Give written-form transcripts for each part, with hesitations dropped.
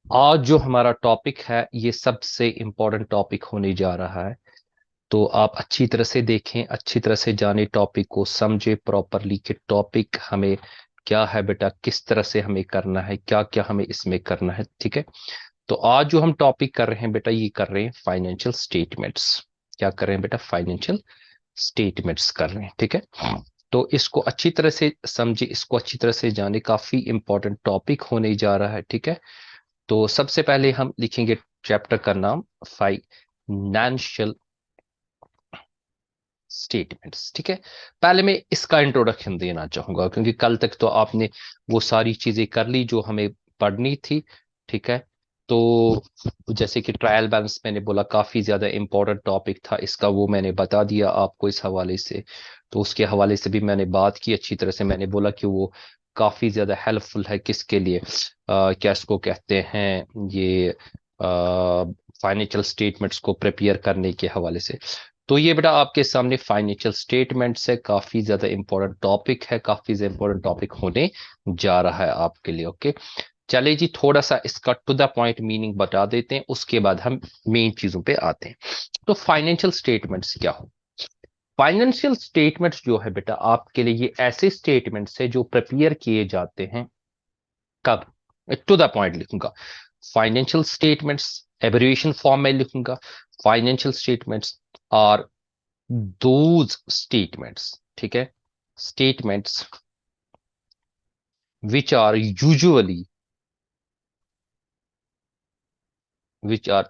आज जो हमारा टॉपिक है ये सबसे इम्पोर्टेंट टॉपिक होने जा रहा है। तो आप अच्छी तरह से देखें, अच्छी तरह से जाने, टॉपिक को समझे प्रॉपरली कि टॉपिक हमें क्या है बेटा, किस तरह से हमें करना है, क्या क्या हमें इसमें करना है। ठीक है। तो आज जो हम टॉपिक कर रहे हैं बेटा, ये कर रहे हैं फाइनेंशियल स्टेटमेंट्स। क्या कर रहे हैं बेटा? फाइनेंशियल स्टेटमेंट्स कर रहे हैं। ठीक है। तो इसको अच्छी तरह से समझे, इसको अच्छी तरह से जाने, काफी इंपॉर्टेंट टॉपिक होने जा रहा है। ठीक है। तो सबसे पहले हम लिखेंगे चैप्टर का नाम फाइनेंशियल स्टेटमेंट्स। ठीक है। पहले मैं इसका इंट्रोडक्शन देना चाहूंगा क्योंकि कल तक तो आपने वो सारी चीजें कर ली जो हमें पढ़नी थी। ठीक है। तो जैसे कि ट्रायल बैलेंस मैंने बोला काफी ज्यादा इंपॉर्टेंट टॉपिक था इसका, वो मैंने बता दिया आपको इस हवाले से। तो उसके हवाले से भी मैंने बात की अच्छी तरह से। मैंने बोला कि वो काफी ज्यादा हेल्पफुल है किसके लिए, क्या इसको कहते हैं, ये फाइनेंशियल स्टेटमेंट्स को प्रिपेयर करने के हवाले से। तो ये बेटा आपके सामने फाइनेंशियल स्टेटमेंट्स है, काफी ज्यादा इंपॉर्टेंट टॉपिक है, काफी ज्यादा इंपॉर्टेंट टॉपिक होने जा रहा है आपके लिए। ओके। चलिए जी, थोड़ा सा इसका टू द पॉइंट मीनिंग बता देते हैं, उसके बाद हम मेन चीजों पे आते हैं। तो फाइनेंशियल स्टेटमेंट्स क्या हो? फाइनेंशियल स्टेटमेंट्स जो है बेटा आपके लिए ये ऐसे स्टेटमेंट्स है जो प्रिपेयर किए जाते हैं। कब? टू द पॉइंट लिखूंगा फाइनेंशियल स्टेटमेंट्स, एब्रिविएशन फॉर्म में लिखूंगा। Financial statements are those statements, ठीक है, statements which are usually which are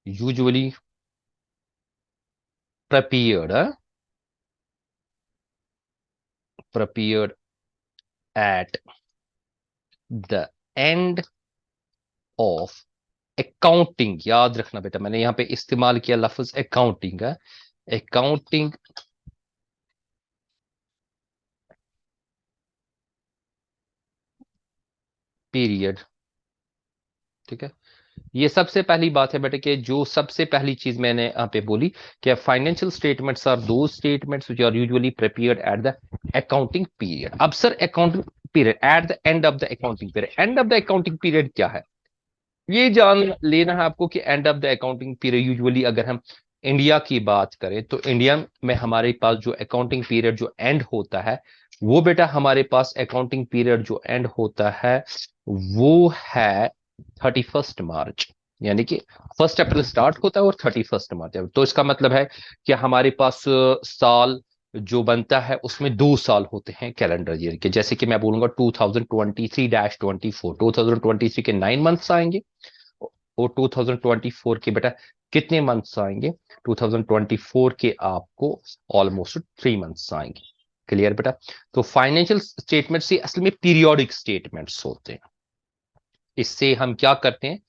usually prepared prepared at the end of accounting. याद रखना बेटा, मैंने यहां पे इस्तेमाल किया लफ्ज अकाउंटिंग है। Accounting period. ठीक है। ये सबसे पहली बात है बेटा कि जो सबसे पहली चीज मैंने यहाँ पे बोली कि फाइनेंशियल स्टेटमेंट्स आर दो statements which are usually prepared at the accounting period. अब sir accounting period at the end of the accounting period, end of the accounting period क्या है ये जान लेना है आपको कि end of the accounting period usually अगर हम इंडिया की बात करें तो इंडिया में हमारे पास जो अकाउंटिंग पीरियड जो एंड होता है वो बेटा हमारे पास अकाउंटिंग पीरियड जो एंड होता है वो है 31 मार्च। यानी कि 1 अप्रैल स्टार्ट होता है और 31 मार्च। तो इसका मतलब है कि हमारे पास साल जो बनता है उसमें 2 साल होते हैं कैलेंडर ईयर के। जैसे कि मैं बोलूंगा 2023-24, 2023 के 9 मंथ्स आएंगे और 2024 के बेटा कितने मंथ्स आएंगे? 2024 के आपको ऑलमोस्ट 3 मंथ्स आएंगे। क्लियर बेटा? तो फाइनेंशियल स्टेटमेंट्स ये असल में पीरियोडिक स्टेटमेंट्स होते हैं। इससे हम क्या करते हैं,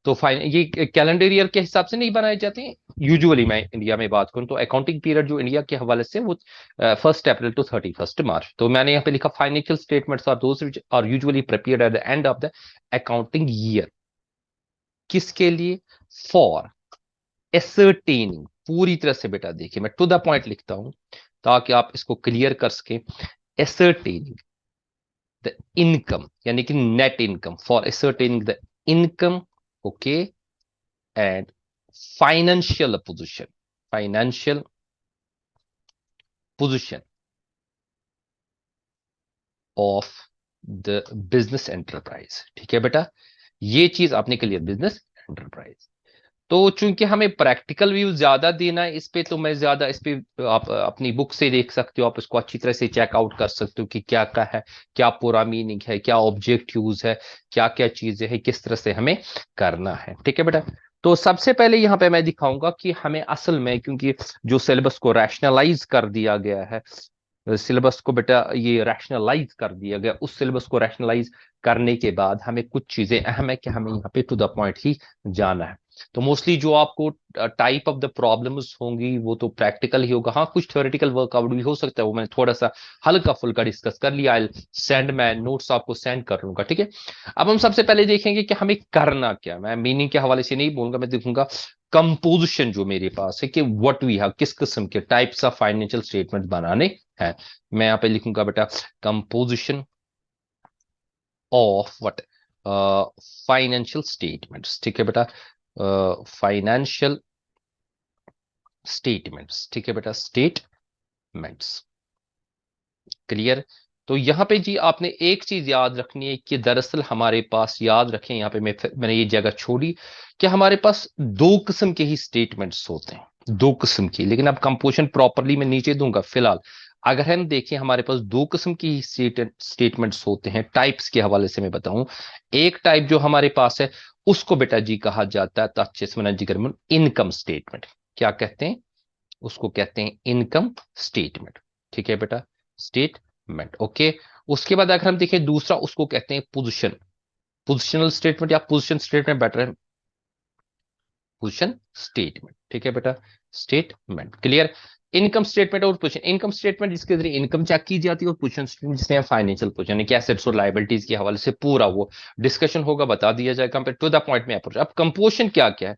तो फाइन ये कैलेंडर ईयर के हिसाब से नहीं बनाए जाते हैं। यूजुअली मैं इंडिया में बात करूं तो अकाउंटिंग पीरियड जो इंडिया के हवाले से वो 1 अप्रैल टू 31 मार्च। तो मैंने यहाँ पे लिखा financial statements are those which are usually prepared at the end of the accounting year. किसके लिए? For ascertaining. पूरी तरह से बेटा देखिए मैं टू द पॉइंट लिखता हूं ताकि आप इसको क्लियर कर सके। एसर्टेनिंग द इनकम यानी कि net income, for ascertaining the income, okay, and financial position, financial position of the business enterprise. ठीक है बेटा, ये चीज आपने क्लियर, बिजनेस एंटरप्राइज। तो चूंकि हमें प्रैक्टिकल व्यू ज्यादा देना है इस पे, तो मैं ज्यादा इस पे आप अपनी बुक से देख सकते हो, आप इसको अच्छी तरह से चेकआउट कर सकते हो कि क्या क्या है, क्या पूरा मीनिंग है, क्या ऑब्जेक्टिव्स है, क्या क्या चीजें हैं, किस तरह से हमें करना है। ठीक है बेटा। तो सबसे पहले यहाँ पे मैं दिखाऊंगा कि हमें असल में, क्योंकि जो सिलेबस को रैशनलाइज कर दिया गया है, सिलेबस को बेटा ये रैशनलाइज कर दिया गया, उस सिलेबस को रैशनलाइज करने के बाद हमें कुछ चीजें अहम है कि हमें यहाँ पे टू द पॉइंट ही जाना है। तो मोस्टली जो आपको टाइप ऑफ द प्रॉब्लम्स होंगी वो तो प्रैक्टिकल ही होगा। हाँ, कुछ थ्योरेटिकल वर्कआउट भी हो सकता है, वो मैंने थोड़ा सा हल्का फुल्का डिस्कस कर लिया। आई सेंड, मैं नोट्स आपको सेंड कर लूंगा। ठीक है। अब हम सबसे पहले देखेंगे कि हमें करना क्या। मैं मीनिंग के हवाले से नहीं बोलूंगा, मैं देखूंगा कंपोजिशन जो मेरे पास है कि व्हाट वी हैव, किस किस्म के टाइप्स ऑफ फाइनेंशियल स्टेटमेंट बनाने हैं। मैं यहाँ पे लिखूंगा बेटा composition of what, financial statements, ठीक है बेटा, फाइनेंशियल स्टेटमेंट्स, ठीक है बेटा, स्टेटमेंट्स। क्लियर। तो यहां पे जी आपने एक चीज याद रखनी है कि दरअसल हमारे पास, याद रखें यहां पे मैंने ये जगह छोड़ी कि हमारे पास दो किस्म के ही स्टेटमेंट्स होते हैं, दो किस्म की, लेकिन अब कंपोजिशन प्रॉपरली मैं नीचे दूंगा। फिलहाल अगर हम देखें हमारे पास दो किस्म की ही स्टेटमेंट्स होते हैं, टाइप्स के हवाले से मैं बताऊं। एक टाइप जो हमारे पास है उसको बेटा जी कहा जाता है तच्चिस जिक्र इनकम स्टेटमेंट। क्या कहते हैं उसको? कहते हैं इनकम स्टेटमेंट, ठीक है बेटा, स्टेटमेंट। ओके। उसके बाद अगर हम देखें दूसरा, उसको कहते हैं पोजिशन, पोजिशनल स्टेटमेंट या पोजिशन स्टेटमेंट बेटर है, पोजिशन स्टेटमेंट, ठीक है बेटा, स्टेटमेंट। क्लियर। इनकम स्टेटमेंट और पोजिशन, इनकम स्टेटमेंट जिसके जरिए इनकम चेक की जाती है, और पोजिशन स्टेटमेंट जिसमें फाइनेंशियल पोजिशन है, एसेट्स और लायबिलिटीज के हवाले से पूरा वो डिस्कशन होगा, बता दिया जाएगा टू द पॉइंट में अप्रोच। अब कंपोजिशन क्या क्या है?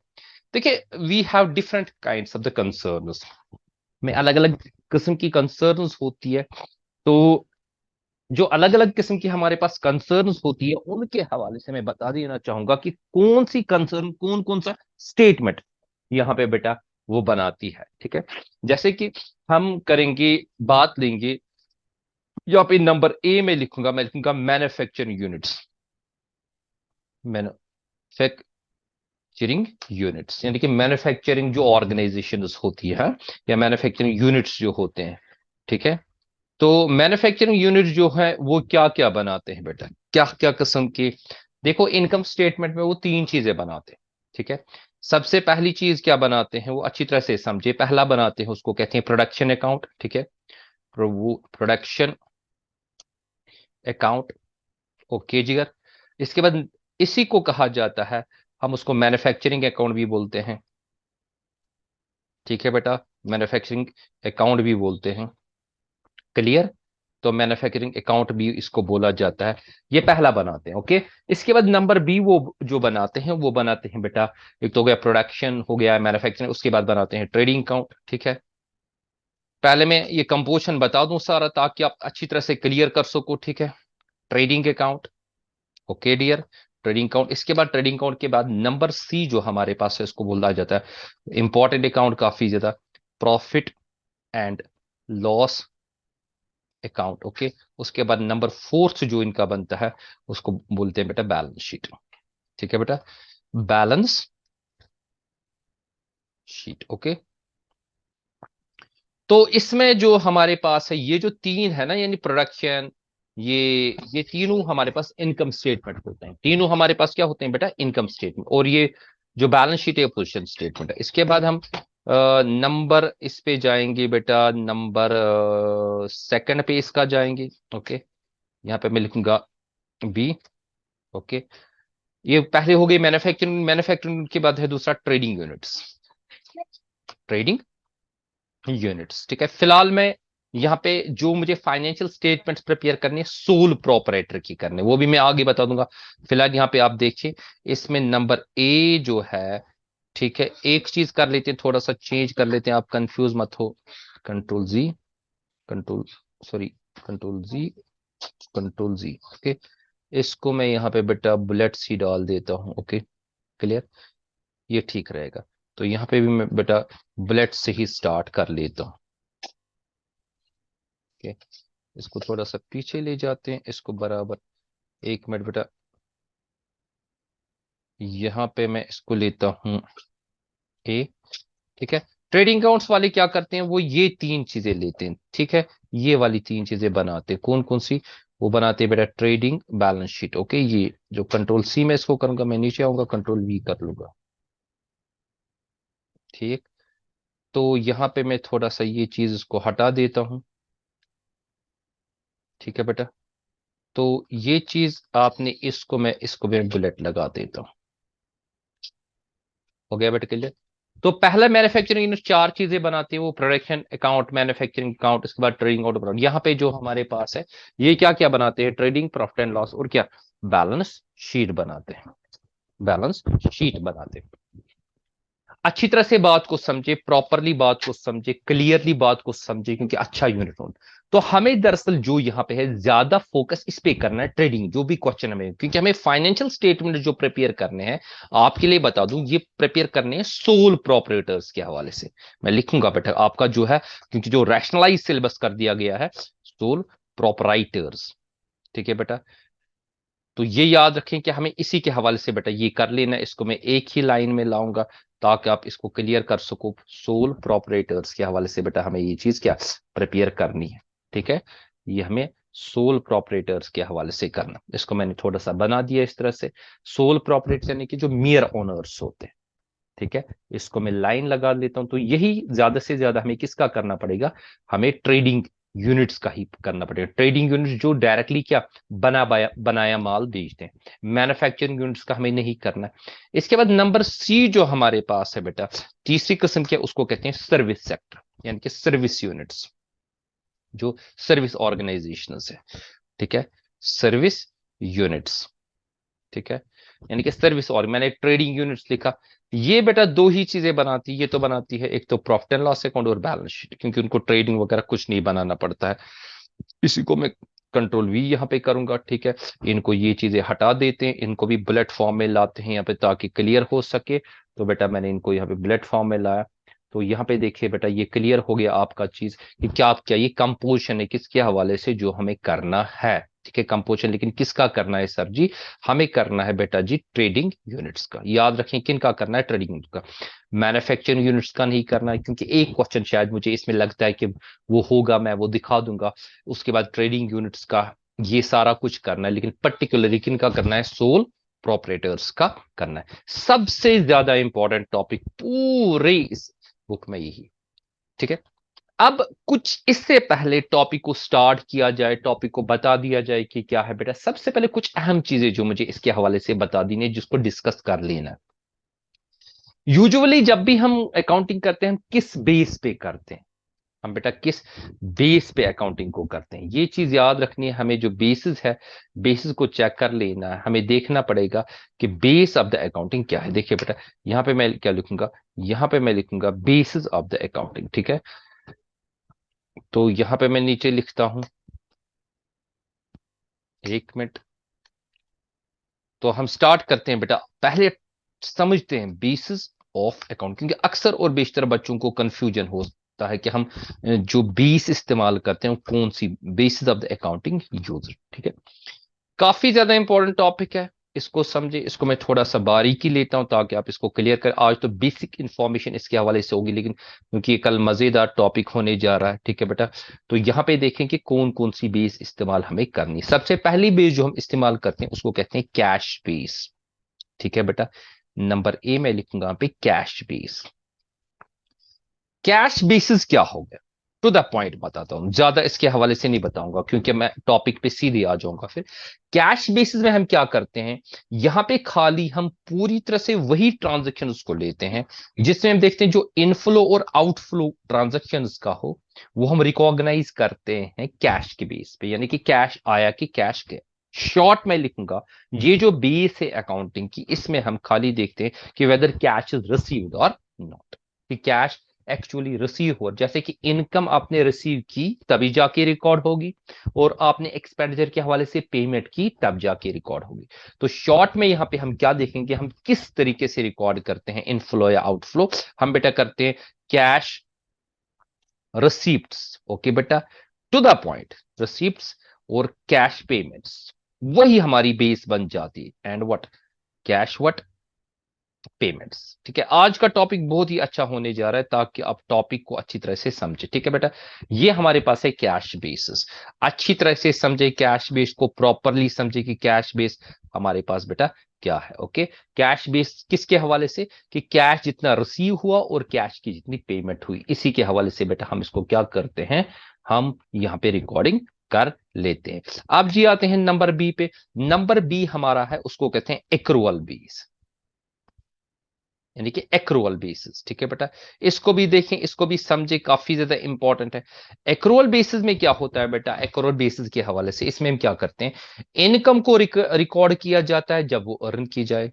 देखिए, we have different kinds of the concerns, में अलग अलग किस्म की कंसर्न्स होती है। तो जो अलग अलग किस्म की हमारे पास कंसर्न्स होती है उनके हवाले से मैं बता देना चाहूंगा कि कौन सी कंसर्न, कौन कौन सा स्टेटमेंट यहां पे बेटा वो बनाती है, ठीक है। जैसे कि हम करेंगे, बात लेंगे, यहाँ पे नंबर ए में लिखूंगा, मैं लिखूंगा मैन्युफैक्चरिंग यूनिट्स, मैन्युफैक्चरिंग यूनिट्स, यानी कि मैन्युफैक्चरिंग जो ऑर्गेनाइजेशन होती है या मैन्युफैक्चरिंग यूनिट्स जो होते हैं, ठीक है। तो मैन्युफैक्चरिंग यूनिट जो है वो क्या क्या बनाते हैं बेटा, क्या क्या किस्म के? देखो, इनकम स्टेटमेंट में वो तीन चीजें बनाते हैं, ठीक है। सबसे पहली चीज क्या बनाते हैं वो अच्छी तरह से समझे। पहला बनाते हैं उसको कहते हैं प्रोडक्शन अकाउंट, ठीक है, प्रोडक्शन अकाउंट। ओके जिगर। इसके बाद इसी को कहा जाता है, हम उसको मैन्युफैक्चरिंग अकाउंट भी बोलते हैं, ठीक है बेटा, मैन्युफैक्चरिंग अकाउंट भी बोलते हैं। क्लियर। तो मैन्युफैक्चरिंग अकाउंट भी इसको बोला जाता है। ये पहला बनाते हैं। ओके। इसके बाद नंबर बी वो जो बनाते हैं वो बनाते हैं बेटा, एक तो हो गया प्रोडक्शन, हो गया मैन्युफैक्चरिंग, उसके बाद बनाते हैं ट्रेडिंग अकाउंट, ठीक है। पहले मैं ये कंपोजिशन बता दूं सारा ताकि आप अच्छी तरह से क्लियर कर सको, ठीक है। Trading account, okay dear, trading account. इसके बाद ट्रेडिंग अकाउंट के बाद नंबर सी जो हमारे पास है इसको बोला जाता है इंपॉर्टेंट अकाउंट काफी ज्यादा, profit and loss account. Okay. उसके बाद नंबर फोर्थ जो इनका बनता है उसको बोलते हैं बेटा बैलेंस शीट, ठीक है बेटा, बैलेंस शीट। ओके। तो इसमें जो हमारे पास है ये जो तीन है ना, यानी प्रोडक्शन, ये ये तीनों हमारे पास इनकम स्टेटमेंट होते हैं, तीनों हमारे पास क्या होते हैं बेटा, इनकम स्टेटमेंट। और ये जो बैलेंस शीट है पोजीशन स्टेटमेंट है। इसके बाद हम नंबर इस पे जाएंगे बेटा, नंबर सेकंड पे इसका जाएंगे। ओके। यहाँ पे मैं लिखूंगा बी। ओके। ये पहले हो गई मैन्युफैक्चरिंग, मैन्युफैक्चरिंग के बाद है दूसरा ट्रेडिंग यूनिट्स, ट्रेडिंग यूनिट्स, ठीक है। फिलहाल मैं यहाँ पे जो मुझे फाइनेंशियल स्टेटमेंट्स प्रिपेयर करने हैं सोल प्रोपराइटर की करने, वो भी मैं आगे बता दूंगा। फिलहाल यहाँ पे आप देखिए, इसमें नंबर ए जो है, ठीक है, एक चीज कर लेते हैं, थोड़ा सा चेंज कर लेते हैं, आप कंफ्यूज मत हो। कंट्रोल जी, कंट्रोल, सॉरी, कंट्रोल जी, कंट्रोल जी। ओके। इसको मैं यहाँ पे बेटा बुलेट सी डाल देता हूँ। ओके। क्लियर। ये ठीक रहेगा। तो यहाँ पे भी मैं बेटा बुलेट से ही स्टार्ट कर लेता हूँ। ओके। इसको थोड़ा सा पीछे ले जाते हैं, इसको बराबर, एक मिनट बेटा, यहाँ पे मैं इसको लेता हूँ ए, ठीक है। ट्रेडिंग अकाउंट्स वाले क्या करते हैं, वो ये तीन चीजें लेते हैं, ठीक है, ये वाली तीन चीजें बनाते हैं। कौन कौन सी? वो बनाते हैं बेटा ट्रेडिंग बैलेंस शीट। ओके। ये जो कंट्रोल सी में इसको करूंगा, मैं नीचे आऊंगा कंट्रोल वी कर लूंगा, ठीक। तो यहाँ पे मैं थोड़ा सा ये चीज इसको हटा देता हूं, ठीक है बेटा। तो ये चीज आपने, इसको मैं बुलेट लगा देता हूं। हो गया बेटा क्लियर। तो पहला मैन्युफैक्चरिंग यूनिट चार चीजें बनाती है, वो प्रोडक्शन अकाउंट, मैन्युफैक्चरिंग अकाउंट, इसके बाद ट्रेडिंग अकाउंट। यहाँ पे जो हमारे पास है ये क्या क्या बनाते हैं, ट्रेडिंग, प्रॉफिट एंड लॉस, और क्या, बैलेंस शीट बनाते हैं, बैलेंस शीट बनाते हैं। अच्छी तरह से बात को समझे, प्रॉपरली बात को समझे, क्लियरली बात को समझे, क्योंकि अच्छा यूनिट हो। तो हमें दरअसल जो यहां पे है ज्यादा फोकस इस पे करना है, ट्रेडिंग जो भी क्वेश्चन हमें, क्योंकि हमें फाइनेंशियल स्टेटमेंट जो प्रिपेयर करने हैं, आपके लिए बता दूं ये प्रिपेयर करने हैं सोल प्रोपरेटर्स के हवाले से। मैं लिखूंगा बेटा आपका जो है, क्योंकि जो रैशनलाइज सिलेबस कर दिया गया है, सोल प्रोपराइटर्स। ठीक है बेटा, तो ये याद रखें कि हमें इसी के हवाले से बेटा ये कर लेना है। इसको मैं एक ही लाइन में लाऊंगा ताकि आप इसको क्लियर कर सको। सोल प्रोपरेटर्स के हवाले से बेटा हमें ये चीज क्या प्रिपेयर करनी है। ठीक है, ये हमें सोल प्रोपरेटर्स के हवाले से करना। इसको मैंने थोड़ा सा बना दिया इस तरह से। सोल प्रोपरेटर्स यानी कि जो मियर ओनर्स होते हैं। ठीक है, इसको मैं लाइन लगा लेता हूं। तो यही ज्यादा से ज्यादा हमें किसका करना पड़ेगा, हमें ट्रेडिंग यूनिट्स का ही करना पड़ेगा। ट्रेडिंग यूनिट्स जो डायरेक्टली क्या बनाया माल बेचते हैं। मैन्युफैक्चरिंग यूनिट्स का हमें नहीं करना है। इसके बाद नंबर सी जो हमारे पास है बेटा, तीसरी किस्म के, उसको कहते हैं सर्विस सेक्टर, यानी कि सर्विस यूनिट्स, जो सर्विस ऑर्गेनाइजेशन है। ठीक है, सर्विस यूनिट्स। ठीक है, यानी कि सर्विस, और मैंने ट्रेडिंग यूनिट्स लिखा। ये बेटा दो ही चीजें बनाती है, ये तो बनाती है एक तो प्रॉफिट एंड लॉस अकाउंट और बैलेंस शीट, क्योंकि उनको ट्रेडिंग वगैरह कुछ नहीं बनाना पड़ता है। इसी को मैं कंट्रोल वी यहां पे करूंगा। ठीक है, इनको ये चीजें हटा देते हैं, इनको भी बुलेट फॉर्म में लाते हैं यहाँ पे ताकि क्लियर हो सके। तो बेटा मैंने इनको यहाँ पे बुलेट फॉर्म में लाया। तो यहाँ पे देखिए बेटा ये क्लियर हो गया आपका चीज कि क्या ये कंपोजिशन है किसके हवाले से जो हमें करना है। ठीक है, कंपोजिशन, लेकिन किसका करना है सर जी, हमें करना है बेटा जी ट्रेडिंग यूनिट्स का। याद रखें किन का करना है, ट्रेडिंग यूनिट का। मैन्युफैक्चरिंग यूनिट्स का नहीं करना है, क्योंकि एक क्वेश्चन शायद मुझे इसमें लगता है कि वो होगा, मैं वो दिखा दूंगा। उसके बाद ट्रेडिंग यूनिट्स का ये सारा कुछ करना है, लेकिन पर्टिकुलरली किन का करना है, सोल प्रोपरेटर्स का करना है। सबसे ज्यादा इंपॉर्टेंट टॉपिक पूरे इस बुक में यही। ठीक है, अब कुछ इससे पहले टॉपिक को स्टार्ट किया जाए, टॉपिक को बता दिया जाए कि क्या है बेटा, सबसे पहले कुछ अहम चीजें जो मुझे इसके हवाले से बता दी है, जिसको डिस्कस कर लेना है। यूजुअली जब भी हम अकाउंटिंग करते हैं, हम किस बेस पे करते हैं, हम बेटा किस बेस पे अकाउंटिंग को करते हैं, ये चीज याद रखनी है हमें। जो बेसिस है, बेसिस को चेक कर लेना है, हमें देखना पड़ेगा कि बेस ऑफ द अकाउंटिंग क्या है। देखिए बेटा यहां पे मैं क्या लिखूंगा, यहां पे मैं लिखूंगा बेसिस ऑफ द अकाउंटिंग। ठीक है, तो यहां पे मैं नीचे लिखता हूं, एक मिनट। तो हम स्टार्ट करते हैं बेटा, पहले समझते हैं बेसिस ऑफ अकाउंट, क्योंकि अक्सर और बेशतर बच्चों को कंफ्यूजन होता है कि हम जो बेस इस्तेमाल करते हैं कौन सी, basis of the accounting user. ठीक है, काफी ज्यादा इंपॉर्टेंट टॉपिक है, इसको समझे। इसको मैं थोड़ा सा बारीकी लेता हूं ताकि आप इसको क्लियर कर। आज तो बेसिक इंफॉर्मेशन इसके हवाले से होगी, लेकिन क्योंकि ये कल मजेदार टॉपिक होने जा रहा है। ठीक है बेटा, तो यहां पे देखें कि कौन कौन सी बेस इस्तेमाल हमें करनी। सबसे पहली बेस जो हम इस्तेमाल करते हैं उसको कहते हैं कैश बेस। ठीक है बेटा, नंबर ए में लिखूंगा यहां पे कैश बेस। कैश बेसिस क्या हो गया, टू द पॉइंट बताता हूं, ज्यादा इसके हवाले से नहीं बताऊंगा क्योंकि मैं टॉपिक पे सीधे आ जाऊंगा फिर। कैश बेसिस में हम क्या करते हैं, यहां पे खाली हम पूरी तरह से वही ट्रांजेक्शन को लेते हैं जिसमें हम देखते हैं जो इनफ्लो और आउटफ्लो ट्रांजेक्शन का हो, वो हम रिकॉग्नाइज करते हैं कैश के बेस पे, यानी कि कैश आया कि कैश गया। शॉर्ट में लिखूंगा, ये जो बेस है अकाउंटिंग की, इसमें हम खाली देखते हैं कि वेदर कैश इज रिसीव्ड और नॉट, कि कैश एक्चुअली रिसीव हो। जैसे कि इनकम आपने रिसीव की तभी जाके रिकॉर्ड होगी, और आपने एक्सपेंडिचर के हवाले से पेमेंट की तब जाके रिकॉर्ड होगी। तो शॉर्ट में यहां पे हम क्या देखेंगे, हम किस तरीके से रिकॉर्ड करते हैं इनफ्लो या आउटफ्लो। हम बेटा करते हैं कैश रिसीप्ट्स। ओके बेटा, टू द पॉइंट, रिसीप्ट्स और कैश पेमेंट्स, वही हमारी बेस बन जाती है। And what, cash what, payments. ठीक है, आज का टॉपिक बहुत ही अच्छा होने जा रहा है ताकि आप टॉपिक को अच्छी तरह से समझे। ठीक है बेटा, ये हमारे पास है कैश बेसिस। अच्छी तरह से समझे कैश बेस को, प्रॉपरली समझे कि कैश बेस हमारे पास बेटा क्या है। ओके, कैश बेस किसके हवाले से, कि कैश जितना रिसीव हुआ और कैश की जितनी पेमेंट हुई, इसी के हवाले से बेटा हम इसको क्या करते हैं, हम यहां पे रिकॉर्डिंग कर लेते हैं। अब जी आते हैं नंबर बी पे। नंबर बी हमारा है, उसको कहते हैं एक्रूअल बेस, यानी कि एक्रूअल बेसिस। ठीक है बेटा, इसको भी देखें, इसको भी समझे, काफी ज्यादा इंपॉर्टेंट है। एक्रूअल बेसिस में क्या होता है बेटा, एक्रूअल बेसिस के हवाले से इसमें हम क्या करते हैं, इनकम को रिकॉर्ड किया जाता है जब वो अर्न की जाए।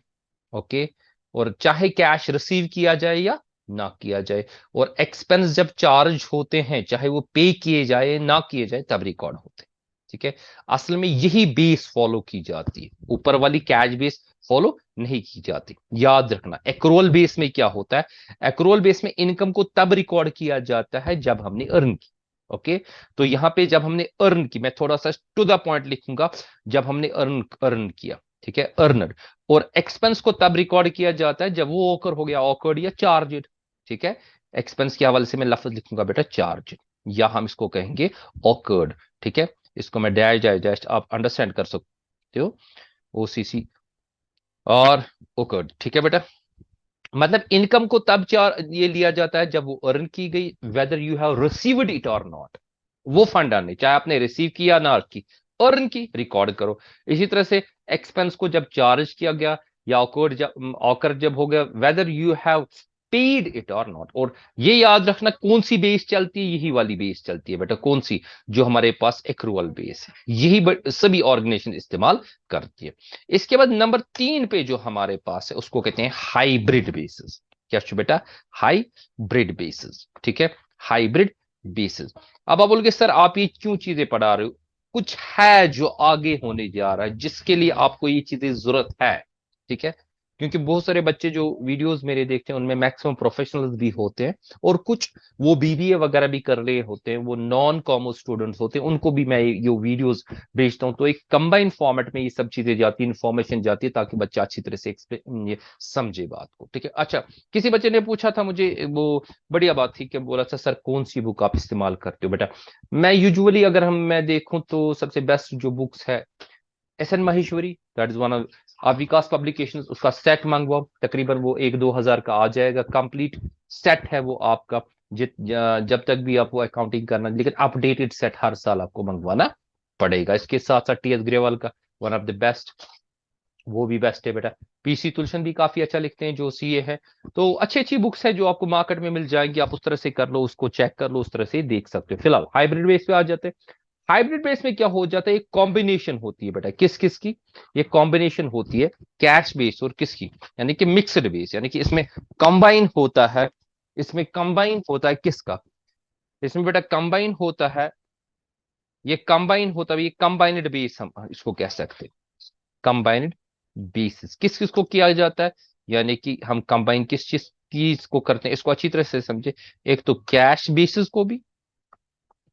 ओके, और चाहे कैश रिसीव किया जाए या ना किया जाए, और एक्सपेंस जब चार्ज होते हैं चाहे वो पे किए जाए ना किए जाए तब रिकॉर्ड होते हैं। ठीक है, असल में यही बेस फॉलो की जाती है, ऊपर वाली कैश बेस फॉलो नहीं की जाती। याद रखना एक्रूअल बेस में क्या होता है, एक्रूअल बेस में इनकम को तब रिकॉर्ड किया जाता है जब हमने अर्न की। ओके, तो यहां पे जब हमने अर्न की, मैं थोड़ा सा टू द पॉइंट लिखूंगा, जब हमने अर्न अर्न किया, ठीक है, अर्नर। और एक्सपेंस को तब रिकॉर्ड किया जाता है जब वो ओकर हो गया, ऑकर्ड या चार्ज। ठीक है, एक्सपेंस के हवाले से मैं लफ्ज लिखूंगा बेटा चार्ज, या हम इसको कहेंगे ऑकर्ड। ठीक है, इसको मैं डैश डैश डैश आप अंडरस्टैंड कर सकते हो, ओसीसी और ओकर्ड। ठीक है बेटा, मतलब इनकम को तब चार ये लिया जाता है जब वो अर्न की गई, whether you have received it और नॉट। वो फंड आने, चाहे आपने रिसीव किया ना की, अर्न की रिकॉर्ड करो। इसी तरह से एक्सपेंस को जब चार्ज किया गया या ऑकर जब हो गया, whether you have paid it और नॉट। और ये याद रखना कौन सी बेस चलती है, यही वाली बेस चलती है बेटा, कौन सी, जो हमारे पास एक्रूअल बेस है, यही सभी ऑर्गेनाइजेशन इस्तेमाल करती है। इसके बाद नंबर 3 पे जो हमारे पास है उसको कहते हैं हाइब्रिड बेसिस। क्या बेटा, हाइब्रिड बेसिस। ठीक है, हाइब्रिड बेसिस। अब आप बोलोगे सर आप ये क्यों चीजें पढ़ा रहे हो, कुछ है जो आगे होने जा रहा है जिसके लिए आपको ये चीजें जरूरत है। ठीक है, क्योंकि बहुत सारे बच्चे जो वीडियोस मेरे देखते हैं उनमें मैक्सिमम प्रोफेशनल्स भी होते हैं, और कुछ वो बीबीए वगैरह भी कर रहे होते हैं, वो नॉन कॉमर्स स्टूडेंट्स होते हैं, उनको भी मैं ये वीडियोस भेजता हूं। तो एक कंबाइंड फॉर्मेट में ये सब चीजें जाती है, इन्फॉर्मेशन जाती है, ताकि बच्चा अच्छी तरह से ये समझे बात को। ठीक है, अच्छा, किसी बच्चे ने पूछा था मुझे, वो बढ़िया बात थी कि बोला था सर कौन सी बुक आप इस्तेमाल करते हो बेटा। मैं यूजुअली अगर मैं देखूं तो सबसे बेस्ट जो बुक्स है S N Maheshwari, that is one of, आप विकास पब्लिकेशंस उसका सेट मंगवाओ, तकरीबन वो 1-2 हजार का आ जाएगा, कंप्लीट सेट है वो आपका। जब तक भी आप वो अकाउंटिंग करना, लेकिन अपडेटेड सेट हर साल आपको मंगवाना पड़ेगा। इसके साथ साथ टी एस ग्रेवाल का वन ऑफ द बेस्ट, वो भी बेस्ट है बेटा। पीसी तुलसन भी काफी अच्छा लिखते हैं जो सीए है। तो अच्छी अच्छी बुक्स है जो आपको मार्केट में मिल जाएंगी, आप उस तरह से कर लो, उसको चेक कर लो, उस तरह से देख सकते हो। फिलहाल हाइब्रिड बेस पे आ जाते हैं। हाइब्रिड बेस में क्या हो जाता है, एक कॉम्बिनेशन होती है बेटा, किस किस की, ये कॉम्बिनेशन होती है कैश बेस और किसकी, यानी कि मिक्सड बेस, यानी कि इसमें कंबाइन होता है, इसमें कंबाइन होता है किसका, इसमें बेटा कंबाइन होता है, ये कंबाइन होता है, ये कंबाइंड बेस हम इसको कह सकते हैं। कंबाइंड बेसिस किस किस को किया जाता है, यानी कि हम कंबाइन किस चीज चीज को करते हैं, इसको अच्छी तरह से समझे। एक तो कैश बेसिस को भी,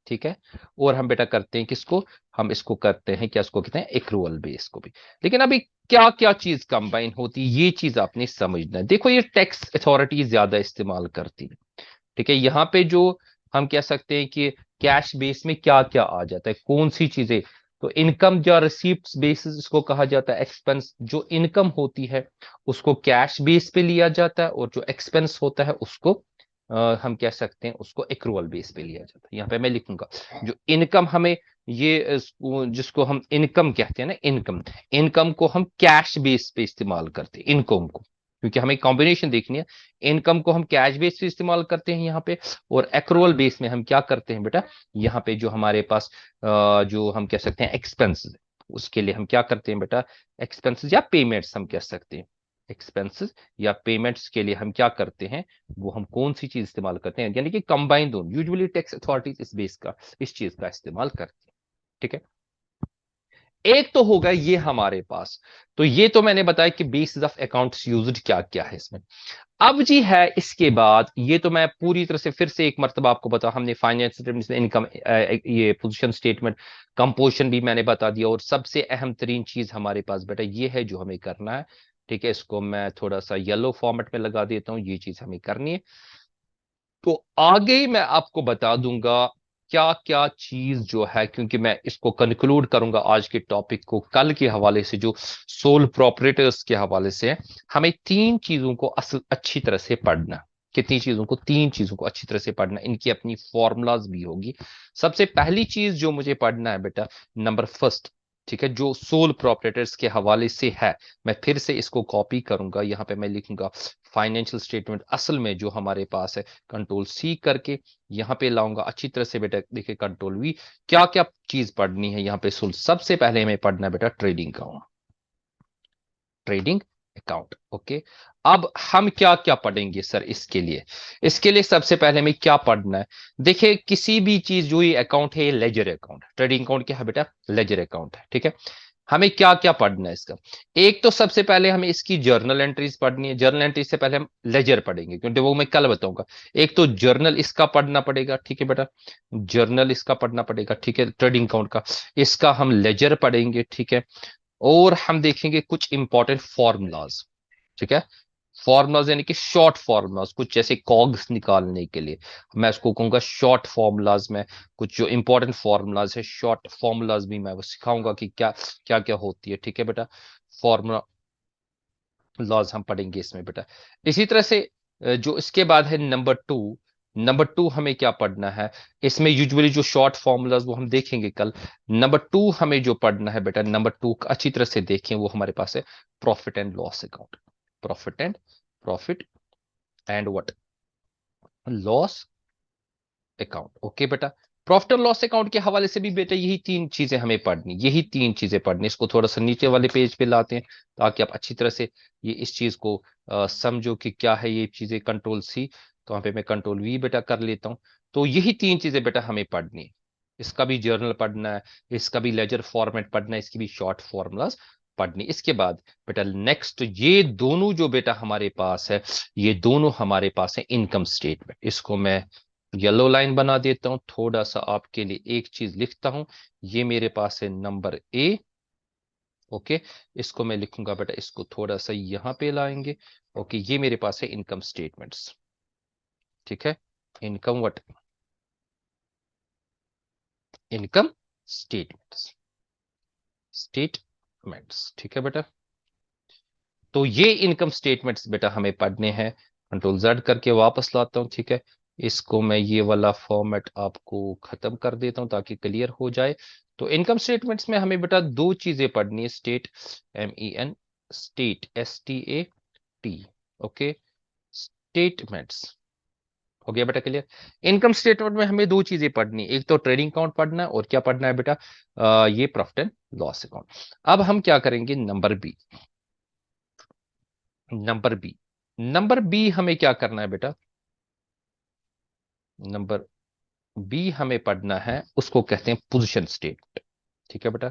ठीक है, और हम बेटा करते हैं किसको, हम इसको करते हैं क्या, इसको कहते हैं एक्रूअल बेस को भी। लेकिन अभी क्या क्या चीज कंबाइन होती है ये चीज आपने समझना है। देखो ये टैक्स अथॉरिटी ज्यादा इस्तेमाल करती है। ठीक है, यहाँ पे जो हम कह सकते हैं कि कैश बेस में क्या क्या आ जाता है, कौन सी चीजें, तो इनकम या रिसीप्ट बेसिस इसको कहा जाता है। एक्सपेंस जो इनकम होती है उसको कैश बेस पे लिया जाता है, और जो एक्सपेंस होता है उसको हम कह सकते हैं उसको एक्रूअल बेस पे लिया जाता है। यहाँ पे मैं लिखूंगा जो इनकम हमें, जिसको हम इनकम कहते हैं ना, इनकम, इनकम को हम कैश बेस पे इस्तेमाल करते हैं इनकम को, क्योंकि हमें कॉम्बिनेशन देखनी है। इनकम को हम कैश बेस पे इस्तेमाल करते हैं यहाँ पे, और एक्रूअल बेस में हम क्या करते हैं बेटा, यहाँ पे जो हमारे पास जो हम कह सकते हैं एक्सपेंसेस, उसके लिए हम क्या करते हैं बेटा, एक्सपेंसेस या पेमेंट्स हम कह सकते हैं, एक्सपेंसेस या पेमेंट्स के लिए हम क्या करते हैं, वो हम कौन सी चीज इस्तेमाल करते हैं, यानी कि कंबाइन दोनों, यूजुअली टैक्स अथॉरिटीज इस बेस का, इस चीज का इस्तेमाल करती है। ठीक है, एक तो होगा ये हमारे पास, तो ये तो मैंने बताया कि बेसिस ऑफ अकाउंट्स यूज्ड क्या क्या है इसमें। अब जी है इसके बाद, ये तो मैं पूरी तरह से फिर से एक मर्तबा आपको बता, हमने फाइनेंशियल स्टेटमेंट, इनकम, ये पोजीशन स्टेटमेंट, कंपोजिशन भी मैंने बता दिया, और सबसे अहम तरीन चीज हमारे पास बेटा ये है जो हमें करना है। ठीक है, इसको मैं थोड़ा सा येलो फॉर्मेट में लगा देता हूं, ये चीज हमें करनी है। तो आगे ही मैं आपको बता दूंगा क्या क्या चीज जो है, क्योंकि मैं इसको कंक्लूड करूंगा आज के टॉपिक को कल के हवाले से जो सोल प्रोपरेटर्स के हवाले से है। हमें 3 चीजों को असल अच्छी तरह से पढ़ना, कितनी चीजों को, 3 चीजों को अच्छी तरह से पढ़ना, इनकी अपनी फॉर्मूलाज भी होगी। सबसे पहली चीज जो मुझे पढ़ना है बेटा, नंबर फर्स्ट, ठीक है, जो सोल प्रोपरेटर्स के हवाले से है, मैं फिर से इसको कॉपी करूंगा, यहां पे मैं लिखूंगा फाइनेंशियल स्टेटमेंट, असल में जो हमारे पास है, कंट्रोल सी करके यहां पे लाऊंगा अच्छी तरह से बेटा, देखिए कंट्रोल वी, क्या क्या चीज पढ़नी है यहाँ पे सुन। सबसे पहले हमें पढ़ना है बेटा ट्रेडिंग का, ट्रेडिंग अकाउंट। ओके, अब हम क्या क्या पढ़ेंगे सर इसके लिए सबसे पहले हमें क्या पढ़ना है? देखिए, किसी भी चीज जो ये अकाउंट है, ये लेजर अकाउंट, ट्रेडिंग अकाउंट क्या है बेटा? लेजर अकाउंट है, ठीक है। हमें क्या क्या पढ़ना है इसका? एक तो सबसे पहले हमें इसकी जर्नल एंट्रीज पढ़नी है। जर्नल एंट्रीज से पहले हम लेजर पढ़ेंगे, क्योंकि वो मैं कल बताऊंगा। एक तो जर्नल इसका पढ़ना पड़ेगा, ठीक है बेटा, जर्नल इसका पढ़ना पड़ेगा, ठीक है, ट्रेडिंग अकाउंट का। इसका हम लेजर पढ़ेंगे, ठीक है। और हम देखेंगे कुछ इंपॉर्टेंट फॉर्मूलाज, ठीक है। फॉर्मूलाज यानी कि शॉर्ट फॉर्मूलाज, कुछ जैसे कॉग्स निकालने के लिए मैं उसको कहूंगा शॉर्ट फॉर्मूलाज में। कुछ जो इंपॉर्टेंट फॉर्मूलाज है, शॉर्ट फॉर्मूलाज भी मैं वो सिखाऊंगा कि क्या क्या क्या होती है, ठीक है बेटा। फॉर्मूला लॉज हम पढ़ेंगे इसमें बेटा। इसी तरह से जो इसके बाद है नंबर 2 हमें क्या पढ़ना है? इसमें यूजुअली जो शॉर्ट फॉर्मूलाज वो हम देखेंगे कल। नंबर 2 हमें जो पढ़ना है बेटा, नंबर 2 अच्छी तरह से देखें, वो हमारे पास है profit and loss account. Profit and what? Loss account. Okay बेटा, प्रॉफिट और लॉस अकाउंट के हवाले से भी बेटा यही तीन चीजें पढ़नी। इसको थोड़ा सा नीचे वाले पेज पे लाते हैं, ताकि आप अच्छी तरह से ये इस चीज को समझो कि क्या है ये चीजें। कंट्रोल C, तो वहां पे मैं कंट्रोल V बेटा कर लेता हूं। तो यही तीन चीजें बेटा हमें पढ़नी है। इसका भी जर्नल पढ़ना है, इसका भी लेजर फॉर्मेट पढ़ना है, इसकी भी शॉर्ट फॉर्मूलाज पढ़नी। इसके बाद बेटा नेक्स्ट, ये दोनों जो बेटा हमारे पास है, ये दोनों हमारे पास है इनकम स्टेटमेंट। इसको मैं येलो लाइन बना देता हूं, थोड़ा सा आपके लिए एक चीज लिखता हूं। ये मेरे पास है नंबर A। ओके, इसको मैं लिखूंगा बेटा, इसको थोड़ा सा यहां पे लाएंगे। ओके, ये मेरे पास है इनकम स्टेटमेंट्स, ठीक है। Income what? Income statements, statements, ठीक है बेटा। तो ये इनकम स्टेटमेंट्स बेटा हमें पढ़ने हैं। कंट्रोल Z करके वापस लाता हूं, ठीक है। इसको मैं ये वाला फॉर्मेट आपको खत्म कर देता हूं ताकि क्लियर हो जाए। तो इनकम स्टेटमेंट्स में हमें बेटा दो चीजें पढ़नी है, MEN, state STAT। Okay, statements हो गया बेटा क्लियर। इनकम स्टेटमेंट में हमें दो चीजें पढ़नी है, एक तो ट्रेडिंग अकाउंट पढ़ना है, और क्या पढ़ना है बेटा? ये प्रॉफिट एंड लॉस अकाउंट। अब हम क्या करेंगे? नंबर बी हमें क्या करना है बेटा? नंबर 'B' हमें पढ़ना है, उसको कहते हैं पोजीशन स्टेटमेंट, ठीक है बेटा।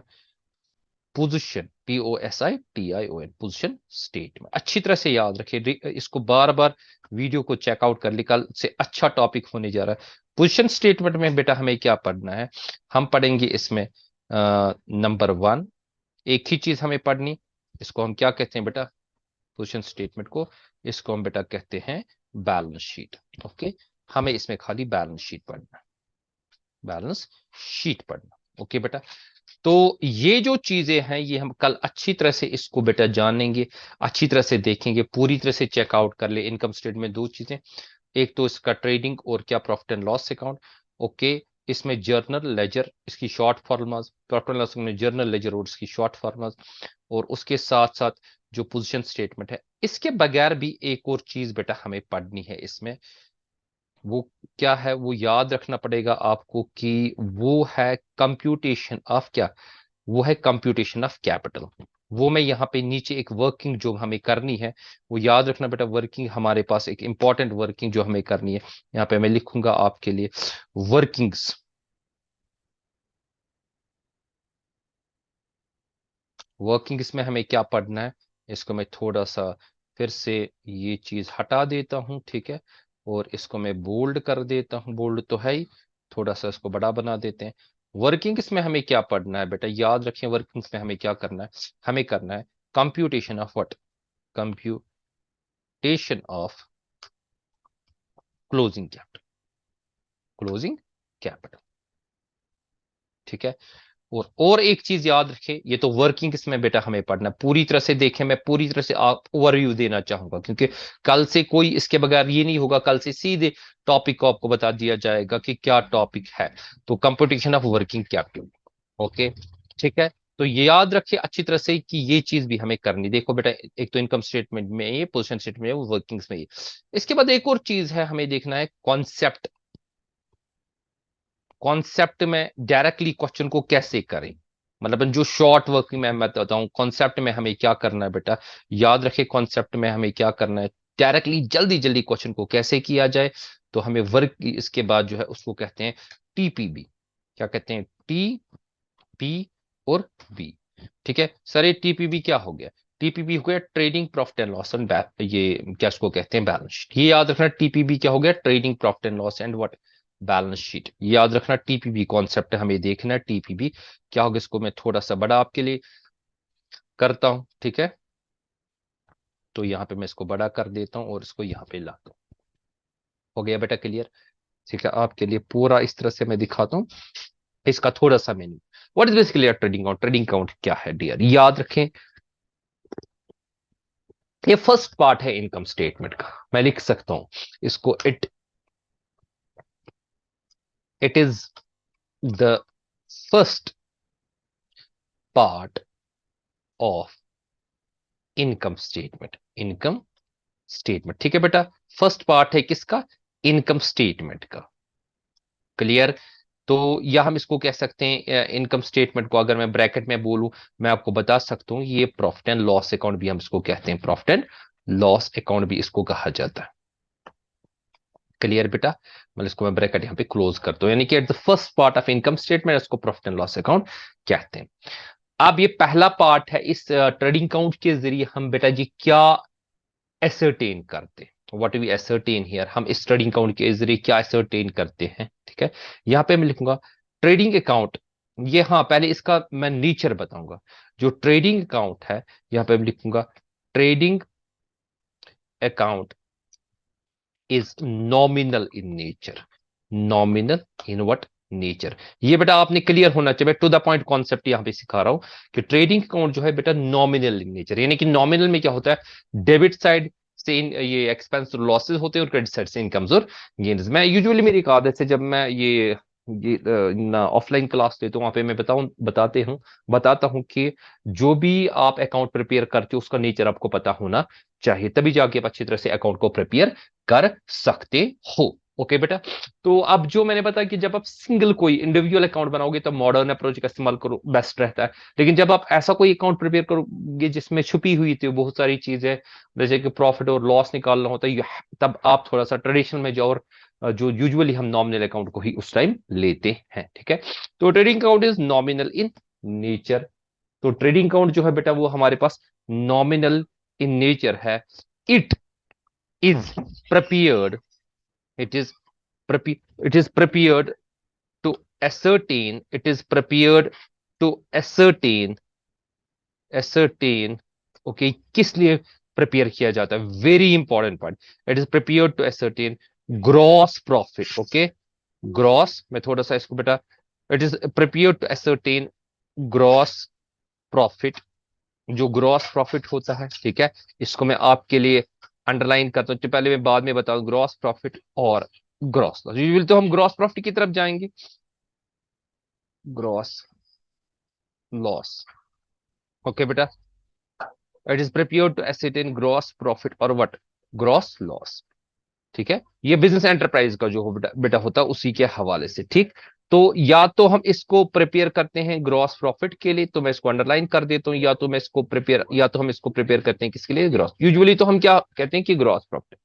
Position, POSITION, position statement. अच्छी तरह से याद रखिए, इसको बार बार वीडियो को चेकआउट कर ली, कल से अच्छा टॉपिक होने जा रहा है। पोजीशन स्टेटमेंट में बेटा हमें क्या पढ़ना है? हम पढ़ेंगे इसमें नंबर 1, एक ही चीज हमें पढ़नी। इसको हम क्या कहते हैं बेटा? पोजीशन स्टेटमेंट को, इसको हम बेटा कहते हैं बैलेंस शीट। ओके, हमें इसमें खाली बैलेंस शीट पढ़ना, बैलेंस शीट पढ़ना। ओके बेटा, तो ये जो चीजें हैं, ये हम कल अच्छी तरह से इसको बेटा जानेंगे, अच्छी तरह से देखेंगे, पूरी तरह से चेकआउट कर ले। इनकम स्टेटमेंट में दो चीजें, एक तो इसका ट्रेडिंग और क्या profit and loss account. Okay, इसमें जर्नल लेजर, इसकी short formulas, profit and loss में जर्नल लेजर और इसकी शॉर्ट फॉर्मूलाज, और उसके साथ साथ जो पोजीशन स्टेटमेंट है। इसके बगैर भी एक और चीज बेटा हमें पढ़नी है इसमें, वो क्या है? वो याद रखना पड़ेगा आपको कि वो है कंप्यूटेशन ऑफ क्या? वो है कंप्यूटेशन ऑफ कैपिटल। वो मैं यहाँ पे नीचे एक वर्किंग जो हमें करनी है, वो याद रखना बेटा। वर्किंग हमारे पास एक इंपॉर्टेंट वर्किंग जो हमें करनी है, यहाँ पे मैं लिखूंगा आपके लिए वर्किंग्स। वर्किंग्स में हमें क्या पढ़ना है? इसको मैं थोड़ा सा फिर से ये चीज हटा देता हूं, ठीक है। और इसको मैं बोल्ड कर देता हूं, बोल्ड तो है ही, थोड़ा सा इसको बड़ा बना देते हैं। वर्किंग्स में हमें क्या पढ़ना है बेटा? याद रखें, वर्किंग्स में हमें क्या करना है? हमें करना है computation of what? Computation of closing capital, closing capital, ठीक है। और एक चीज याद रखें, ये तो वर्किंग इसमें बेटा हमें पढ़ना है। पूरी तरह से देखें, मैं पूरी तरह से आप ओवरव्यू देना चाहूंगा, क्योंकि कल से कोई इसके बगैर ये नहीं होगा। कल से सीधे टॉपिक को आपको बता दिया जाएगा कि क्या टॉपिक है। तो competition of working capital, okay, ठीक है। तो ये याद रखिए अच्छी तरह से कि ये चीज भी हमें करनी। देखो बेटा, एक तो इनकम स्टेटमेंट में ये, पोजीशन स्टेटमेंट में वो, वर्किंग्स में ये। इसके बाद एक और चीज है हमें देखना है, कॉन्सेप्ट। कॉन्सेप्ट में डायरेक्टली क्वेश्चन को कैसे करें? मतलब जो शॉर्ट वर्क में मैं बताता हूँ, कॉन्सेप्ट में हमें क्या करना है बेटा, याद रखे कॉन्सेप्ट में हमें क्या करना है, डायरेक्टली जल्दी जल्दी क्वेश्चन को कैसे किया जाए। तो हमें वर्क इसके बाद जो है उसको कहते हैं टीपीबी। क्या कहते हैं? टी पी और बी। ठीक है सर, ये टीपीबी क्या हो गया? टीपीबी हो गया trading profit and loss and, ये क्या इसको कहते हैं? Balance sheet. ये याद रखना, टीपीबी क्या हो गया? Trading profit and loss and what? Balance sheet. याद रखना टीपीबी कॉन्सेप्ट हमें देखना है, टीपीबी क्या होगा। इसको मैं थोड़ा सा बड़ा आपके लिए करता हूं, ठीक है? तो यहाँ पे मैं इसको बड़ा कर देता हूं और इसको यहाँ पे लाता हूं। हो गया बेटा क्लियर? ठीक है, आपके लिए पूरा इस तरह से मैं दिखाता हूँ इसका थोड़ा सा menu. What is basically trading account? Trading account क्या है डियर? याद रखें, ये फर्स्ट पार्ट है इनकम स्टेटमेंट का। मैं लिख सकता हूं इसको, it is the first part of income statement. Income statement, ठीक है बेटा, फर्स्ट पार्ट है किसका? इनकम स्टेटमेंट का। क्लियर? तो या हम इसको कह सकते हैं इनकम स्टेटमेंट को अगर मैं ब्रैकेट में बोलूं, मैं आपको बता सकता हूं ये प्रॉफिट एंड लॉस अकाउंट भी हम इसको कहते हैं, प्रॉफिट एंड लॉस अकाउंट भी इसको कहा जाता है। क्लियर बेटा? मतलब इसको मैं ब्रैकेट यहां पे क्लोज करता हूं, यानी कि at the first part of income statement इसको प्रॉफिट एंड लॉस अकाउंट कहते हैं। अब ये पहला पार्ट है, इस ट्रेडिंग अकाउंट के जरिए हम बेटा जी क्या एसरटेन करते हैं? व्हाट वी एसरटेन हियर, हम इस ट्रेडिंग अकाउंट के जरिए क्या एसरटेन करते हैं? ठीक है, यहां पे मैं लिखूंगा ट्रेडिंग अकाउंट। ये हाँ, पहले इसका मैं नेचर बताऊंगा। जो ट्रेडिंग अकाउंट है, यहां पे मैं लिखूंगा trading account is nominal in nature. Nominal in what? Nature. ये बेटा आपने क्लियर होना चाहिए, टू द पॉइंट कॉन्सेप्ट यहां पे सिखा रहा हूं कि ट्रेडिंग अकाउंट जो है बेटा नॉमिनल इन नेचर, यानी कि नॉमिनल में क्या होता है? डेबिट साइड से ये एक्सपेंस और लॉसेस होते हैं और क्रेडिट साइड से इनकम्स और गेन्स। मैं यूजुअली, मेरी एक आदत है, जब मैं ये ना ऑफलाइन क्लास लेता हूँ वहां पे मैं बताता हूँ कि जो भी आप अकाउंट प्रिपेयर करते हो उसका नेचर आपको पता होना चाहिए, तभी जाके आप अच्छी तरह से अकाउंट को प्रिपेयर कर सकते हो। ओके बेटा? तो अब जो मैंने बताया कि जब आप सिंगल कोई इंडिविजुअल अकाउंट बनाओगे तो मॉडर्न अप्रोच का इस्तेमाल करो, बेस्ट रहता है। लेकिन जब आप ऐसा कोई अकाउंट प्रिपेयर करोगे जिसमें छुपी हुई थी बहुत सारी चीजें, जैसे कि प्रॉफिट और लॉस निकालना होता है, तब आप थोड़ा सा ट्रेडिशनल में जाओ, और जो यूजुअली हम नॉमिनल अकाउंट को ही उस टाइम लेते हैं। ठीक है, तो trading account is nominal in nature. तो ट्रेडिंग अकाउंट जो है बेटा वो हमारे पास नॉमिनल इन नेचर है। It is prepared, it is it is prepared to ascertain, it is prepared to ascertain, okay, किस लिए प्रिपेयर किया जाता है? Very important point, it is prepared to ascertain gross profit. Okay, gross, मैं थोड़ा सा इसको बेटा, it is prepared to ascertain gross profit. जो ग्रॉस प्रॉफिट होता है, ठीक है, इसको मैं आपके लिए अंडरलाइन करता हूं, तो पहले मैं बाद में बताऊं ग्रॉस प्रॉफिट और ग्रॉस लॉस। यूजुअली तो हम ग्रॉस प्रॉफिट की तरफ जाएंगे, ग्रॉस लॉस। ओके बेटा, it is prepared to ascertain gross profit और व्हाट? Gross loss. ठीक है, ये बिजनेस एंटरप्राइज का जो हो बेटा होता है उसी के हवाले से। ठीक, तो या तो हम इसको प्रिपेयर करते हैं ग्रॉस प्रॉफिट के लिए, तो मैं इसको अंडरलाइन कर देता हूं, या तो हम इसको प्रिपेयर करते हैं किसके लिए? ग्रॉस। यूजुअली तो हम क्या कहते हैं कि ग्रॉस प्रॉफिट।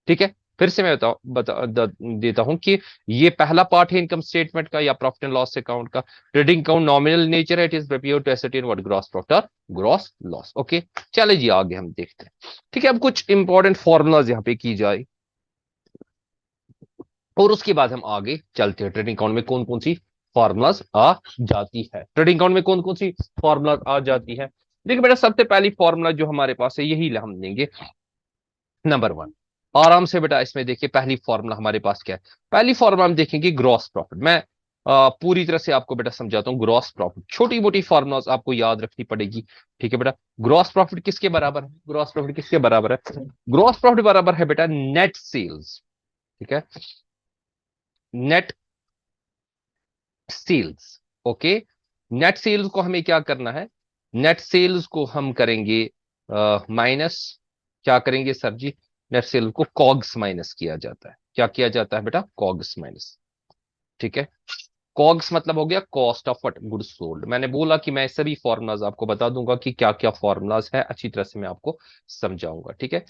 ठीक है, फिर से मैं देता हूं कि ये पहला पार्ट है इनकम स्टेटमेंट का या प्रॉफिट एंड लॉस अकाउंट का। ट्रेडिंग अकाउंट नॉमिनल नेचर है, it is prepare to ascertain what? Gross profit और ग्रॉस लॉस। ओके, चले जी आगे हम देखते हैं। ठीक है, अब कुछ इंपॉर्टेंट फॉर्मूलाज यहाँ पे की जाए और उसके बाद हम आगे चलते हैं। ट्रेडिंग अकाउंट में कौन कौन सी फॉर्मूलाज आ जाती है? ट्रेडिंग अकाउंट में कौन कौन सी फॉर्मूलाज आ जाती है? देखिए बेटा, सबसे पहली फॉर्मूला जो हमारे पास है यही हम देंगे, नंबर वन। आराम से बेटा इसमें देखिए, पहली फॉर्मूला हमारे पास क्या है? पहली फॉर्मूला हम देखेंगे ग्रॉस प्रॉफिट। मैं पूरी तरह से आपको बेटा समझाता हूँ। ग्रॉस प्रॉफिट, छोटी मोटी फॉर्मूलाज आपको याद रखनी पड़ेगी। ठीक है बेटा, ग्रॉस प्रॉफिट किसके बराबर है? ग्रॉस प्रॉफिट किसके बराबर है? ग्रॉस प्रॉफिट बराबर है बेटा नेट सेल्स। ठीक है, net sales. Okay, net sales को हमें क्या करना है? नेट सेल्स को हम करेंगे माइनस, क्या करेंगे सर जी? नेट सेल्स को कॉग्स माइनस किया जाता है। क्या किया जाता है बेटा? COGS minus. ठीक है, कॉग्स मतलब हो गया cost of what, goods sold. मैंने बोला कि मैं सभी फॉर्मूलाज आपको बता दूंगा कि क्या क्या फॉर्मूलाज है, अच्छी तरह से मैं आपको समझाऊंगा, ठीक है।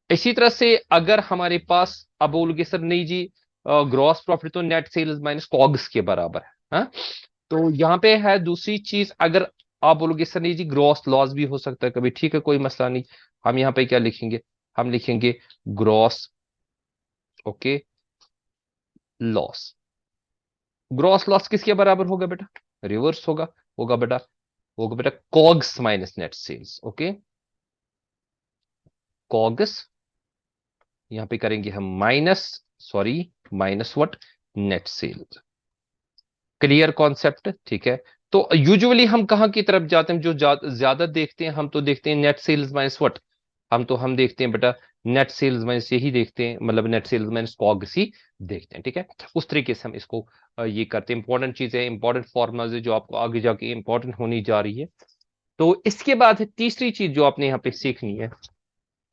इसी तरह से अगर हमारे पास, अब बोलोगे सर नहीं जी, ग्रॉस प्रॉफिट तो नेट सेल्स माइनस कॉग्स के बराबर है, हाँ? तो यहाँ पे है दूसरी चीज, अगर आप बोलोगे सर नहीं जी ग्रॉस लॉस भी हो सकता है कभी, ठीक है, कोई मसला नहीं। हम यहाँ पे क्या लिखेंगे, हम लिखेंगे gross, okay, loss. Gross loss किसके बराबर होगा बेटा, रिवर्स होगा, होगा बेटा, होगा बेटा COGS minus net sales, okay. COGS, यहां पे करेंगे हम minus, sorry, minus what, net sales. Clear concept, ठीक है। तो यूजुअली हम कहां की तरफ जाते हैं, जो ज्यादा देखते हैं, हम तो देखते हैं नेट सेल्स माइनस व्हाट, हम देखते हैं बेटा नेट सेल्स माइनस, यही देखते हैं, मतलब नेट सेल्स माइनस कॉग्स ही देखते हैं, ठीक है। उस तरीके से हम इसको ये करते हैं। इंपॉर्टेंट चीजें, इंपॉर्टेंट फॉर्मुलाज है जो आपको आगे जाके इंपॉर्टेंट होनी जा रही है। तो इसके बाद है तीसरी चीज जो आपने यहाँ पे सीखनी है,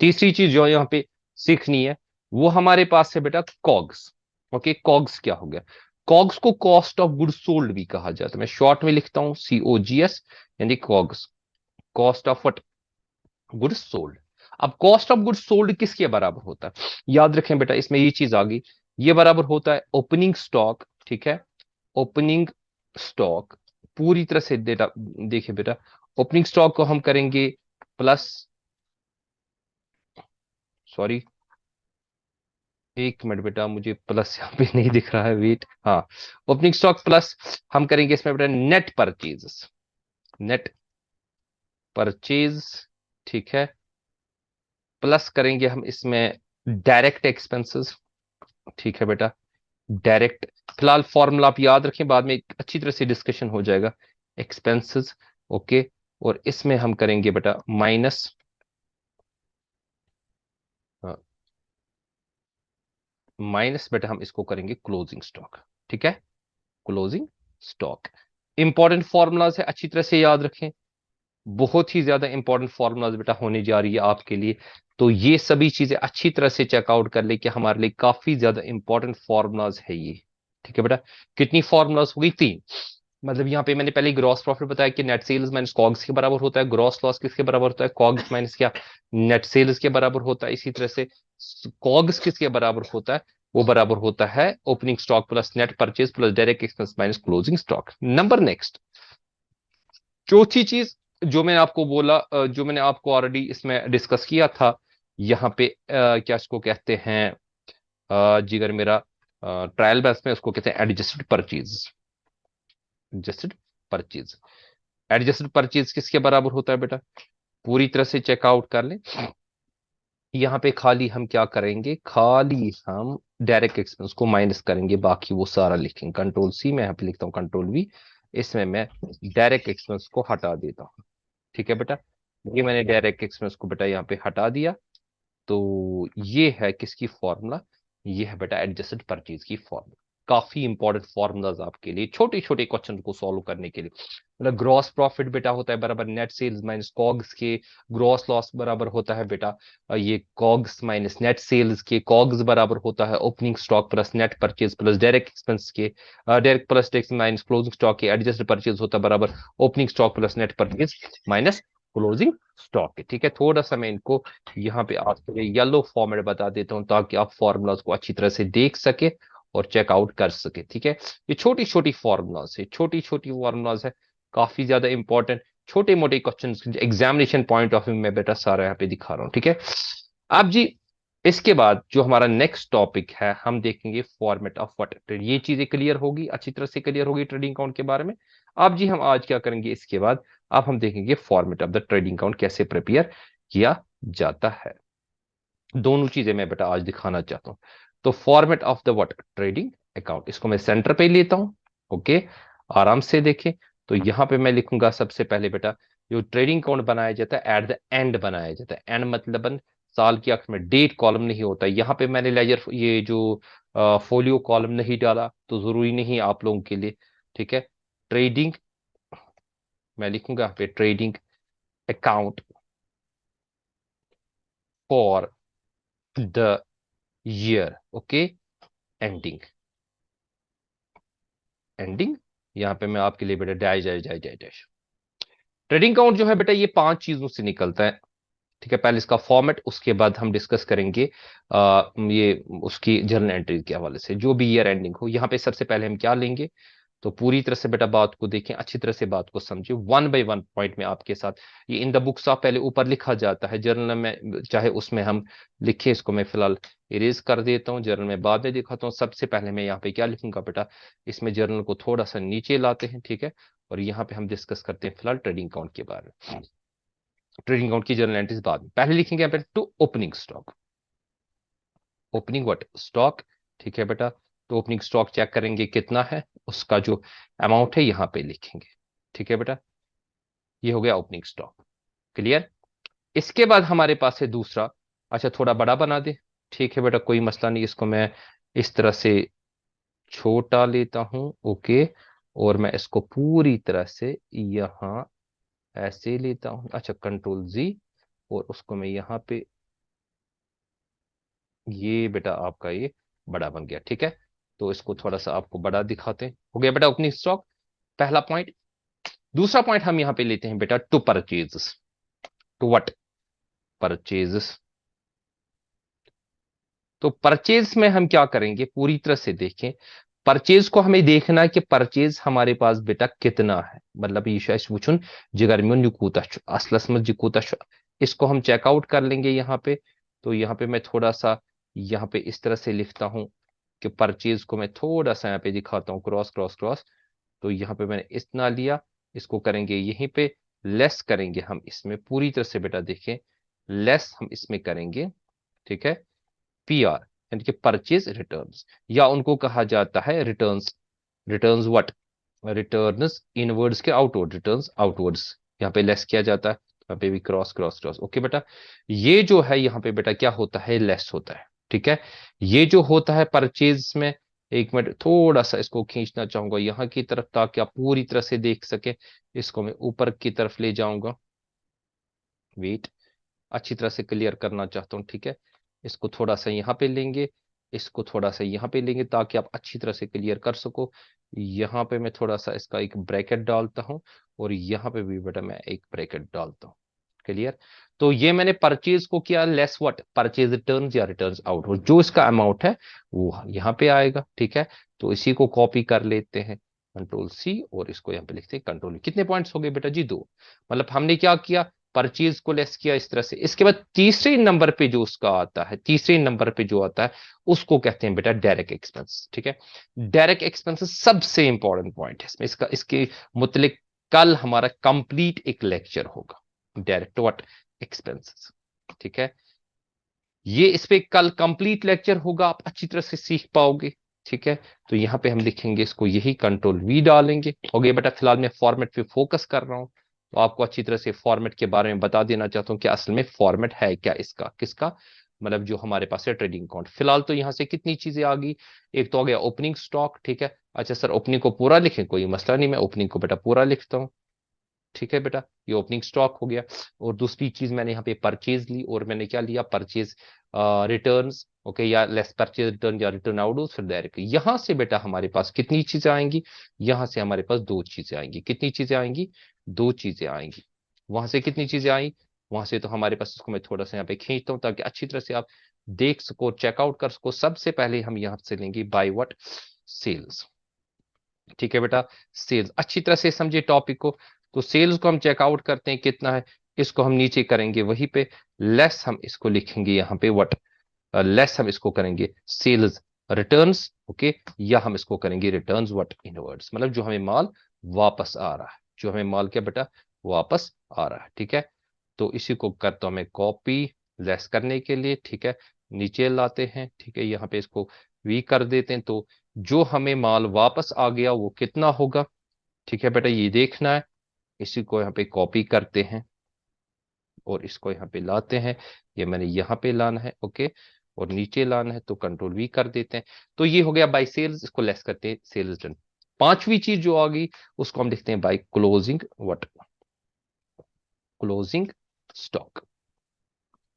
तीसरी चीज जो यहाँ पे सीखनी है, वो हमारे पास है बेटा कॉग्स। ओके, कॉग्स क्या हो गया, कॉग्स को कॉस्ट ऑफ गुड्स सोल्ड भी कहा जाता है, मैं शॉर्ट में लिखता हूं COGS, यानी COGS, cost of what, goods sold. अब कॉस्ट ऑफ गुड्स सोल्ड किसके बराबर होता है, याद रखें बेटा, इसमें ये चीज आ गई, ये बराबर होता है ओपनिंग स्टॉक, ठीक है। ओपनिंग स्टॉक पूरी तरह से डेटा देखिए बेटा, ओपनिंग स्टॉक को हम करेंगे प्लस, सॉरी, एक मिनट बेटा, मुझे प्लस यहाँ पे नहीं दिख रहा है, वेट, हाँ, ओपनिंग स्टॉक प्लस, हम करेंगे इसमें बेटा नेट परचेज, नेट परचेज, ठीक है, प्लस करेंगे हम इसमें डायरेक्ट एक्सपेंसेस, ठीक है बेटा, डायरेक्ट, फिलहाल फॉर्मूला आप याद रखें, बाद में अच्छी तरह से डिस्कशन हो जाएगा, एक्सपेंसेस, ओके। और इसमें हम करेंगे बेटा माइनस, माइनस बेटा हम इसको करेंगे क्लोजिंग स्टॉक, ठीक है, क्लोजिंग स्टॉक। इंपॉर्टेंट फॉर्मूलाज है, अच्छी तरह से याद रखें, बहुत ही ज्यादा इंपॉर्टेंट फॉर्मूलाज बेटा होने जा रही है आपके लिए। तो ये सभी चीजें अच्छी तरह से चेकआउट कर ले कि हमारे लिए काफी ज्यादा इंपॉर्टेंट फॉर्मूलाज है ये, ठीक है बेटा। कितनी फॉर्मूलाज हो गई, तीन। मतलब यहाँ पे मैंने पहले ग्रॉस प्रॉफिट बताया कि नेट सेल्स माइनस कॉग्स के बराबर होता है, ग्रॉस लॉस किसके बराबर होता है, कॉग्स माइनस क्या, नेट सेल्स के बराबर होता है। इसी तरह से कॉग्स किसके बराबर होता है, वो बराबर होता है opening stock plus net purchase plus direct expense minus closing stock. Number next, चौथी चीज जो मैंने आपको बोला, जो मैंने आपको ऑलरेडी इसमें डिस्कस किया था, यहाँ पे क्या इसको कहते हैं, जिगर मेरा, ट्रायल बैलेंस में उसको कहते हैं adjusted purchase, adjusted purchase. Adjusted purchase किसके बराबर होता है बेटा, पूरी तरह से चेकआउट कर लें। यहाँ पे खाली हम क्या करेंगे, खाली हम डायरेक्ट एक्सपेंस को माइनस करेंगे, बाकी वो सारा लिखेंगे। कंट्रोल C, मैं यहाँ पे लिखता हूँ कंट्रोल V, इसमें मैं डायरेक्ट एक्सपेंस को हटा देता हूँ, ठीक है बेटा। ये मैंने डायरेक्ट एक्सपेंस को बेटा यहाँ पे हटा दिया। तो ये है किसकी फॉर्मूला, ये है बेटा एडजस्टेड परचेज की फॉर्मूला। काफी इंपॉर्टेंट फॉर्मूलाज आपके लिए, छोटे छोटे क्वेश्चन को सॉल्व करने के लिए। मतलब ग्रॉस प्रॉफिट बेटा होता है बराबर नेट सेल्स माइनस कॉग्स के, ग्रॉस लॉस बराबर होता है बेटा ये कॉग्स माइनस नेट सेल्स के, कॉग्स बराबर होता है opening stock plus net purchase plus direct expense के, direct plus tax minus closing stock के, एडजस्टेड परचेज होता है बराबर opening stock plus net purchase minus closing stock के, ठीक है। थोड़ा सा मैं इनको यहाँ पे आपके लिए येलो फॉर्मेट बता देता हूँ ताकि आप फॉर्मूलाज को अच्छी तरह से देख सके और चेकआउट कर सके, ठीक है। ये छोटी छोटी फॉर्मूलाज है, छोटी छोटी फॉर्मूलाज है, काफी ज्यादा इंपॉर्टेंट, छोटे मोटे question examination point of view में बेटा सारा यहाँ पे दिखा रहा हूँ, ठीक है। अब जी इसके बाद जो हमारा नेक्स्ट टॉपिक है, हम देखेंगे फॉर्मेट ऑफ व्हाट ट्रेड। ये चीजें क्लियर होगी, अच्छी तरह से क्लियर होगी ट्रेडिंग अकाउंट के बारे में। अब जी हम आज क्या करेंगे इसके बाद, अब हम देखेंगे format of the trading account कैसे प्रिपेयर किया जाता है। दोनों चीजें मैं बेटा आज दिखाना चाहता हूं। तो format of the what, trading account, इसको मैं सेंटर पे लेता हूं, ओके, आराम से देखें। तो यहां पे मैं लिखूंगा सबसे पहले बेटा, जो ट्रेडिंग अकाउंट बनाया जाता है एट द एंड बनाया जाता है। एंड मतलब साल के आखिर में, डेट कॉलम नहीं होता। यहाँ पे मैंने लेजर ये जो फोलियो कॉलम नहीं डाला, तो जरूरी नहीं आप लोगों के लिए, ठीक है। ट्रेडिंग, मैं लिखूंगा यहाँ पे trading account for the year, okay, ending, ending, यहाँ पे मैं आपके लिए बेटा dash dash dash dash dash. Trading account जो है बेटा ये 5 चीजों से निकलता है, ठीक है। पहले इसका फॉर्मेट, उसके बाद हम डिस्कस करेंगे ये उसकी जर्नल एंट्री के हवाले से, जो भी ईयर एंडिंग हो। यहाँ पे सबसे पहले हम क्या लेंगे, तो पूरी तरह से बेटा बात को देखें, अच्छी तरह से बात को समझे, वन बाय वन पॉइंट में आपके साथ। ये इन द बुक्स ऑफ पहले ऊपर लिखा जाता है, जर्नल में चाहे उसमें हम लिखे, इसको मैं फिलहाल इरेज कर देता हूँ, जर्नल में बाद में दिखाता हूँ। सबसे पहले मैं यहाँ पे क्या लिखूंगा बेटा, इसमें जर्नल को थोड़ा सा नीचे लाते हैं, ठीक है। और यहाँ पे हम डिस्कस करते हैं फिलहाल ट्रेडिंग अकाउंट के बारे में। ट्रेडिंग अकाउंट की जर्नल एंट्रीज बाद में, पहले लिखेंगे यहाँ पे to opening stock, opening what stock, ठीक है बेटा। तो ओपनिंग स्टॉक चेक करेंगे कितना है, उसका जो अमाउंट है यहाँ पे लिखेंगे, ठीक है बेटा। ये हो गया ओपनिंग स्टॉक, क्लियर। इसके बाद हमारे पास है दूसरा, अच्छा थोड़ा बड़ा बना दे, ठीक है बेटा, कोई मसला नहीं। इसको मैं इस तरह से छोटा लेता हूं, ओके। और मैं इसको पूरी तरह से यहां ऐसे लेता हूं, अच्छा कंट्रोल जी, और उसको मैं यहाँ पे, ये बेटा आपका ये बड़ा बन गया, ठीक है। तो इसको थोड़ा सा आपको बड़ा दिखाते हैं, हो गया बेटा ओपनिंग स्टॉक, पहला पॉइंट। दूसरा पॉइंट हम यहां पे लेते हैं बेटा to purchases, to what purchases. तो परचेज में हम क्या करेंगे, पूरी तरह से देखें। परचेज को हमें देखना है कि परचेज हमारे पास बेटा कितना है, मतलब ये शायद वुचुन जिगर में न्यूकूता असलस में जिकूता, इसको हम चेकआउट कर लेंगे यहाँ पे। तो यहाँ पे मैं थोड़ा सा यहाँ पे इस तरह से लिखता हूं कि परचेज को मैं थोड़ा सा यहाँ पे दिखाता हूँ, क्रॉस क्रॉस क्रॉस। तो यहाँ पे मैंने इतना लिया, इसको करेंगे यहीं पे लेस करेंगे हम इसमें, पूरी तरह से बेटा देखें, लेस हम इसमें करेंगे, ठीक है। पीआर यानी कि परचेज रिटर्न्स, या उनको कहा जाता है returns, returns what, returns inwards के आउटवर्ड, रिटर्न्स आउटवर्ड्स, यहाँ पे लेस किया जाता है। यहाँ पे भी क्रॉस क्रॉस क्रॉस, ओके बेटा। ये जो है यहाँ पे बेटा क्या होता है, लेस होता है, ठीक है। ये जो होता है परचेज में, एक मिनट थोड़ा सा इसको खींचना चाहूंगा यहाँ की तरफ, ताकि आप पूरी तरह से देख सके। इसको मैं ऊपर की तरफ ले जाऊंगा, वेट, अच्छी तरह से क्लियर करना चाहता हूँ, ठीक है। इसको थोड़ा सा यहाँ पे लेंगे, इसको थोड़ा सा यहाँ पे लेंगे, ताकि आप अच्छी तरह से क्लियर कर सको। यहाँ पे मैं थोड़ा सा इसका एक ब्रैकेट डालता हूँ, और यहाँ पे भी बेटा मैं एक ब्रैकेट डालता हूँ, क्लियर। तो ये मैंने परचेज को किया लेस व्हाट, परचेज रिटर्न या रिटर्न आउट, जो इसका अमाउंट है वो यहाँ पे आएगा, ठीक है। तो इसी को कॉपी कर लेते हैं, कंट्रोल सी, और इसको यहाँ पे लिखते हैं कंट्रोल। कितने पॉइंट्स हो गए बेटा जी, 2। मतलब हमने क्या किया, परचेज को लेस किया इस तरह से। इसके बाद तीसरे नंबर पे जो उसका आता है, तीसरे नंबर पे जो आता है उसको कहते हैं बेटा डायरेक्ट एक्सपेंस, ठीक है। डायरेक्ट एक्सपेंसेस सबसे इंपॉर्टेंट पॉइंट है इसमें, इसका इसके मुतलिक कल हमारा कंप्लीट एक लेक्चर होगा, डायरेक्ट व्हाट एक्सपेंसेस, ठीक है। ये इस पे कल कंप्लीट लेक्चर होगा, आप अच्छी तरह से सीख पाओगे, ठीक है। तो यहाँ पे हम लिखेंगे इसको, यही कंट्रोल वी डालेंगे, हो गया बेटा। फिलहाल मैं फॉर्मेट पे फोकस कर रहा हूँ, तो आपको अच्छी तरह से फॉर्मेट के बारे में बता देना चाहता हूँ कि असल में फॉर्मेट है क्या इसका, किसका, मतलब जो हमारे पास है ट्रेडिंग अकाउंट। फिलहाल तो यहाँ से कितनी चीजें आ गई, एक तो आ गया ओपनिंग स्टॉक, ठीक है। अच्छा सर ओपनिंग को पूरा लिखें, कोई मसला नहीं, मैं ओपनिंग को बेटा पूरा लिखता हूँ, ठीक है बेटा। ये ओपनिंग स्टॉक हो गया। और दूसरी चीज मैंने यहाँ पे परचेज ली, और मैंने क्या लिया, परचेज रिटर्न्स, ओके, या लेस परचेज रिटर्न या रिटर्न आउट, फिर डायरेक्ट यहां से बेटा हमारे पास कितनी चीजें आएंगी, यहां से हमारे पास 2 चीजें आएंगी। कितनी चीजें आएंगी, 2 चीजें आएंगी। वहां से कितनी चीजें आई, वहां से तो हमारे पास, इसको मैं थोड़ा सा यहाँ पे खींचता हूँ ताकि अच्छी तरह से आप देख सको, चेकआउट कर सको। सबसे पहले हम यहाँ से लेंगे बाय व्हाट, सेल्स, ठीक है बेटा। सेल्स अच्छी तरह से समझे टॉपिक को। तो सेल्स को हम चेकआउट करते हैं कितना है, इसको हम नीचे करेंगे वहीं पे, लेस हम इसको लिखेंगे यहाँ पे व्हाट, लेस हम इसको करेंगे सेल्स रिटर्न्स, ओके, या हम इसको करेंगे रिटर्न्स व्हाट इनवर्ड्स, मतलब जो हमें माल वापस आ रहा है, जो हमें माल क्या बेटा वापस आ रहा है, ठीक है। तो इसी को करता हूं मैं कॉपी, लेस करने के लिए, ठीक है। नीचे लाते हैं, ठीक है, यहाँ पे इसको वी कर देते हैं। तो जो हमें माल वापस आ गया वो कितना होगा, ठीक है बेटा, ये देखना है। इसी को यहाँ पे कॉपी करते हैं, और इसको यहाँ पे लाते हैं, ये मैंने यहाँ पे लाना है, ओके, और नीचे लाना है, तो कंट्रोल वी कर देते हैं। तो ये हो गया बाय सेल्स, इसको लेस करते हैं सेल्स डन। पांचवी चीज जो आ गई उसको हम लिखते हैं by closing what, closing stock,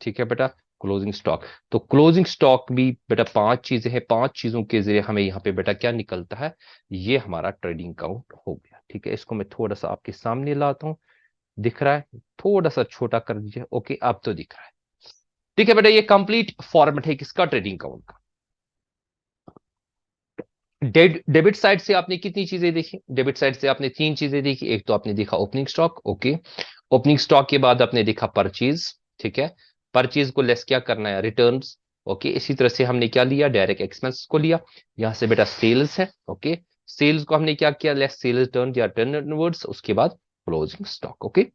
ठीक है बेटा। Closing stock. तो क्लोजिंग स्टॉक भी बेटा 5 चीजें हैं, 5 चीजों के जरिए हमें यहाँ पे बेटा क्या निकलता है, ये हमारा ट्रेडिंग अकाउंट हो गया। ठीक है, इसको मैं थोड़ा सा आपके सामने लाता हूँ, दिख रहा है, थोड़ा सा छोटा कर दीजिए। ओके, अब तो दिख रहा है। ठीक है बेटा, ये कंप्लीट फॉर्मेट है किसका, ट्रेडिंग अकाउंट का। डेबिट साइड से आपने कितनी चीजें देखी, डेबिट साइड से आपने 3 चीजें देखी। एक तो आपने देखा opening stock, okay, opening stock के बाद आपने देखा परचेज, ठीक है, परचेज को लेस क्या करना है, रिटर्न्स, ओके। इसी तरह से हमने क्या लिया, डायरेक्ट एक्सपेंस को लिया। यहां से बेटा सेल्स है, ओके, सेल्स को हमने क्या किया, लेस सेल्स टर्न या टर्नओवर्स, उसके बाद क्लोजिंग स्टॉक, ओके।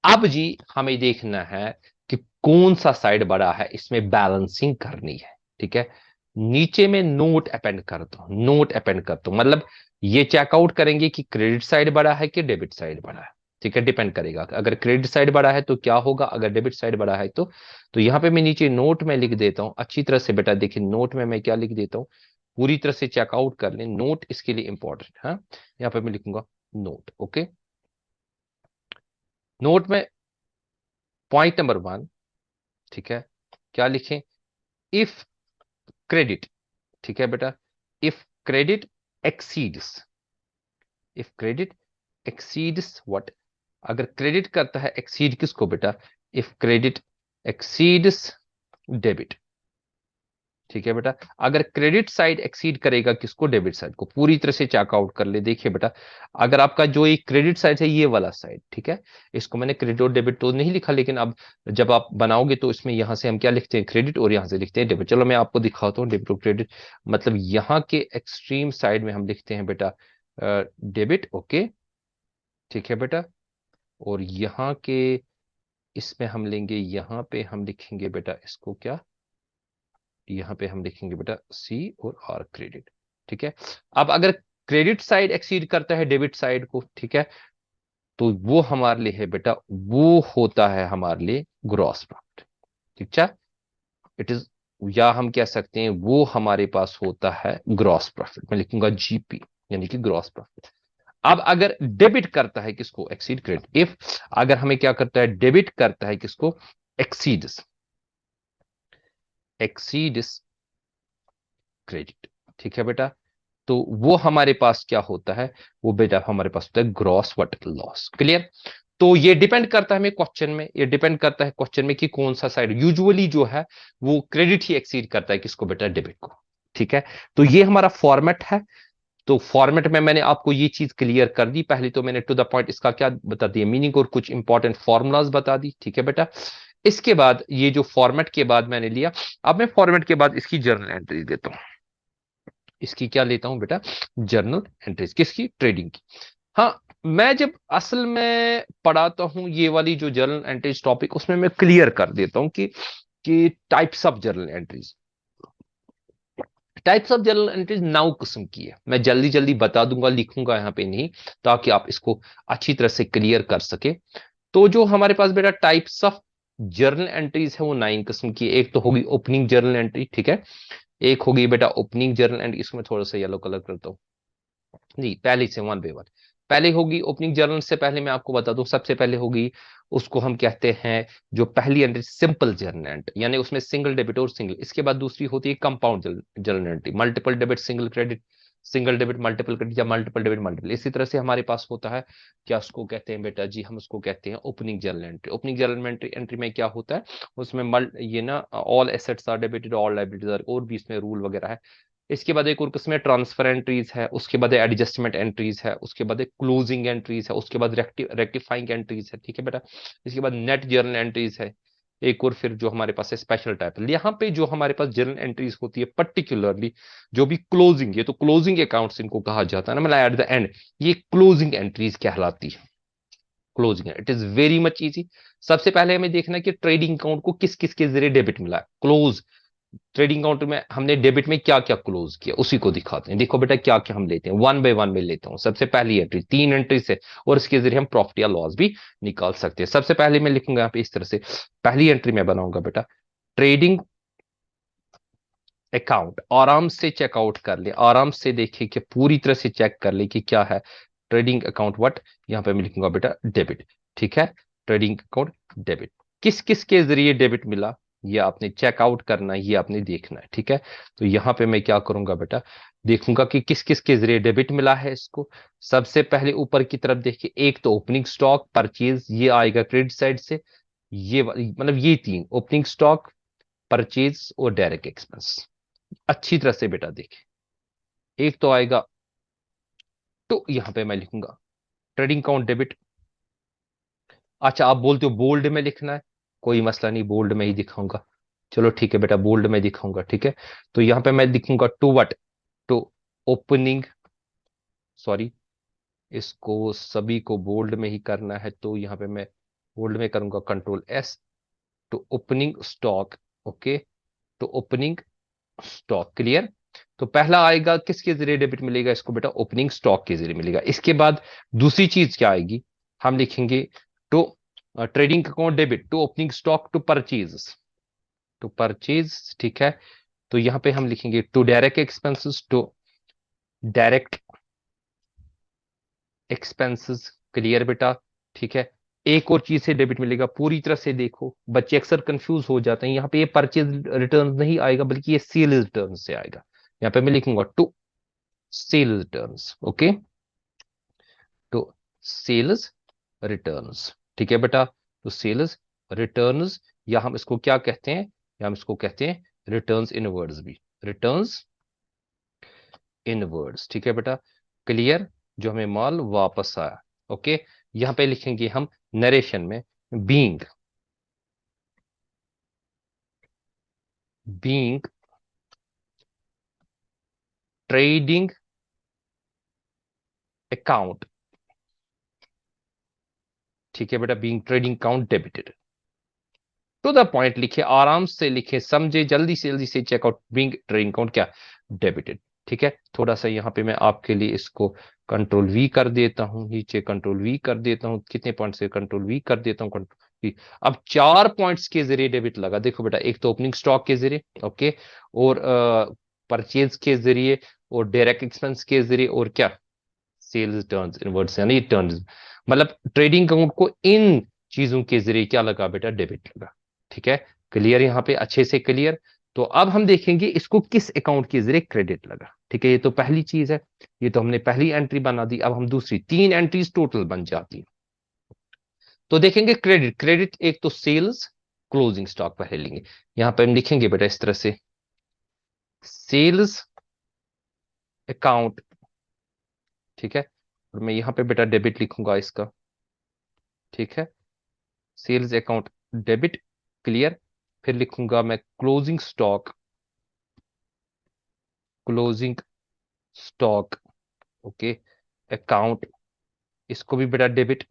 अब जी हमें देखना है कि कौन सा साइड बड़ा है, इसमें बैलेंसिंग करनी है। ठीक है, नीचे में नोट अपेंड करता हूं, नोट अपेंड करता हूं, मतलब ये चेकआउट करेंगे कि क्रेडिट साइड बड़ा है कि डेबिट साइड बड़ा है। ठीक है, डिपेंड करेगा, अगर क्रेडिट साइड बड़ा है तो क्या होगा, अगर डेबिट साइड बड़ा है तो यहां पे मैं नीचे नोट में लिख देता हूं अच्छी तरह से बेटा। देखिए नोट में मैं क्या लिख देता हूं, पूरी तरह से चेकआउट कर लें, नोट इसके लिए इंपॉर्टेंट है। यहां पे मैं लिखूंगा नोट, ओके। नोट में पॉइंट नंबर 1, ठीक है, क्या लिखें, इफ क्रेडिट, ठीक है बेटा, if credit exceeds, if credit exceeds what, अगर क्रेडिट करता है एक्सीड किसको बेटा, इफ क्रेडिट एक्सीड्स डेबिट। ठीक है बेटा, अगर क्रेडिट साइड एक्सीड करेगा किसको, डेबिट साइड को, पूरी तरह से चेकआउट कर ले। देखिए बेटा, अगर आपका जो एक क्रेडिट साइड है ये वाला साइड, ठीक है, इसको मैंने क्रेडिट और डेबिट तो नहीं लिखा, लेकिन अब जब आप बनाओगे तो इसमें यहां से हम क्या लिखते हैं, क्रेडिट, और यहां से लिखते हैं डेबिट। चलो मैं आपको दिखाता हूँ डेबिट और क्रेडिट, मतलब यहाँ के एक्सट्रीम साइड में हम लिखते हैं बेटा डेबिट, ओके, ठीक है बेटा, और यहाँ के इसमें हम लेंगे, यहाँ पे हम लिखेंगे बेटा इसको क्या, यहां पे हम लिखेंगे बेटा सी और आर, क्रेडिट। ठीक है, अब अगर क्रेडिट साइड एक्सीड करता है डेबिट साइड को, ठीक है, तो वो हमारे लिए है बेटा, वो होता है हमारे लिए ग्रॉस प्रॉफिट। ठीक है, इट इज, या हम कह सकते हैं वो हमारे पास होता है ग्रॉस प्रॉफिट, मैं लिखूंगा जीपी, यानी कि ग्रॉस प्रॉफिट। अब अगर डेबिट करता है किसको, एक्सीड क्रेडिट, इफ अगर हमें क्या करता है, डेबिट करता है किसको, एक्सीड्स, एक्सीड्स क्रेडिट। ठीक है बेटा, तो वो हमारे पास क्या होता है, वो बेटा हमारे पास होता है ग्रॉस वट लॉस। क्लियर, तो ये डिपेंड करता है हमें क्वेश्चन में, ये डिपेंड करता है क्वेश्चन में कि कौन सा साइड, यूजुअली जो है वो क्रेडिट ही एक्सीड करता है किसको बेटा, डेबिट को। ठीक है, तो ये हमारा फॉर्मेट है। तो फॉर्मेट में मैंने आपको ये चीज क्लियर कर दी, पहले तो मैंने टू द पॉइंट इसका क्या बता दिया, मीनिंग, और कुछ इंपॉर्टेंट फॉर्मूलाज बता दी। ठीक है बेटा, इसके बाद ये जो फॉर्मेट के बाद मैंने लिया, अब मैं फॉर्मेट के बाद इसकी जर्नल एंट्री देता हूं, इसकी क्या लेता हूं बेटा, जर्नल एंट्रीज, किसकी, ट्रेडिंग की। हाँ, मैं जब असल में पढ़ाता हूं ये वाली जो जर्नल एंट्रीज टॉपिक, उसमें मैं क्लियर कर देता हूं कि types of journal entries, types of journal entries 9 किस्म की है। मैं जल्दी जल्दी बता दूंगा, लिखूंगा यहां पे नहीं, ताकि आप इसको अच्छी तरह से क्लियर कर सके। तो जो हमारे पास बेटा टाइप्स ऑफ जर्नल एंट्रीज है वो 9 किस्म की। एक तो होगी ओपनिंग जर्नल एंट्री, ठीक है, एक होगी बेटा ओपनिंग जर्नल एंट्री, इसमें थोड़ा सा येलो कलर करता हूं जी, पहले से वन बाय वन। पहले होगी ओपनिंग जर्नल, से पहले मैं आपको बता दूं, सबसे पहले होगी, उसको हम कहते हैं, जो पहली एंट्री सिंपल जर्नल एंट्री, यानी उसमें सिंगल डेबिट और सिंगल। इसके बाद दूसरी होती है compound journal entry, multiple debit single credit, single debit multiple credit, या मल्टीपल डेबिट मल्टीपल। इसी तरह से हमारे पास होता है, क्या उसको कहते हैं बेटा जी, हम उसको कहते हैं opening journal entry. Opening journal entry entry में क्या होता है, उसमें ये ना all assets are debited, all liabilities are, और भी इसमें रूल वगैरह है। इसके बाद एक और किस्म में ट्रांसफर एंट्रीज है, उसके बाद एडजस्टमेंट एंट्रीज है, उसके बाद क्लोजिंग एंट्रीज है, उसके बाद रेक्टिफाइंग एंट्रीज है। ठीक है बेटा, इसके बाद नेट जर्नल एंट्रीज है, एक और फिर जो हमारे पास है स्पेशल टाइप। यहाँ पे जो हमारे पास जर्नल एंट्रीज होती है पर्टिकुलरली, जो भी क्लोजिंग, ये तो क्लोजिंग अकाउंट्स इनको कहा जाता है ना, मतलब एट द एंड, ये क्लोजिंग एंट्रीज कहलाती है। Closing, it is very much easy. सबसे पहले हमें देखना है कि ट्रेडिंग अकाउंट को किस किस के जरिए डेबिट मिला है, क्लोज ट्रेडिंग अकाउंट में हमने डेबिट में क्या क्या क्लोज किया, उसी को दिखाते हैं। देखो बेटा क्या क्या हम लेते हैं, वन बाय वन में लेता हूं। सबसे पहली एंट्री, 3 एंट्री से, और इसके जरिए हम प्रॉफिट या लॉस भी निकाल सकते हैं। सबसे पहले मैं लिखूंगा यहाँ पे इस तरह से, पहली एंट्री में बनाऊंगा बेटा ट्रेडिंग अकाउंट, आराम से चेकआउट कर ले, आराम से देखिए कि पूरी तरह से चेक कर ले कि क्या है ट्रेडिंग अकाउंट व्हाट। यहाँ पे मैं लिखूंगा बेटा डेबिट, ठीक है, ट्रेडिंग अकाउंट डेबिट। किस किस के जरिए डेबिट मिला, ये आपने चेकआउट करना है, ये आपने देखना है। ठीक है, तो यहां पे मैं क्या करूंगा बेटा, देखूंगा कि किस किस के जरिए डेबिट मिला है इसको। सबसे पहले ऊपर की तरफ देखिए, एक तो ओपनिंग स्टॉक परचेज, ये आएगा क्रेडिट साइड से। मतलब ये तीन, ओपनिंग स्टॉक, परचेज और डायरेक्ट एक्सपेंस। अच्छी तरह से बेटा देखें, एक तो आएगा, तो यहां पे मैं लिखूंगा ट्रेडिंग अकाउंट डेबिट। अच्छा, आप बोलते हो बोल्ड में लिखना है, कोई मसला नहीं, बोल्ड में ही दिखाऊंगा। चलो ठीक है बेटा, बोल्ड में दिखाऊंगा। ठीक है, तो यहां पे मैं लिखूंगा to what, to opening, sorry, इसको सभी को बोल्ड में ही करना है, तो यहां पे मैं बोल्ड में करूंगा control S, to opening stock. Okay, तो ओपनिंग स्टॉक, क्लियर। तो पहला आएगा किसके जरिए डेबिट मिलेगा इसको बेटा, ओपनिंग स्टॉक के जरिए मिलेगा। इसके बाद दूसरी चीज क्या आएगी, हम लिखेंगे to trading account debit to opening stock to purchase, to purchase. ठीक है, तो यहां पे हम लिखेंगे to direct expenses, to direct expenses, clear बेटा। ठीक है, एक और चीज से डेबिट मिलेगा, पूरी तरह से देखो, बच्चे अक्सर कंफ्यूज हो जाते हैं, यहां पे ये परचेज रिटर्न नहीं आएगा बल्कि ये सेल रिटर्न से आएगा। यहां पे मैं लिखूंगा टू सेल रिटर्न्स। ओके, तो सेल्स रिटर्न्स, ठीक है बेटा, तो सेल्स रिटर्न्स, या हम इसको क्या कहते हैं, या हम इसको कहते हैं रिटर्न्स इनवर्ड्स भी, रिटर्न्स इनवर्ड्स। ठीक है बेटा, क्लियर, जो हमें माल वापस आया। ओके, यहां पे लिखेंगे हम नरेशन में बीइंग, बीइंग ट्रेडिंग अकाउंट। ठीक है बेटा, being trading account debited, to the point लिखे, आराम से लिखे, समझे, जल्दी से चेकआउट, बीइंग ट्रेडिंग अकाउंट क्या, डेबिटेड। ठीक है, थोड़ा सा यहां पे मैं आपके लिए इसको कंट्रोल V कर देता हूं, नीचे कंट्रोल V कर देता हूं, कितने पॉइंट से कंट्रोल V कर देता हूं, कंट्रोल V। अब 4 पॉइंट्स के जरिए डेबिट लगा, देखो बेटा, एक तो ओपनिंग स्टॉक के जरिए, ओके, और परचेज के जरिए, और डायरेक्ट एक्सपेंस के जरिए, और क्या, सेल्स टर्न्स इनवर्ड्स, यानी टर्न्स, मतलब ट्रेडिंग अकाउंट को इन चीजों के जरिए क्या लगा बेटा, डेबिट लगा। ठीक है, क्लियर, यहां पे अच्छे से क्लियर। तो अब हम देखेंगे इसको किस अकाउंट के जरिए क्रेडिट लगा। ठीक है, ये तो पहली चीज है, ये तो हमने पहली एंट्री बना दी, अब हम दूसरी, 3 एंट्रीज टोटल बन जाती है। तो देखेंगे क्रेडिट, क्रेडिट एक तो सेल्स, क्लोजिंग स्टॉक पहले लेंगे, यहां पे हम लिखेंगे बेटा इस तरह से, सेल्स अकाउंट। ठीक है, और मैं यहां पे बेटा डेबिट लिखूंगा इसका। ठीक है, सेल्स अकाउंट डेबिट, क्लियर। फिर लिखूंगा मैं closing stock, closing stock, okay, account, इसको भी बेटा डेबिट,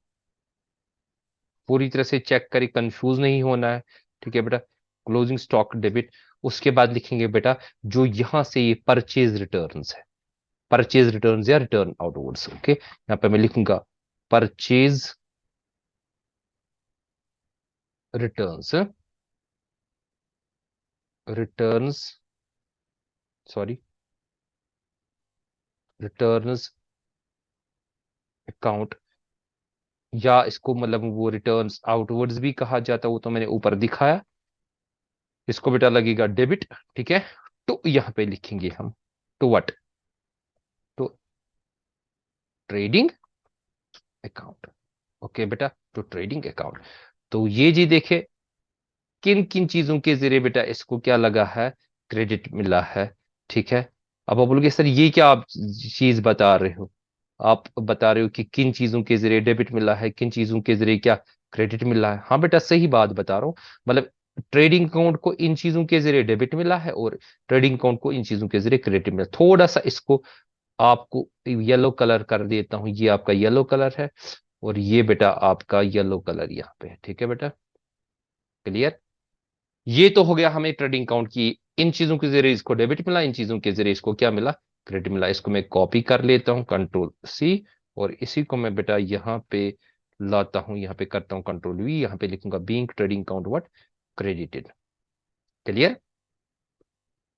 पूरी तरह से चेक करें, कंफ्यूज नहीं होना है। ठीक है बेटा, क्लोजिंग स्टॉक डेबिट। उसके बाद लिखेंगे बेटा जो यहां से ये परचेज रिटर्न्स है, परचेज रिटर्न्स या रिटर्न आउटवर्ड्स। ओके, यहां पे मैं लिखूंगा purchase returns, returns, sorry, returns account, या इसको मतलब वो रिटर्न्स आउटवर्ड्स भी कहा जाता है, वो तो मैंने ऊपर दिखाया। इसको बेटा लगेगा डेबिट। ठीक है, तो यहां पे लिखेंगे हम to what, to trading account. Okay बेटा, टू ट्रेडिंग अकाउंट। तो ये जी देखे, किन किन चीजों के जरिए बेटा इसको क्या लगा है, क्रेडिट मिला है। ठीक है, अब आप बोलोगे सर ये क्या आप चीज बता रहे हो, आप बता रहे हो कि किन चीजों के जरिए डेबिट मिला है, किन चीजों के जरिए क्या क्रेडिट मिला है। हाँ बेटा, सही बात बता रहा हूँ, मतलब ट्रेडिंग अकाउंट को इन चीजों के जरिए डेबिट मिला है, और ट्रेडिंग अकाउंट को इन चीजों के जरिए क्रेडिट मिला। थोड़ा सा इसको आपको येलो कलर कर देता हूं, ये आपका येलो कलर है, और ये बेटा आपका येलो कलर यहाँ पे है। ठीक है बेटा, क्लियर। ये तो हो गया हमें ट्रेडिंग अकाउंट की, इन चीजों के जरिए इसको डेबिट मिला, इन चीजों के जरिए इसको क्या मिला, क्रेडिट मिला। इसको मैं कॉपी कर लेता हूं, कंट्रोल C, और इसी को मैं बेटा यहां पे लाता हूं, यहां पे करता हूं कंट्रोल V, यहां पे लिखूंगा being trading account what, credited, clear,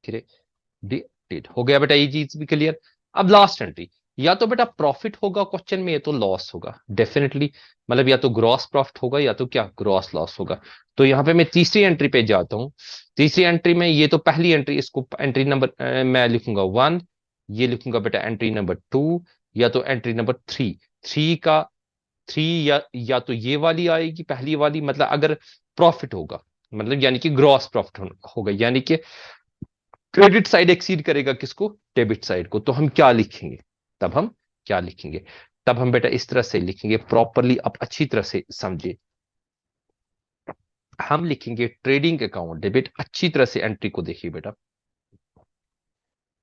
credited हो गया बेटा, ये चीज भी क्लियर। अब लास्ट एंट्री, या तो बेटा प्रॉफिट होगा क्वेश्चन में, या तो लॉस होगा डेफिनेटली। मतलब या तो ग्रॉस प्रॉफिट होगा या तो क्या ग्रॉस लॉस होगा। तो यहाँ पे मैं तीसरी एंट्री पे जाता हूँ। तीसरी एंट्री में ये तो पहली एंट्री, इसको एंट्री नंबर मैं लिखूंगा 1, ये लिखूंगा बेटा एंट्री नंबर 2, या तो एंट्री नंबर 3। थ्री का 3 या तो ये वाली आएगी पहली वाली, मतलब अगर प्रॉफिट होगा, मतलब यानी कि ग्रॉस प्रॉफिट होगा, यानी कि क्रेडिट साइड एक्सीड करेगा किसको, डेबिट साइड को। तो हम क्या लिखेंगे, तब हम क्या लिखेंगे, तब हम बेटा इस तरह से लिखेंगे प्रॉपरली, आप अच्छी तरह से समझे। हम लिखेंगे ट्रेडिंग अकाउंट डेबिट, अच्छी तरह से एंट्री को देखिए बेटा।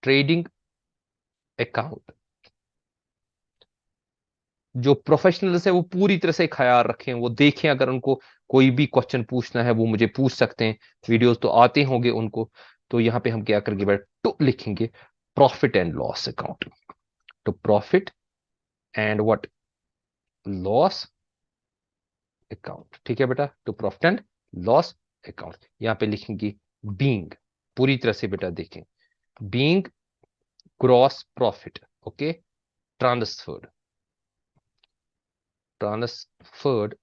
ट्रेडिंग अकाउंट, जो प्रोफेशनल्स है वो पूरी तरह से ख्याल रखें, वो देखें, अगर उनको कोई भी क्वेश्चन पूछना है वो मुझे पूछ सकते हैं, वीडियोस तो आते होंगे उनको। तो यहां पे हम क्या करेंगे बेटा, टू लिखेंगे प्रॉफिट एंड लॉस अकाउंट। तो profit and what, loss account. ठीक है बेटा, तो प्रॉफिट एंड लॉस अकाउंट यहां पे लिखेंगे बीइंग, पूरी तरह से बेटा देखें, being gross profit, okay, transferred, transferred,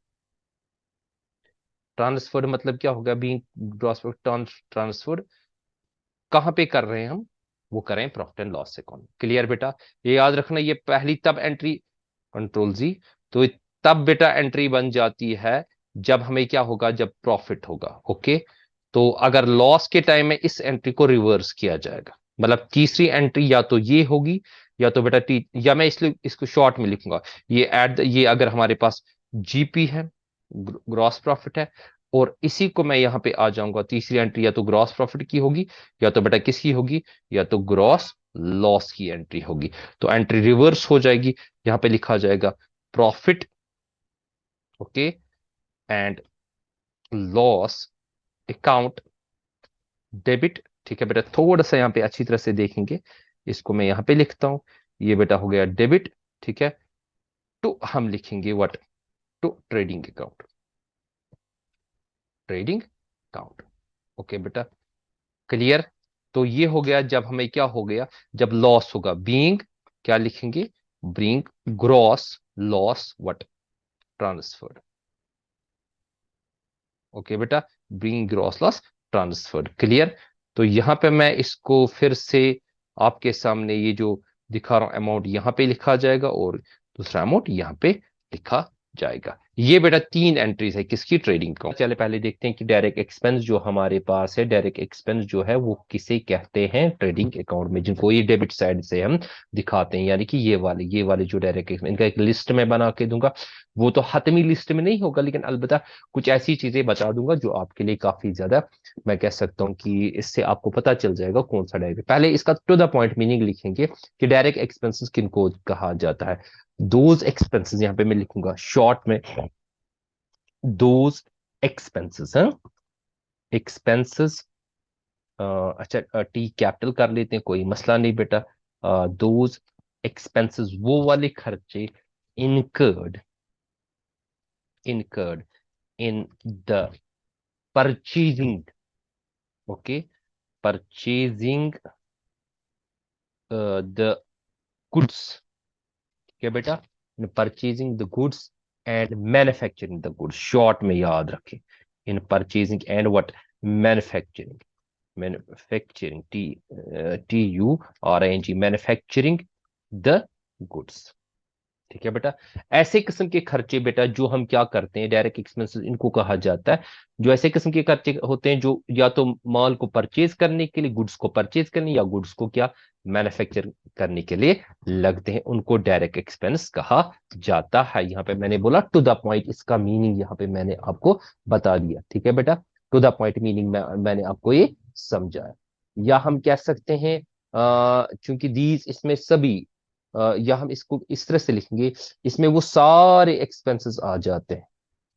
transferred मतलब क्या होगा, बीइंग ग्रॉस प्रॉफिट ट्रांसफर्ड कहां पे कर रहे हैं हम, वो करें profit and loss account. Clear बेटा, ये याद रखना, ये पहली तब एंट्री, कंट्रोल जी, तो तब बेटा एंट्री बन जाती है जब हमें क्या होगा, जब प्रॉफिट होगा, ओके। तो अगर लॉस के टाइम में इस एंट्री को रिवर्स किया जाएगा, मतलब तीसरी एंट्री या तो ये होगी, या तो बेटा या मैं इसलिए इसको शॉर्ट में लिखूंगा, ये ये अगर हमारे पास जीपी है, ग्रॉस प्रॉफिट है, और इसी को मैं यहां पे आ जाऊंगा, तीसरी एंट्री या तो ग्रॉस प्रॉफिट की होगी, या तो बेटा किसकी होगी, या तो ग्रॉस लॉस की एंट्री होगी। तो एंट्री रिवर्स हो जाएगी, यहां पे लिखा जाएगा profit, okay, and loss account debit. ठीक है बेटा, थोड़ा सा यहां पे अच्छी तरह से देखेंगे, इसको मैं यहां पे लिखता हूं, ये बेटा हो गया डेबिट। ठीक है, तो हम लिखेंगे what, to trading account, trading account, okay बेटा, क्लियर। तो ये हो गया जब हमें क्या हो गया, जब लॉस होगा, बीइंग क्या लिखेंगे, bring gross loss what, transferred, okay बेटा, bring gross loss transferred, clear. तो यहां पे मैं इसको फिर से आपके सामने ये जो दिखा रहा हूं अमाउंट यहां पे लिखा जाएगा, और दूसरा अमाउंट यहां पे लिखा जाएगा। ये बेटा 3 एंट्रीज है किसकी, ट्रेडिंग को। चले पहले देखते हैं कि डायरेक्ट एक्सपेंस जो हमारे पास है, डायरेक्ट एक्सपेंस जो है वो किसे कहते हैं ट्रेडिंग अकाउंट में, जिनको ये डेबिट साइड से हम दिखाते हैं, यानी कि ये वाले जो डायरेक्ट एक्सपेंस, इनका एक लिस्ट में बना के दूंगा। वो तो हतमी लिस्ट में नहीं होगा, लेकिन अलबत्ता कुछ ऐसी चीजें बता दूंगा जो आपके लिए काफी ज्यादा, मैं कह सकता हूं कि इससे आपको पता चल जाएगा कौन सा डायरेक्ट। पहले इसका टू द पॉइंट मीनिंग लिखेंगे कि डायरेक्ट एक्सपेंसेस किनको कहा जाता है। दोज एक्सपेंसेस, यहां पे मैं लिखूंगा शॉर्ट में, दोज एक्सपेंसेस हैं, एक्सपेंसेस, अच्छा टी कैपिटल कर लेते हैं, कोई मसला नहीं बेटा। दोज एक्सपेंसेस, वो वाले खर्चे, incurred, incurred in the purchasing, okay, purchasing the goods, क्या बेटा, purchasing the goods and manufacturing the goods, short में याद रखें, इन purchasing and what, manufacturing, manufacturing, TURING, manufacturing the goods. ठीक है बेटा, ऐसे किस्म के खर्चे बेटा जो हम क्या करते हैं, डायरेक्ट एक्सपेंसेस इनको कहा जाता है। जो ऐसे किस्म के खर्चे होते हैं जो या तो माल को परचेज करने के लिए, गुड्स को परचेज करने, या गुड्स को क्या मैन्युफैक्चर करने के लिए लगते हैं, उनको डायरेक्ट एक्सपेंस कहा जाता है। यहाँ पे मैंने बोला टू द पॉइंट, इसका मीनिंग यहाँ पे मैंने आपको बता दिया। ठीक है बेटा, टू द पॉइंट मीनिंग मैंने आपको ये समझाया। या हम कह सकते हैं चूंकि दीज, इसमें सभी, या हम इसको इस तरह से लिखेंगे, इसमें वो सारे एक्सपेंसेस आ जाते हैं,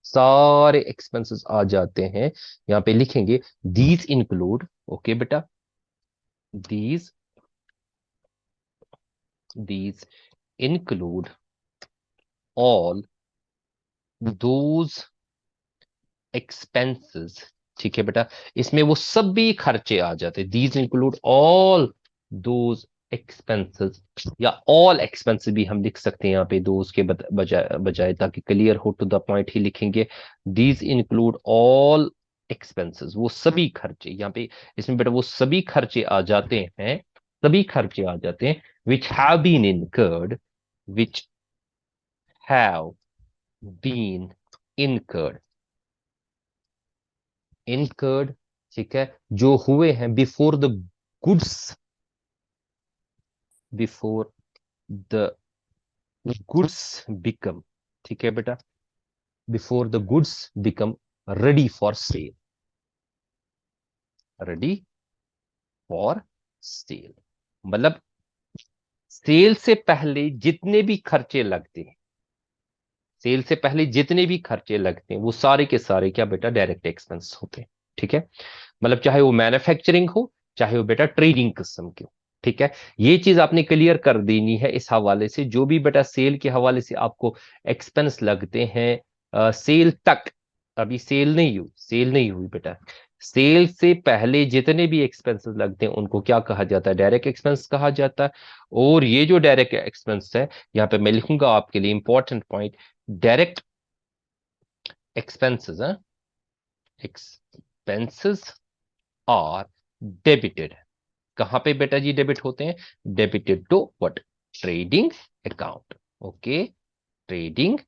सारे एक्सपेंसेस आ जाते हैं। यहां पे लिखेंगे दीज इंक्लूड, ओके बेटा, these, these include all those expenses. ठीक है बेटा, इसमें वो सभी खर्चे आ जाते हैं, these include all those expenses या ऑल एक्सपेंसेस भी हम लिख सकते हैं यहाँ पे, दो उसके बजाय बजाय, ताकि क्लियर हो, टू द पॉइंट ही लिखेंगे। दीज इंक्लूड ऑल एक्सपेंसेस, वो सभी खर्चे यहाँ पे, इसमें बेटा वो सभी खर्चे आ जाते हैं, सभी खर्चे आ जाते हैं which have been incurred, which have been incurred, incurred, ठीक है, जो हुए हैं before the goods, before the goods become, ठीक है बेटा, before the goods become ready for sale, ready for sale, मतलब सेल से पहले जितने भी खर्चे लगते हैं, सेल से पहले जितने भी खर्चे लगते हैं वो सारे के सारे क्या बेटा डायरेक्ट एक्सपेंस होते हैं, ठीक है। मतलब चाहे वो मैन्युफैक्चरिंग हो, चाहे वो बेटा ट्रेडिंग किस्म की हो, ठीक है। ये चीज आपने क्लियर कर देनी है इस हवाले से, जो भी बेटा सेल के हवाले से आपको एक्सपेंस लगते हैं सेल तक, अभी सेल नहीं हुई, सेल नहीं हुई बेटा, सेल से पहले जितने भी एक्सपेंसेस लगते हैं उनको क्या कहा जाता है, डायरेक्ट एक्सपेंस कहा जाता है। और ये जो डायरेक्ट एक्सपेंस है, यहाँ पे मैं लिखूंगा आपके लिए important point, direct expenses, expenses are debited, कहां पे बेटा जी डेबिट होते हैं, debited to what, trading account, okay, trading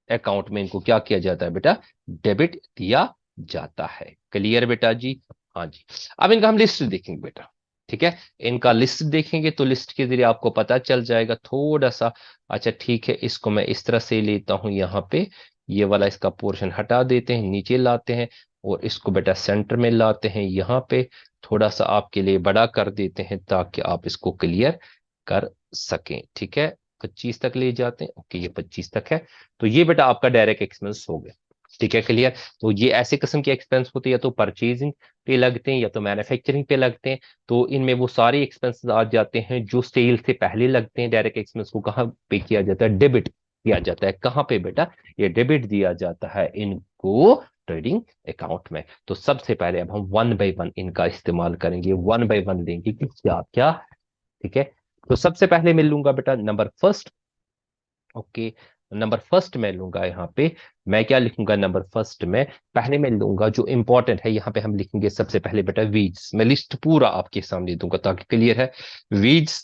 account में इनको क्या किया जाता है बेटा, डेबिट दिया जाता है। क्लियर बेटा जी, हाँ जी। अब इनका हम लिस्ट देखेंगे बेटा, ठीक है, इनका लिस्ट देखेंगे तो लिस्ट के जरिए आपको पता चल जाएगा थोड़ा सा। अच्छा ठीक है, इसको मैं इस तरह से लेता हूं, यहाँ पे ये वाला इसका पोर्शन हटा देते हैं, नीचे लाते हैं, और इसको बेटा सेंटर में लाते हैं, यहाँ पे थोड़ा सा आपके लिए बड़ा कर देते हैं ताकि आप इसको क्लियर कर सकें, ठीक है। 25 तक ले जाते हैं, ओके, ये 25 तक है। तो ये बेटा आपका डायरेक्ट एक्सपेंस हो गया, ठीक है, क्लियर। तो ये ऐसे किस्म के एक्सपेंस होते हैं, या तो परचेजिंग पे लगते हैं या तो मैन्युफैक्चरिंग पे लगते हैं। तो इनमें वो सारे एक्सपेंसेस आ जाते हैं जो सेल से पहले लगते हैं। डायरेक्ट एक्सपेंस को कहाँ पे किया जाता है, डेबिट किया जाता है, कहाँ पे बेटा, ये डेबिट दिया जाता है इनको ट्रेडिंग अकाउंट में। तो सबसे पहले अब हम वन बाय वन इनका इस्तेमाल करेंगे, वन बाय वन लेंगे कि क्या क्या, ठीक है। तो सबसे पहले मैं लूंगा बेटा number first, okay, number first में लूंगा यहाँ पे, मैं क्या लिखूंगा नंबर फर्स्ट में, पहले मैं लूंगा जो इंपॉर्टेंट है, यहाँ पे हम लिखेंगे सबसे पहले बेटा वीज, मैं लिस्ट पूरा आपके सामने दूंगा ताकि क्लियर है। वीज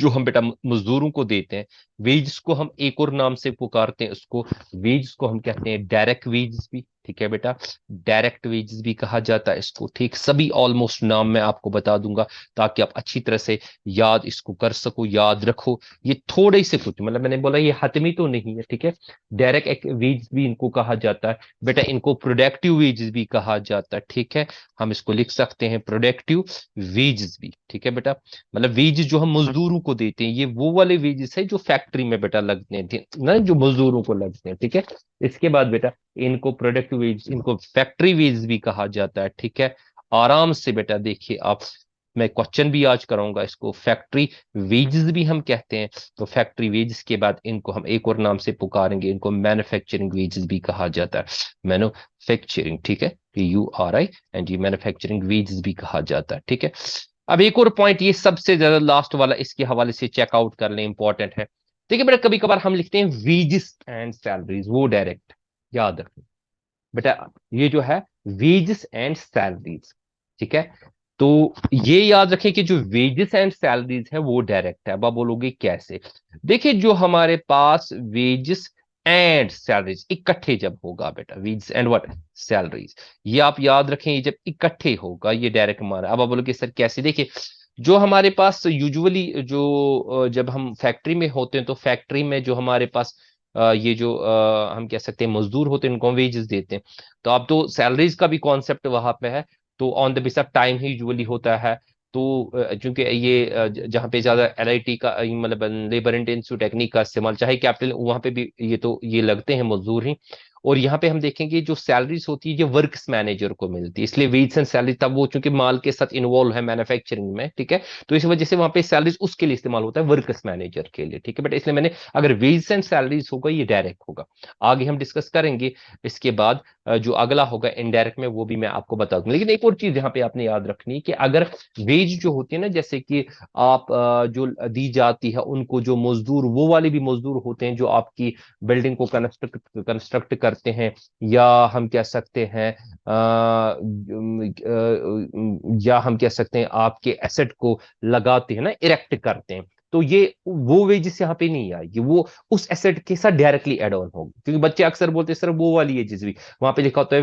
जो हम बेटा मजदूरों को देते हैं, वेज को हम एक और नाम से पुकारते हैं, उसको वेज को हम कहते हैं डायरेक्ट वेज भी, ठीक है बेटा, डायरेक्ट वेजेस भी कहा जाता है इसको, ठीक। सभी ऑलमोस्ट नाम मैं आपको बता दूंगा ताकि आप अच्छी तरह से याद इसको कर सको, याद रखो। ये थोड़े से कुछ, मतलब मैंने बोला ये हतमी तो नहीं है, ठीक है। डायरेक्ट वेज भी इनको कहा जाता है बेटा, इनको प्रोडक्टिव वेजेस भी कहा जाता है, ठीक है। हम इसको लिख सकते हैं प्रोडक्टिव वेजेस भी, ठीक है बेटा। मतलब वेजेस जो हम मजदूरों को देते हैं, ये वो वाले वेजेस है जो फैक्ट्री में बेटा लगते हैं ना, जो मजदूरों को लगते हैं, ठीक है। इसके बाद बेटा इनको प्रोडक्ट वेज, इनको फैक्ट्री वेज भी कहा जाता है, ठीक है। आराम से बेटा देखिए आप, मैं क्वेश्चन भी आज कराऊंगा इसको, फैक्ट्री वेजेस भी हम कहते हैं। तो फैक्ट्री वेजेस के बाद इनको हम एक और नाम से पुकारेंगे, इनको मैन्युफैक्चरिंग वेजेस भी कहा जाता है, मैन्युफैक्चरिंग, ठीक है, URI, एंड ये मैन्युफैक्चरिंग वेजेस भी कहा जाता है, ठीक है। अब एक और पॉइंट, ये सबसे ज्यादा लास्ट वाला, इसके हवाले से चेकआउट कर लें, इंपॉर्टेंट है। देखिए बेटा कभी कभार हम लिखते हैं वेजेस एंड सैलरीज, वो डायरेक्ट, याद रखें बेटा, ये जो है वेजेस एंड सैलरीज, ठीक है। तो ये याद रखें कि जो वेजेस एंड सैलरीज है वो डायरेक्ट है। अब आप बोलोगे कैसे, देखिए जो हमारे पास वेजेस एंड सैलरीज इकट्ठे जब होगा बेटा, वेजेस एंड व्हाट, सैलरीज, ये आप याद रखें, ये जब इकट्ठे होगा ये डायरेक्ट हमारा। अब आप बोलोगे सर कैसे, देखिए जो हमारे पास यूजुअली जो जब हम फैक्ट्री में होते हैं तो फैक्ट्री में जो हमारे पास ये जो हम कह सकते हैं मजदूर होते हैं, इनको वेजेस देते हैं। तो अब तो सैलरीज का भी कॉन्सेप्ट वहां पे है, तो on the base of time he usually होता है। तो चूंकि ये जहाँ पे ज्यादा LIT का मतलब लेबर इंटेंसिव टेक्निक का इस्तेमाल, चाहे कैपिटल, वहां पे भी ये तो ये लगते हैं मजदूर ही। और यहाँ पे हम देखेंगे जो सैलरीज होती है ये वर्क्स मैनेजर को मिलती है, इसलिए वेज एंड सैलरी तब वो चूंकि माल के साथ इन्वॉल्व है मैन्युफैक्चरिंग में, ठीक है, तो इस वजह से वहां पे सैलरीज उसके लिए इस्तेमाल होता है वर्क्स मैनेजर के लिए, ठीक है। बट इसलिए मैंने अगर वेज एंड सैलरीज होगा ये डायरेक्ट होगा, आगे हम डिस्कस करेंगे इसके बाद। जो अगला होगा इनडायरेक्ट में वो भी मैं आपको बता दूंगा। लेकिन एक और चीज यहाँ पे आपने याद रखनी है कि अगर वेज जो होती है ना, जैसे कि आप जो दी जाती है उनको, जो मजदूर वो वाले भी मजदूर होते हैं जो आपकी बिल्डिंग को कंस्ट्रक्ट करते हैं, या हम कह सकते हैं या हम कह सकते हैं आपके एसेट को लगाते हैं ना, इरेक्ट करते हैं, तो ये वो वेजेस यहाँ पे नहीं आएगी, वो उस एसेट के साथ डायरेक्टली एड ऑन होगी। क्योंकि बच्चे अक्सर बोलते हैं सर वो वाली वेजेस भी वहां पे लिखा होता है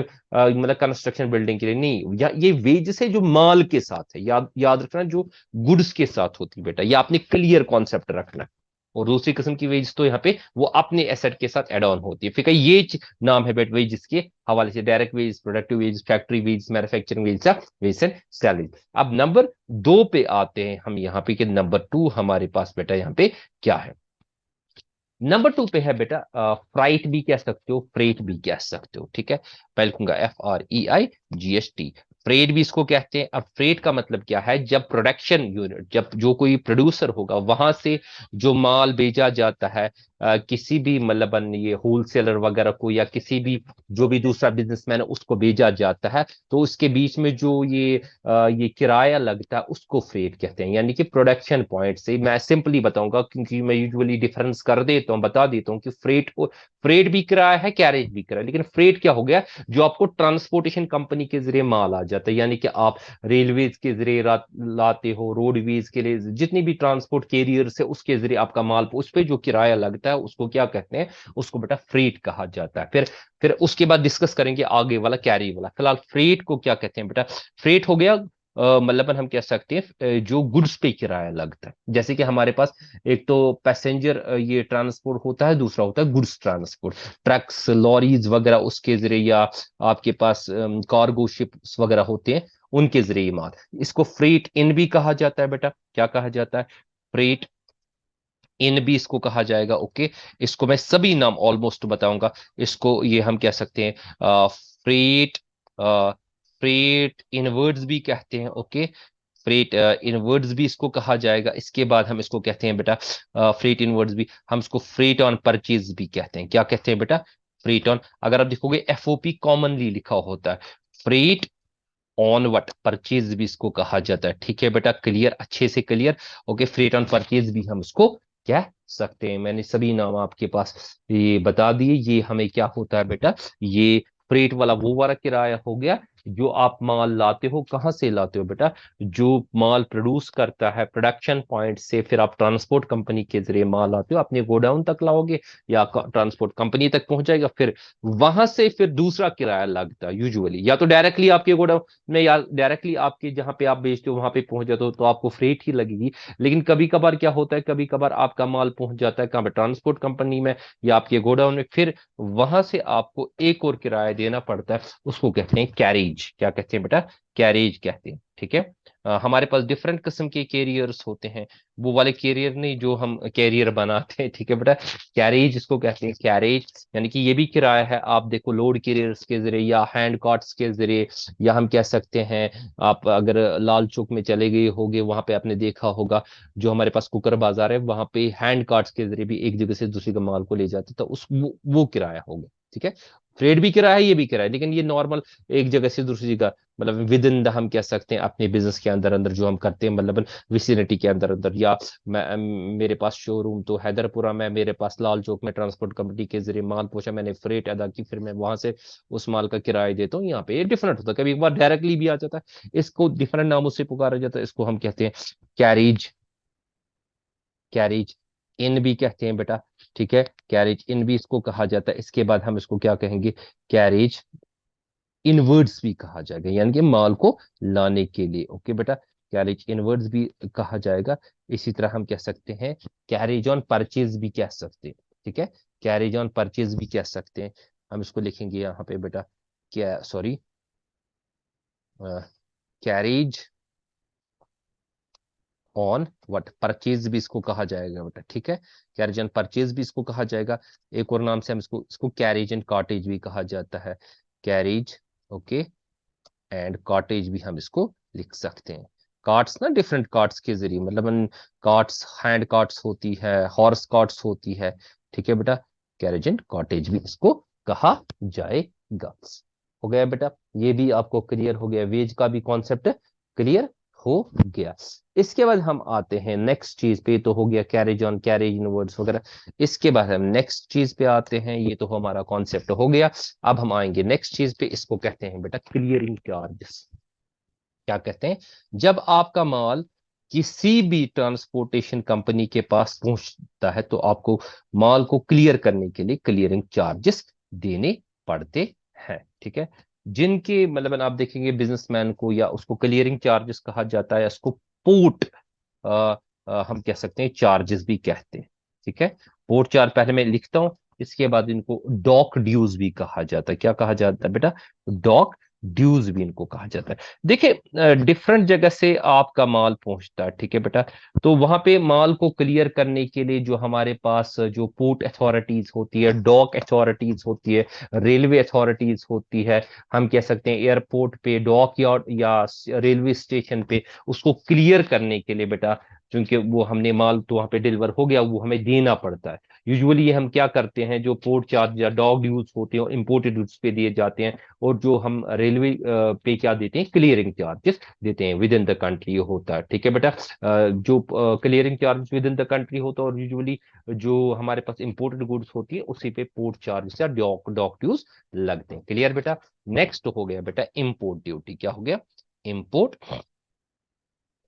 मतलब कंस्ट्रक्शन बिल्डिंग के लिए, नहीं, या ये वेजेस है जो माल के साथ है, याद याद रखना, जो गुड्स के साथ होती है बेटा, ये आपने क्लियर कॉन्सेप्ट रखना। और दूसरी किस्म की वेज तो यहाँ पे वो अपने एसेट के साथ एड ऑन होती है। फिर कई ये नाम है बेट वेज जिसके हवाले से, direct wage, productive wage, factory wage, manufacturing wage, wage and salary. अब नंबर 2 पे आते हैं हम यहाँ पे कि नंबर 2 हमारे पास बेटा यहाँ पे क्या है। नंबर 2 पे है बेटा फ्राइट भी कह सकते हो, फ्रेट भी कह सकते हो, ठीक है। पहले लिखूंगा FREIGST, फ्रेट भी इसको कहते हैं। अब फ्रेट का मतलब क्या है, जब प्रोडक्शन यूनिट, जब जो कोई प्रोड्यूसर होगा वहां से जो माल भेजा जाता है किसी भी मतलब ये होलसेलर वगैरह को, या किसी भी जो भी दूसरा बिजनेसमैन है उसको भेजा जाता है, तो उसके बीच में जो ये किराया लगता है उसको फ्रेट कहते हैं। यानी कि प्रोडक्शन पॉइंट से, मैं सिंपली बताऊंगा क्योंकि मैं यूजुअली डिफरेंस कर देता हूँ, बता देता हूँ कि फ्रेट भी किराया है, कैरेज भी किराया। लेकिन फ्रेट क्या हो गया, जो आपको ट्रांसपोर्टेशन कंपनी के जरिए माल आ जाता है, यानी कि आप रेलवेज के जरिए लाते हो, रोडवेज के लिए जितनी भी ट्रांसपोर्ट कैरियर से उसके जरिए आपका माल, उस पर जो किराया लगता है उसको क्या कहते हैं, उसको बेटा फ्रेट कहा जाता है। फिर उसके बाद डिस्कस करेंगे आगे वाला कैरी वाला। फिलहाल फ्रेट को क्या कहते हैं बेटा, फ्रेट हो गया मतलब हम कह सकते हैं जो गुड्स पे किराया लगता है। जैसे कि हमारे पास एक तो पैसेंजर ये ट्रांसपोर्ट होता है, दूसरा होता है गुड्स ट्रांसपोर्ट, ट्रक्स, लॉरीज वगैरह उसके जरिए, या आपके पास कार्गो शिप्स वगैरह होते हैं उनके जरिए माल, इसको फ्रेट इन भी कहा जाता है बेटा। क्या कहा जाता है, फ्रेट इन भी इसको कहा जाएगा, ओके। इसको मैं सभी नाम ऑलमोस्ट बताऊंगा। इसको ये हम कह सकते हैं फ्रेट, फ्रेट इनवर्ड्स भी कहते हैं, ओके। फ्रेट इनवर्ड्स भी इसको कहा जाएगा। इसके बाद हम इसको कहते हैं बेटा फ्रेट इनवर्ड्स भी, हम इसको फ्रेट ऑन परचेज भी कहते हैं। क्या कहते हैं बेटा, फ्रेट ऑन। अगर आप देखोगे FOP कॉमनली लिखा होता है, फ्रेट ऑन वट परचेज भी इसको कहा जाता है, ठीक है बेटा, क्लियर, अच्छे से clear, okay. Freight on purchase भी हम इसको कह सकते हैं। मैंने सभी नाम आपके पास ये बता दिए। ये हमें क्या होता है बेटा, ये फ्रेट वाला वो वाला किराया हो गया जो आप माल लाते हो, कहां से लाते हो बेटा, जो माल प्रोड्यूस करता है प्रोडक्शन पॉइंट से, फिर आप ट्रांसपोर्ट कंपनी के जरिए माल लाते हो, अपने गोडाउन तक लाओगे या ट्रांसपोर्ट कंपनी तक पहुंच जाएगा, फिर वहां से फिर दूसरा किराया लगता है यूजुअली, या तो डायरेक्टली आपके गोडाउन में, या डायरेक्टली आपके जहां पे आप बेचते हो वहां पे पहुंच जाते हो तो आपको फ्रेट ही लगेगी। लेकिन कभी कभार क्या होता है, कभी कभार आपका माल पहुंच जाता है कहां पे, ट्रांसपोर्ट कंपनी में या आपके गोडाउन में, फिर वहां से आपको एक और किराया देना पड़ता है, उसको कहते हैं कैरेज। क्या कहते हैं बेटा, कैरेज कहते हैं, ठीक है। हमारे पास डिफरेंट किस्म के कैरियर्स होते हैं, वो वाले कैरियर नहीं जो हम कैरियर बनाते हैं, ठीक है बेटा, कैरेज इसको कहते हैं, कैरेज। यानी कि ये भी किराया है। आप देखो लोड कैरियर्स के जरिए या हैंड कार्ट्स के जरिए, या हम कह सकते हैं, आप अगर लाल चौक में चले गए होगे वहां पे आपने देखा होगा, जो हमारे पास कुकर बाजार है वहां पे हैंड कार्ट्स के जरिए भी एक जगह से दूसरी का माल को ले जाते, तो उस वो किराया होगा, ठीक है। फ्रेट भी किराया है, ये भी किराया है, लेकिन ये नॉर्मल एक जगह से दूसरी जगह, मतलब विद इन द हम कह सकते हैं अपने बिजनेस के अंदर अंदर जो हम करते हैं, मतलब विसिनिटी के अंदर अंदर, या मेरे पास शोरूम तो हैदरपुरा में, मेरे पास लाल चौक में ट्रांसपोर्ट कंपनी के जरिए माल पहुंचा, मैंने फ्रेट अदा की, फिर मैं वहां से उस माल का किराया देता हूँ। यहाँ पे ये डिफरेंट होता है, कभी एक बार डायरेक्टली भी आ जाता है, इसको डिफरेंट नामों से पुकारा जाता है, इसको हम कहते हैं कैरेज, कैरेज इन भी कहते हैं बेटा, ठीक है, कैरेज इन भी इसको कहा जाता है। इसके बाद हम इसको क्या कहेंगे, कैरेज इनवर्ड्स भी कहा जाएगा, यानी कि माल को लाने के लिए, ओके बेटा, कैरेज इनवर्ड्स भी कहा जाएगा। इसी तरह हम कह सकते हैं कैरेज ऑन परचेज भी कह सकते हैं, ठीक है, कैरेज ऑन परचेज भी कह सकते हैं। हम इसको लिखेंगे यहाँ पे बेटा, क्या, sorry, carriage on what, purchase भी इसको कहा जाएगा बेटा, ठीक है, कैरेज ऑन परचेज भी इसको कहा जाएगा। एक और नाम से हम इसको कैरेज एंड कॉटेज भी कहा जाता है, कैरेज, ओके, एंड कॉटेज भी हम इसको लिख सकते हैं। कार्ट्स ना डिफरेंट कार्ट्स के जरिए, मतलब कार्ट्स, हैंड कार्ट्स होती है, हॉर्स कार्ट्स होती है, ठीक है बेटा, कैरेज एंड कॉटेज भी इसको कहा जाएगा। हो गया बेटा, ये भी आपको क्लियर हो गया, वेज का भी कॉन्सेप्ट क्लियर हो गया। इसके बाद हम आते हैं नेक्स्ट चीज पे, तो हो गया carriage on, carriage in words वगैरह। इसके बाद हम नेक्स्ट चीज पे आते हैं, ये तो हमारा कॉन्सेप्ट हो गया। अब हम आएंगे नेक्स्ट चीज पे, इसको कहते हैं बेटा क्लियरिंग चार्जेस। क्या कहते हैं, जब आपका माल किसी भी ट्रांसपोर्टेशन कंपनी के पास पहुंचता है तो आपको माल को क्लियर करने के लिए क्लियरिंग चार्जेस देने पड़ते हैं, ठीक है। जिनके मतलब आप देखेंगे बिजनेसमैन को, या उसको क्लियरिंग चार्जेस कहा जाता है, या उसको पोर्ट हम कह सकते हैं चार्जेस भी कहते हैं, ठीक है। पोर्ट चार्ज पहले मैं लिखता हूं, इसके बाद इनको डॉक ड्यूज भी कहा जाता है। क्या कहा जाता है बेटा, डॉक ड्यूज भी इनको कहा जाता है। देखिए डिफरेंट जगह से आपका माल पहुंचता है, ठीक है बेटा, तो वहां पे माल को क्लियर करने के लिए जो हमारे पास जो पोर्ट अथॉरिटीज होती है, डॉक अथॉरिटीज होती है, रेलवे अथॉरिटीज होती है, हम कह सकते हैं एयरपोर्ट पे, डॉक यार्ड या रेलवे स्टेशन पे, उसको क्लियर करने के लिए बेटा, क्योंकि वो हमने माल तो वहां पे डिलीवर हो गया, वो हमें देना पड़ता है। यूजुअली ये हम क्या करते हैं, जो पोर्ट चार्ज या डॉग ड्यूज होते हैं इंपोर्टेड गुड्स पे दिए जाते हैं, और जो हम रेलवे पे क्या देते हैं, क्लियरिंग चार्जेस देते हैं विद इन द कंट्री होता है, ठीक है बेटा। जो clearing charges with in the country होता है, और यूजुअली जो हमारे पास इंपोर्टेड गुड्स होती है उसी पे पोर्ट चार्जेस या डॉक ड्यूज लगते हैं। क्लियर बेटा। नेक्स्ट हो गया बेटा इंपोर्ट ड्यूटी। क्या हो गया, import,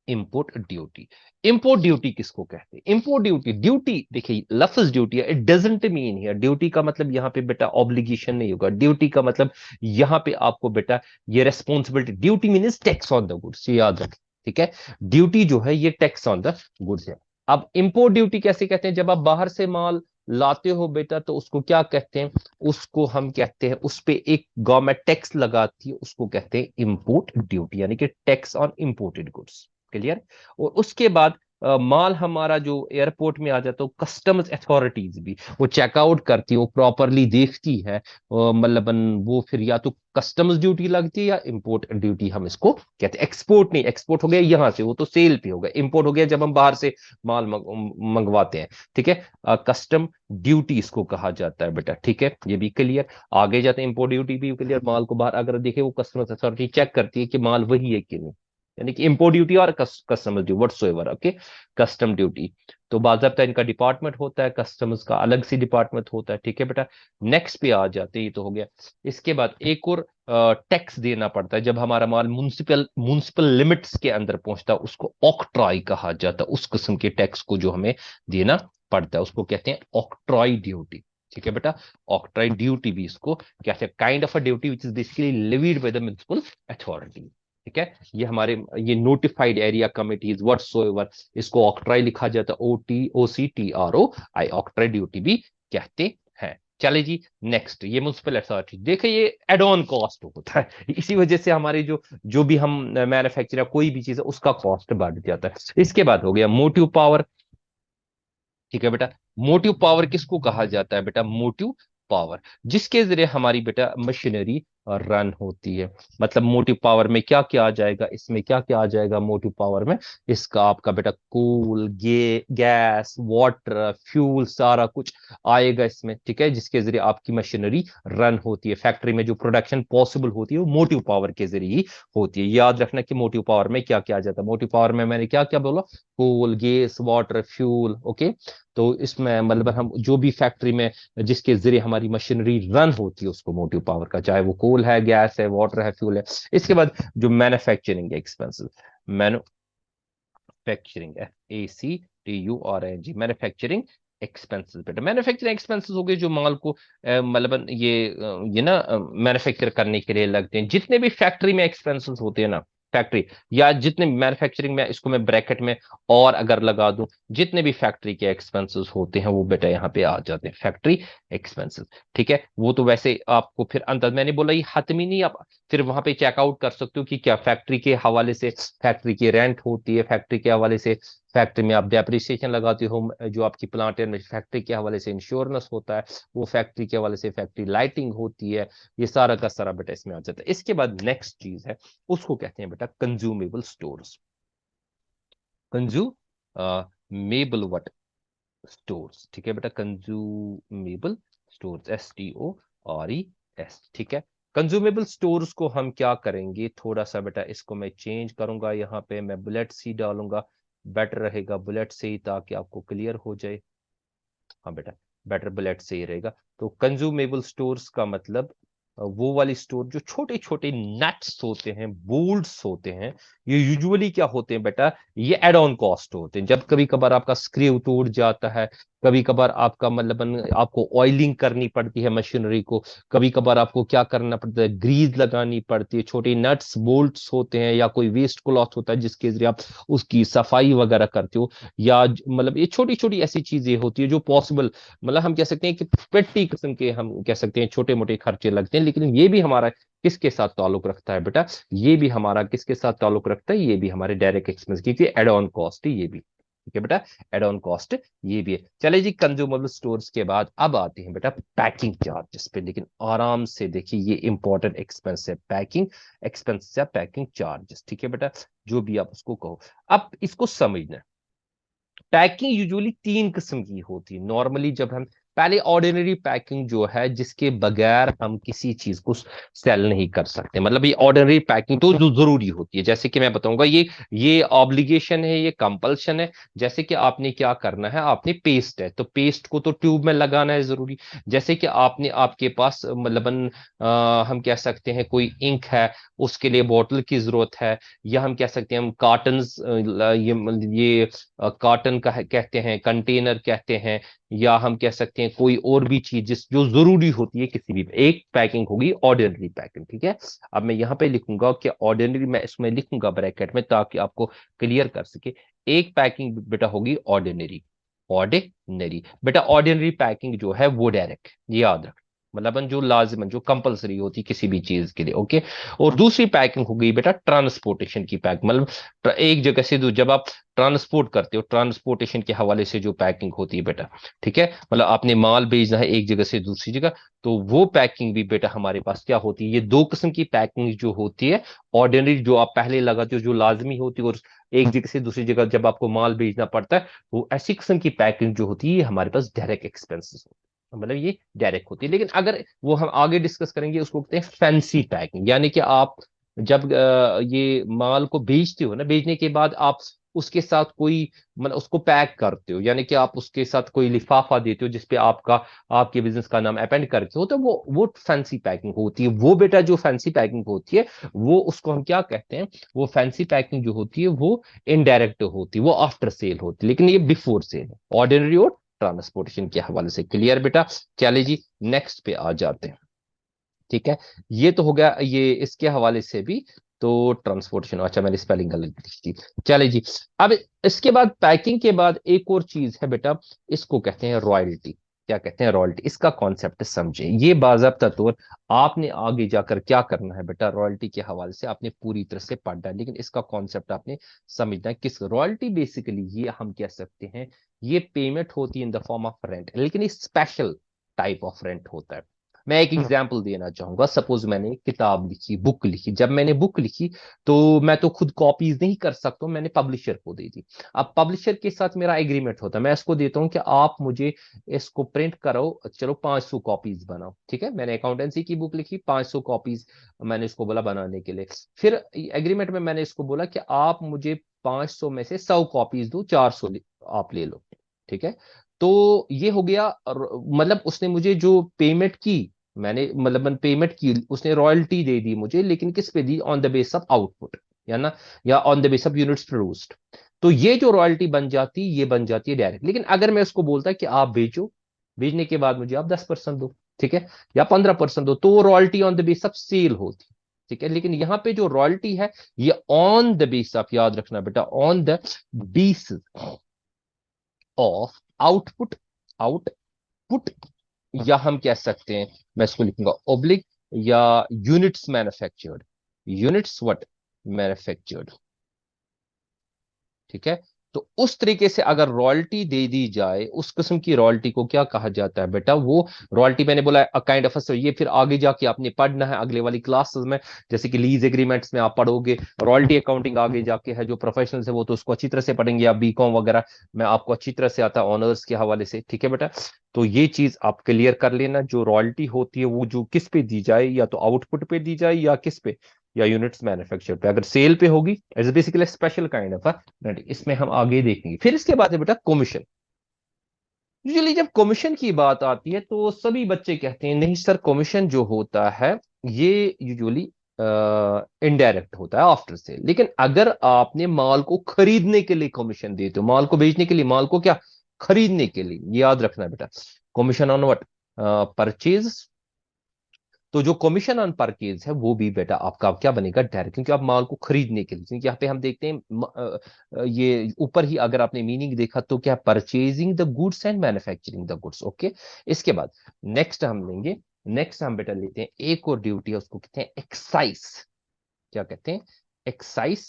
import duty. Import duty किसको कहते हैं, इंपोर्ट ड्यूटी, ड्यूटी देखिए लफ्ज ड्यूटी है, it doesn't mean here, duty का मतलब यहां पे बेटा ऑब्लिगेशन नहीं होगा, ड्यूटी का मतलब यहां पे आपको बेटा ये responsibility, duty means tax on the goods, याद रखें, ठीक है। ड्यूटी जो है ये टैक्स ऑन द गुड्स है। अब इंपोर्ट ड्यूटी कैसे कहते हैं, जब आप बाहर से माल लाते हो बेटा तो उसको क्या कहते हैं, उसको हम कहते हैं, उस पे एक गवर्नमेंट टैक्स लगाती है, उसको कहते हैं इंपोर्ट ड्यूटी, यानी कि tax on imported goods. Clear. और उसके बाद माल हमारा जो एयरपोर्ट में आ जाता है, कस्टम्स अथॉरिटीज भी वो चेकआउट करती है, वो प्रॉपरली देखती है, मतलब वो फिर या तो कस्टम्स ड्यूटी लगती है या इंपोर्ट ड्यूटी हम इसको कहते हैं। एक्सपोर्ट नहीं, एक्सपोर्ट हो गया यहां से, वो तो सेल पे हो गया, इंपोर्ट हो गया जब हम बाहर से माल मंगवाते हैं, ठीक है। कस्टम ड्यूटी इसको कहा जाता है बेटा, ठीक है, ये भी क्लियर। आगे जाते हैं, इंपोर्ट ड्यूटी भी क्लियर, माल को बाहर अगर देखे वो कस्टम्स अथॉरिटी चेक करती है कि माल वही है कि नहीं, यानी कि इंपोर्ट ड्यूटी और customs duty whatsoever, okay, custom duty. तो बाकायदा इनका डिपार्टमेंट होता है, कस्टम्स का अलग से डिपार्टमेंट होता है, ठीक है बेटा। नेक्स्ट पे आ जाते हैं, ये तो हो गया। इसके बाद एक और टैक्स देना पड़ता है जब हमारा माल म्युनिसिपल म्युनिसिपल लिमिट्स के अंदर पहुंचता है, उसको ऑक्ट्रॉय कहा जाता है, उस किस्म के टैक्स को जो हमें देना पड़ता है उसको कहते हैं ऑक्ट्रॉय ड्यूटी, ठीक है बेटा। ऑक्ट्रॉय ड्यूटी भी इसको कहते हैं, kind of a duty which is basically levied by the municipal authority, ठीक है। ये हमारे ये नोटिफाइड एरिया कमिटीज व्हाटसोएवर, इसको ऑक्ट्राई लिखा जाता है, OTOCTROI, ऑक्ट्राई ड्यूटी भी कहते हैं। चले जी नेक्स्ट, ये म्युनिसिपल अथॉरिटी, देखिए ये एड ऑन कॉस्ट होता है, इसी वजह से हमारी जो जो भी हम मैन्युफैक्चर कोई भी चीज है उसका कॉस्ट बढ़ जाता है। इसके बाद हो गया मोटिव पावर, ठीक है बेटा। मोटिव पावर किसको कहा जाता है बेटा, मोटिव पावर, जिसके जरिए हमारी बेटा मशीनरी रन होती है। मतलब मोटिव पावर में क्या क्या आ जाएगा, इसमें क्या क्या आ जाएगा मोटिव पावर में, इसका आपका बेटा कोल, गैस, वाटर, फ्यूल, सारा कुछ आएगा इसमें, ठीक है, जिसके जरिए आपकी मशीनरी रन होती है। फैक्ट्री में जो प्रोडक्शन पॉसिबल होती है वो मोटिव पावर के जरिए ही होती है। याद रखना कि मोटिव पावर में क्या क्या आ जाता है, मोटिव पावर में मैंने क्या क्या बोला, कोल, गैस, वाटर, फ्यूल, ओके। तो इसमें मतलब हम जो भी फैक्ट्री में जिसके जरिए हमारी मशीनरी रन होती है उसको मोटिव पावर का, चाहे वो कोल है, गैस है, वाटर है, फ्यूल है। इसके बाद जो manufacturing expenses, manufacturing, FACTURING, manufacturing expenses बेटा। मैन्युफैक्चरिंग एक्सपेंसेस हो गए जो माल को मतलब ये ना मैन्युफैक्चर करने के लिए लगते हैं। जितने भी फैक्ट्री में एक्सपेंसेस होते हैं ना, फैक्ट्री या जितने मैन्युफैक्चरिंग में, इसको मैं ब्रैकेट में और अगर लगा दूं, जितने भी फैक्ट्री के एक्सपेंसेस होते हैं वो बेटा यहाँ पे आ जाते हैं फैक्ट्री एक्सपेंसेस, ठीक है। वो तो वैसे आपको फिर अंतर, मैंने बोला ये हतमी नहीं, आप फिर वहां पे चेकआउट कर सकते हो कि क्या फैक्ट्री के हवाले से फैक्ट्री की रेंट होती है, फैक्ट्री के हवाले से फैक्ट्री में आप डेप्रिसिएशन लगाते हो, जो आपकी प्लांट एंड फैक्ट्री के हवाले से इंश्योरेंस होता है, वो फैक्ट्री के हवाले से फैक्ट्री लाइटिंग होती है, ये सारा का सारा बेटा इसमें आ जाता है। इसके बाद नेक्स्ट चीज है, उसको कहते हैं बेटा consumable stores. Consumable what stores, ठीक है बेटा, कंज्यूमेबल स्टोर्स, STORES, ठीक है। कंज्यूमेबल स्टोर्स को हम क्या करेंगे, थोड़ा सा बेटा इसको मैं चेंज करूंगा, यहाँ पे मैं बुलेट सी डालूंगा, बेटर रहेगा बुलेट से ही, ताकि आपको क्लियर हो जाए। हाँ बेटा, बेटर बुलेट से ही रहेगा। तो कंज्यूमेबल स्टोर्स का मतलब वो वाली स्टोर जो छोटे छोटे नट्स होते हैं, बोल्ट्स होते हैं, ये यूजुअली क्या होते हैं बेटा, ये एड ऑन कॉस्ट होते हैं। जब कभी कभार आपका स्क्रू टूट जाता है, कभी कभार आपका मतलब आपको ऑयलिंग करनी पड़ती है मशीनरी को, कभी कभार आपको क्या करना पड़ता है, ग्रीस लगानी पड़ती है, छोटे नट्स बोल्ट्स होते हैं, या कोई वेस्ट क्लॉथ होता है जिसके जरिए आप उसकी सफाई वगैरह करते हो, या मतलब ये छोटी छोटी ऐसी चीजें होती है जो पॉसिबल, मतलब हम कह सकते हैं कि पेटी किस्म के हम कह सकते हैं छोटे मोटे खर्चे लगते हैं, लेकिन ये भी हमारा किसके साथ ताल्लुक रखता है बेटा, ये भी हमारा किसके साथ ताल्लुक रखता है, ये भी हमारे डायरेक्ट एक्सपेंस, क्योंकि एड ऑन कॉस्ट है ये भी, ठीक है बेटा, एड ऑन कॉस्ट ये भी है। चले जी, कंज्यूमेबल स्टोर्स के बाद अब आते हैं बेटा पैकिंग चार्जेस पे, लेकिन आराम से देखिए, ये इंपॉर्टेंट एक्सपेंस है, पैकिंग एक्सपेंस या पैकिंग चार्जेस, ठीक है बेटा, जो भी आप उसको कहो। अब इसको समझना है, पैकिंग यूजुअली तीन किस्म की होती है नॉर्मली। जब हम पहले ऑर्डिनरी पैकिंग जो है, जिसके बगैर हम किसी चीज को सेल नहीं कर सकते, मतलब ये ऑर्डिनरी पैकिंग तो जो जरूरी होती है, जैसे कि मैं बताऊंगा, ये ऑब्लिगेशन है, ये कंपल्शन है। जैसे कि आपने क्या करना है, आपने पेस्ट है तो पेस्ट को तो ट्यूब में लगाना है जरूरी। जैसे कि आपने आपके पास मतलब हम कह सकते हैं कोई इंक है, उसके लिए बोतल की जरूरत है, या हम कह सकते हैं हम कार्टन, ये कॉटन का कहते हैं, कंटेनर कहते हैं, या हम कह सकते हैं कोई और भी चीज जिस जो जरूरी होती है किसी भी, एक पैकिंग होगी ऑर्डिनरी पैकिंग, ठीक है। अब मैं यहाँ पे लिखूंगा कि ऑर्डिनरी, मैं इसमें लिखूंगा ब्रैकेट में ताकि आपको क्लियर कर सके। एक पैकिंग बेटा होगी ऑर्डिनरी, ऑर्डिनरी बेटा, ऑर्डिनरी पैकिंग जो है वो डायरेक्ट, याद रख, मतलब जो लाजिमन जो कंपलसरी होती किसी भी चीज के लिए, ओके। और दूसरी पैकिंग हो गई बेटा ट्रांसपोर्टेशन की पैक, मतलब एक जगह से जब आप ट्रांसपोर्ट करते हो, ट्रांसपोर्टेशन के हवाले से जो पैकिंग होती है बेटा, ठीक है, मतलब आपने माल भेजना है एक जगह से दूसरी जगह, तो वो पैकिंग भी बेटा हमारे पास क्या होती है, ये दो किस्म की पैकिंग जो होती है, ऑर्डिनरी जो आप पहले लगाते हो जो लाजमी होती है, और एक जगह से दूसरी जगह जब आपको माल भेजना पड़ता है, वो ऐसी किस्म की पैकिंग जो होती है, ये हमारे पास डायरेक्ट एक्सपेंसेस होती है, मतलब ये डायरेक्ट होती है। लेकिन अगर वो हम आगे डिस्कस करेंगे, उसको कहते हैं फैंसी पैकिंग, यानी कि आप जब ये माल को बेचते हो ना, बेचने के बाद आप उसके साथ कोई मतलब उसको पैक करते हो, यानी कि आप उसके साथ कोई लिफाफा देते हो जिसपे आपका आपके बिजनेस का नाम अपेंड करते हो, तो वो फैंसी पैकिंग होती है। वो बेटा जो फैंसी पैकिंग होती है, वो उसको हम क्या कहते हैं, वो फैंसी पैकिंग जो होती है वो इनडायरेक्ट होती है, वो आफ्टर सेल होती है, लेकिन ये बिफोर सेल है, ऑर्डिनरी और ट्रांसपोर्टेशन के हवाले से। क्लियर बेटा, चलिए जी नेक्स्ट पे आ जाते हैं, ठीक है। ये तो हो गया ये इसके हवाले से भी, तो ट्रांसपोर्टेशन, अच्छा मैंने स्पेलिंग गलत लिखी थी, चले जी। अब इसके बाद पैकिंग के बाद एक और चीज है बेटा, इसको कहते हैं रॉयल्टी। क्या कहते हैं, रॉयल्टी, इसका कॉन्सेप्ट समझे, ये बाज़ाब्ता तौर आपने आगे जाकर क्या करना है बेटा, रॉयल्टी के हवाले से आपने पूरी तरह से पढ़ना है, लेकिन इसका कॉन्सेप्ट आपने समझना है। किस रॉयल्टी, बेसिकली ये हम कह सकते हैं, ये पेमेंट होती है in the form of rent, लेकिन ये स्पेशल टाइप ऑफ रेंट होता है। मैं एक एग्जाम्पल देना चाहूंगा, सपोज मैंने किताब लिखी, बुक लिखी, जब मैंने बुक लिखी तो मैं तो खुद कॉपीज नहीं कर सकता, मैंने पब्लिशर को दे दी। अब पब्लिशर के साथ मेरा एग्रीमेंट होता है, मैं इसको देता हूं कि आप मुझे इसको प्रिंट करो, चलो 500 कॉपीज बनाओ, ठीक है। मैंने अकाउंटेंसी की बुक लिखी, 500 कॉपीज मैंने इसको बोला बनाने के लिए। फिर एग्रीमेंट में मैंने इसको बोला कि आप मुझे 500 में से 100 कॉपीज दो, 400 आप ले लो, ठीक है। तो ये हो गया, मतलब उसने मुझे जो पेमेंट की, मैंने मतलब पेमेंट की, उसने रॉयल्टी दे दी मुझे, लेकिन किस पे दी, on the base of output, या ना, या on the base of units produced. तो ये जो रॉयल्टी बन जाती, ये बन जाती है डायरेक्ट। लेकिन अगर मैं उसको बोलता कि आप बेचो, बेचने के बाद मुझे आप 10% दो, ठीक है, या 15% दो, तो वो royalty on the base of sale होती, ठीक है। लेकिन यहां पे जो रॉयल्टी है, ये ऑन द बेस ऑफ, याद रखना बेटा, on the base of output, output, या हम कह सकते हैं, मैं इसको लिखूंगा ओब्लिक, या units manufactured, units what manufactured, ठीक है। तो उस तरीके से अगर रॉयल्टी दे दी जाए, उस किस्म की रॉयल्टी को क्या कहा जाता है बेटा? वो रॉयल्टी मैंने बोला अ काइंड ऑफ, ये फिर आगे जाके आपने पढ़ना है अगले वाली क्लासेस में, जैसे कि लीज एग्रीमेंट्स में आप पढ़ोगे। रॉयल्टी अकाउंटिंग आगे जाके है, जो प्रोफेशनल्स है वो तो उसको अच्छी तरह से पढ़ेंगे, या बीकॉम वगैरह में आपको अच्छी तरह से आता है ऑनर्स के हवाले से, ठीक है बेटा? तो ये चीज आप क्लियर कर लेना, जो रॉयल्टी होती है वो जो किस पे दी जाए, या तो आउटपुट पे दी जाए या किस पे, या यूनिट्स मैन्युफैक्चर पे। अगर सेल पे होगी it's basically special kind of rent, इसमें हम आगे देखेंगे। फिर इसके बाद है बेटा कमीशन। यूजुअली जब कमीशन की बात आती है तो सभी बच्चे कहते हैं नहीं सर, कमीशन जो होता है ये यूजुअली इनडायरेक्ट होता है आफ्टर सेल। लेकिन अगर आपने माल को खरीदने के लिए कमीशन देते हो, माल को बेचने के लिए, माल को क्या खरीदने के लिए, याद रखना बेटा, कमीशन ऑन व्हाट? परचेज। तो जो कमीशन ऑन परचेज है वो भी बेटा आपका क्या बनेगा? डायरेक्ट, क्योंकि आप माल को खरीदने के लिए, क्योंकि यहाँ पे हम देखते हैं ये ऊपर ही अगर आपने मीनिंग देखा तो क्या, purchasing the goods and manufacturing the goods. Okay, इसके बाद नेक्स्ट हम लेंगे, नेक्स्ट हम बेटा लेते हैं एक और ड्यूटी है, उसको कहते हैं एक्साइज। क्या कहते हैं? Excise,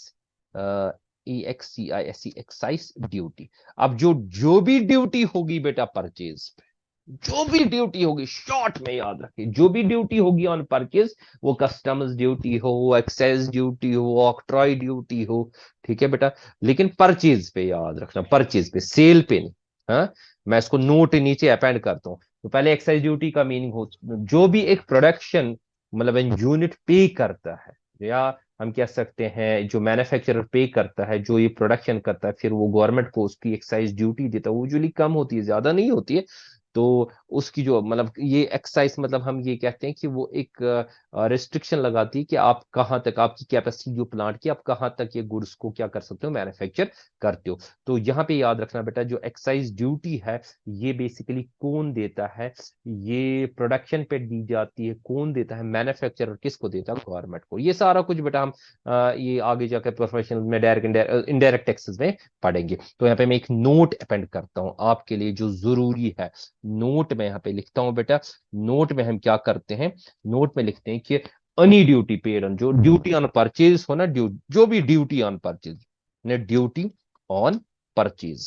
EXCISE, excise duty. अब जो जो भी ड्यूटी होगी बेटा परचेज पे, जो भी ड्यूटी होगी, शॉर्ट में याद रखिए, जो भी ड्यूटी होगी ऑन परचेज, वो कस्टम्स ड्यूटी हो, एक्साइज ड्यूटी हो, ऑक्ट्रॉय ड्यूटी हो, ठीक है बेटा? लेकिन परचेज पे याद रखना, परचेज पे, सेल पे नहीं। हाँ, मैं इसको नोट नीचे अपेंड करता हूं। तो पहले एक्साइज ड्यूटी का मीनिंग हो, जो भी एक प्रोडक्शन मतलब यूनिट पे करता है, या हम कह सकते हैं जो मैन्युफैक्चरर पे करता है, जो ये प्रोडक्शन करता है, फिर वो गवर्नमेंट को उसकी एक्साइज ड्यूटी देता है, वो यूजली कम होती है, ज्यादा नहीं होती है। तो उसकी जो मतलब ये एक्साइज मतलब हम ये कहते हैं कि वो एक रिस्ट्रिक्शन लगाती है कि आप कहाँ तक, आपकी कैपेसिटी जो प्लांट की, आप कहाँ तक ये गुड्स को क्या कर सकते हो, मैन्युफैक्चर करते हो। तो यहाँ पे याद रखना बेटा, जो एक्साइज ड्यूटी है ये बेसिकली कौन देता है? ये प्रोडक्शन पे दी जाती है। कौन देता है? मैन्युफैक्चरर किसको देता है? गवर्नमेंट को। ये सारा कुछ बेटा हम ये आगे जाकर प्रोफेशनल में डायरेक्ट इनडायरेक्ट टैक्सेस में पढ़ेंगे। तो यहाँ पे मैं एक नोट अपेंड करता हूँ आपके लिए जो जरूरी है, नोट में यहाँ पे लिखता हूं बेटा। नोट में हम क्या करते हैं? नोट में लिखते हैं कि एनी ड्यूटी पेड ऑन, जो ड्यूटी ऑन परचेज हो ना, जो भी duty on purchase, duty on purchase,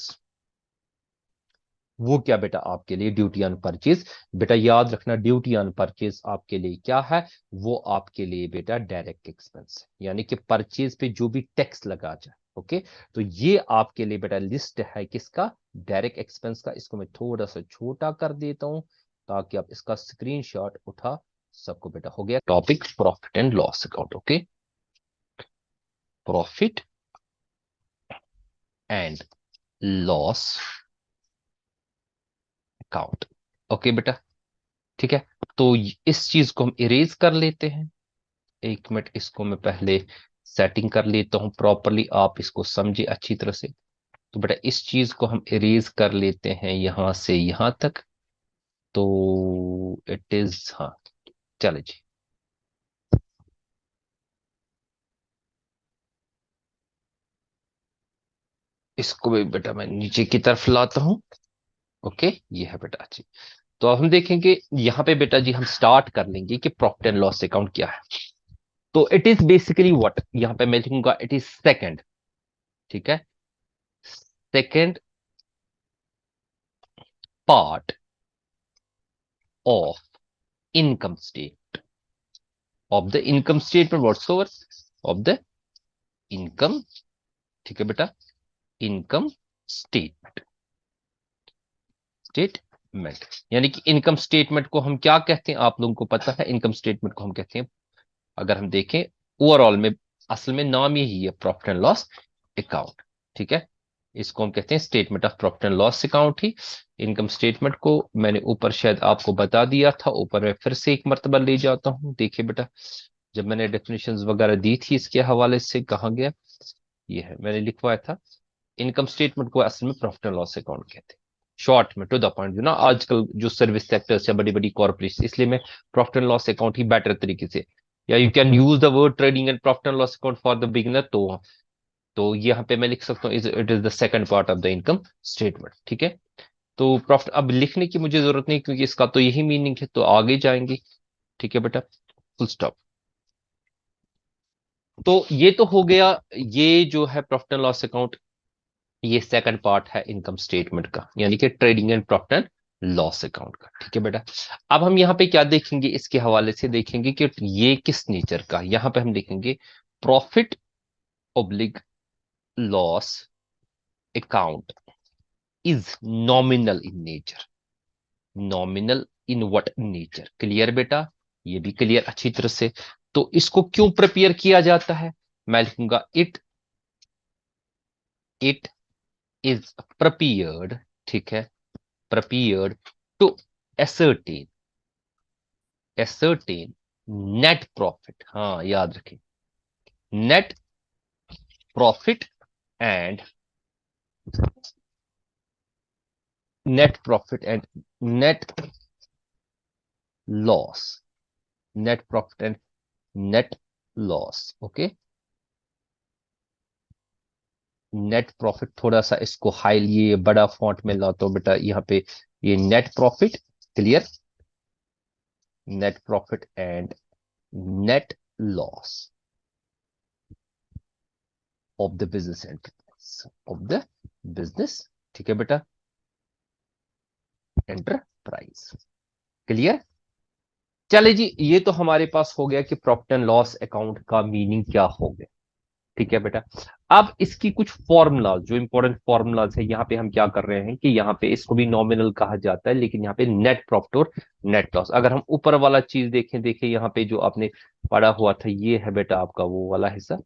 वो क्या बेटा आपके लिए? Duty on purchase. बेटा याद रखना, ड्यूटी ऑन परचेज आपके लिए क्या है? वो आपके लिए बेटा डायरेक्ट एक्सपेंस है, यानी कि परचेज पे जो भी टैक्स लगा जाए। ओके, तो ये आपके लिए बेटा लिस्ट है किसका? डायरेक्ट एक्सपेंस का। इसको मैं थोड़ा सा छोटा कर देता हूं ताकि आप इसका स्क्रीनशॉट उठा सबको। बेटा हो गया topic profit and loss account. Okay, profit and loss account. Okay बेटा, ठीक है? तो इस चीज को हम इरेज कर लेते हैं। एक मिनट, इसको मैं पहले सेटिंग कर लेता हूं प्रॉपरली, आप इसको समझे अच्छी तरह से। तो बेटा इस चीज को हम इरेज कर लेते हैं यहां से यहां तक। तो इट इज, हाँ, चले जी। इसको भी बेटा मैं नीचे की तरफ लाता हूं। ओके, ये है बेटा अच्छी। तो अब हम देखेंगे यहाँ पे बेटा जी, हम स्टार्ट कर लेंगे कि प्रॉफिट एंड लॉस अकाउंट क्या है। तो इट इज बेसिकली व्हाट, यहाँ पे मैं लिखूंगा इट इज सेकंड, ठीक है? Second part of income statement, of the income statement whatsoever, of the income, ठीक है बेटा? इनकम स्टेटमेंट, स्टेटमेंट, यानी कि इनकम स्टेटमेंट को हम क्या कहते हैं आप लोगों को पता है? इनकम स्टेटमेंट को हम कहते हैं, अगर हम देखें ओवरऑल में, असल में नाम यही है प्रॉफिट एंड लॉस अकाउंट, ठीक है? इसको हम कहते हैं statement of profit and loss account he. Income statement को मैंने ऊपर शायद आपको बता दिया था, ऊपर मैं फिर से एक मर्तबा ले जाता हूं। देखिए बेटा, जब मैंने डेफिनेशंस वगैरह दी थी इसके हवाले से, कहाँ गया? ये है, मैंने लिखवाया था। इनकम स्टेटमेंट को असल में प्रॉफिट एंड लॉस अकाउंट कहते हैं, शॉर्ट में, टू द पॉइंट। ना आजकल जो सर्विस सेक्टर्स या बड़ी बड़ी कॉर्पोरेशन, इसलिए मैं profit and loss account he better तरीके से, या you can use the word trading and profit and loss account for the beginner. तो यहाँ पे मैं लिख सकता हूँ it is the second part of the income statement, ठीक है? तो प्रॉफिट अब लिखने की मुझे जरूरत नहीं, क्योंकि इसका तो यही मीनिंग है, तो आगे जाएंगे, ठीक है बेटा? Full stop. तो ये तो हो गया, ये जो है प्रॉफिट एंड लॉस अकाउंट, ये सेकंड पार्ट है इनकम स्टेटमेंट का, यानी कि trading and profit and loss account का। ठीक है बेटा, अब हम यहाँ पे क्या देखेंगे, इसके हवाले से देखेंगे कि ये किस नेचर का। यहाँ पे हम देखेंगे profit oblique loss account is nominal in nature. Nominal in what nature, clear बेटा, ये भी क्लियर अच्छी तरह से। तो इसको क्यों प्रिपेयर किया जाता है, मैं लिखूंगा इट इज प्रिपेयर्ड, ठीक है, prepared to ascertain ascertain net profit, हाँ याद रखें, net profit and net profit and net loss, net profit and net loss, okay. Net profit, थोड़ा सा इसको हाई लिए बड़ा फॉन्ट में लाता हूं बेटा, यहाँ पे ये net profit, clear, net profit and net loss of the business enterprise, of the business, ठीक है बेटा, एंटरप्राइज, क्लियर। चले जी, ये तो हमारे पास हो गया कि प्रॉफिट एंड लॉस अकाउंट का मीनिंग क्या हो गया, ठीक है बेटा। अब इसकी कुछ फॉर्मूलाज, जो इंपॉर्टेंट फॉर्मूलाज है, यहाँ पे हम क्या कर रहे हैं कि यहाँ पे इसको भी नॉमिनल कहा जाता है, लेकिन यहाँ पे नेट प्रॉफिट और नेट लॉस। अगर हम ऊपर वाला चीज देखें, देखिए यहाँ पे जो आपने पढ़ा हुआ था, ये है बेटा आपका वो वाला हिस्सा।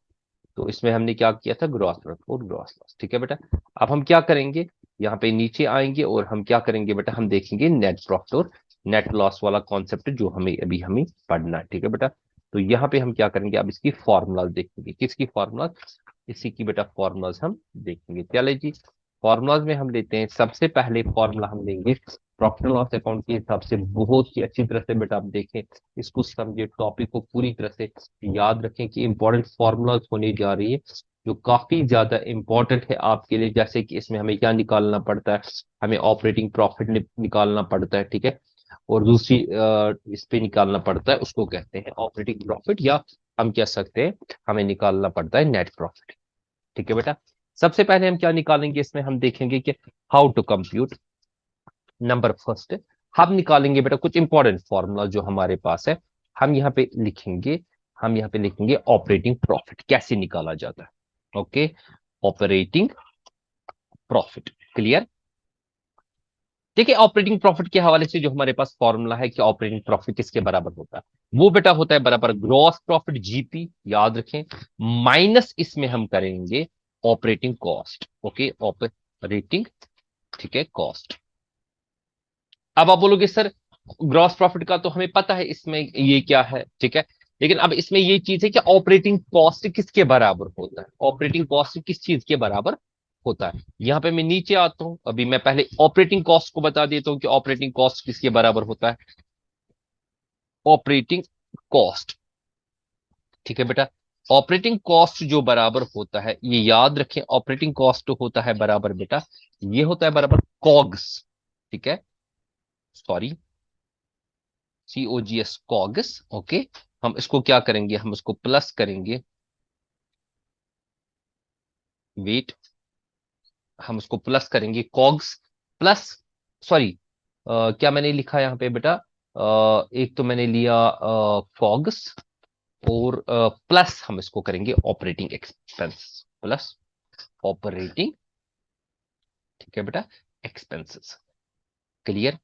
तो इसमें हमने क्या किया था, ग्रॉस प्रॉफिट और ग्रॉस लॉस, ठीक है बेटा। अब हम क्या करेंगे, यहाँ पे नीचे आएंगे और हम क्या करेंगे बेटा, हम देखेंगे नेट प्रॉफिट और नेट लॉस वाला कॉन्सेप्ट जो हमें पढ़ना है, ठीक है बेटा। तो यहाँ पे हम क्या करेंगे, अब इसकी फॉर्मूलाज देखेंगे, किसकी फॉर्मूलाज, इसी की बेटा फॉर्मूलाज हम देखेंगे। चले जी, फॉर्मूलाज में हम लेते हैं, सबसे पहले फॉर्मूला हम लेंगे प्रॉफिट एंड लॉस अकाउंट के हिसाब से, बहुत ही अच्छी तरह से बेटा आप देखें, इसको समझे, टॉपिक को पूरी तरह से याद रखें कि इंपॉर्टेंट फॉर्मूलाज होने जा रही है जो काफी ज्यादा इंपॉर्टेंट है आपके लिए। जैसे कि इसमें हमें क्या निकालना पड़ता है, हमें ऑपरेटिंग प्रॉफिट निकालना पड़ता है, ठीक है, और दूसरी इस पे निकालना पड़ता है, उसको कहते हैं ऑपरेटिंग प्रॉफिट, या हम कह सकते हैं हमें निकालना पड़ता है नेट प्रॉफिट, ठीक है बेटा। सबसे पहले हम क्या निकालेंगे, इसमें हम देखेंगे कि how to compute. Number first, हम निकालेंगे बेटा कुछ इंपॉर्टेंट फॉर्मूला जो हमारे पास है, हम यहाँ पे लिखेंगे, हम यहाँ पे लिखेंगे ऑपरेटिंग प्रॉफिट कैसे निकाला जाता है, ओके, ऑपरेटिंग प्रॉफिट, क्लियर। देखिए, ऑपरेटिंग प्रॉफिट के हवाले से जो हमारे पास फॉर्मूला है कि ऑपरेटिंग प्रॉफिट किसके बराबर होता है, वो बेटा होता है बराबर ग्रॉस प्रॉफिट जीपी, याद रखें, माइनस इसमें हम करेंगे ऑपरेटिंग कॉस्ट, ओके, ऑपरेटिंग, ठीक है, कॉस्ट। अब आप बोलोगे सर ग्रॉस प्रॉफिट का तो हमें पता है इसमें ये क्या है, ठीक है, लेकिन अब इसमें ये चीज है कि ऑपरेटिंग कॉस्ट किसके बराबर होता है, ऑपरेटिंग कॉस्ट किस चीज के बराबर होता है। यहां पे मैं नीचे आता हूं, अभी मैं पहले ऑपरेटिंग कॉस्ट को बता देता हूं कि ऑपरेटिंग कॉस्ट किसके बराबर होता है, ऑपरेटिंग कॉस्ट, ठीक है बेटा। ऑपरेटिंग कॉस्ट जो बराबर होता है, ये याद रखें, ऑपरेटिंग कॉस्ट होता है बराबर बेटा, ये होता है बराबर कॉग्स, ठीक है, सॉरी, COGS, कॉग्स, ओके। हम इसको क्या करेंगे, हम इसको प्लस करेंगे, वेट, हम उसको प्लस करेंगे कॉग्स प्लस, सॉरी, क्या मैंने लिखा यहां पे बेटा, एक तो मैंने लिया कॉग्स और प्लस हम इसको करेंगे ऑपरेटिंग एक्सपेंस, प्लस ऑपरेटिंग, ठीक है बेटा, एक्सपेंसेस, क्लियर।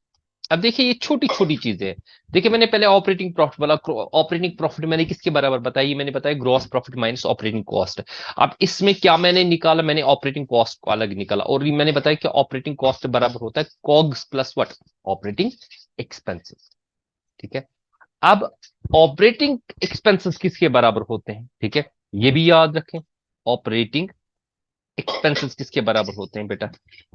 अब देखिए ये छोटी छोटी चीजें हैं। देखिए मैंने पहले ऑपरेटिंग प्रॉफिट वाला, ऑपरेटिंग प्रॉफिट मैंने किसके बराबर बताई, मैंने बताया gross profit minus operating cost. अब इसमें क्या मैंने निकाला, मैंने ऑपरेटिंग कॉस्ट को अलग निकाला, और ये मैंने बताया कि ऑपरेटिंग कॉस्ट बराबर होता है COGS plus what, operating expenses, ठीक है। अब ऑपरेटिंग एक्सपेंसेस किसके बराबर होते हैं, ठीक है, ये भी याद रखें, ऑपरेटिंग एक्सपेंसेस किसके बराबर होते हैं बेटा,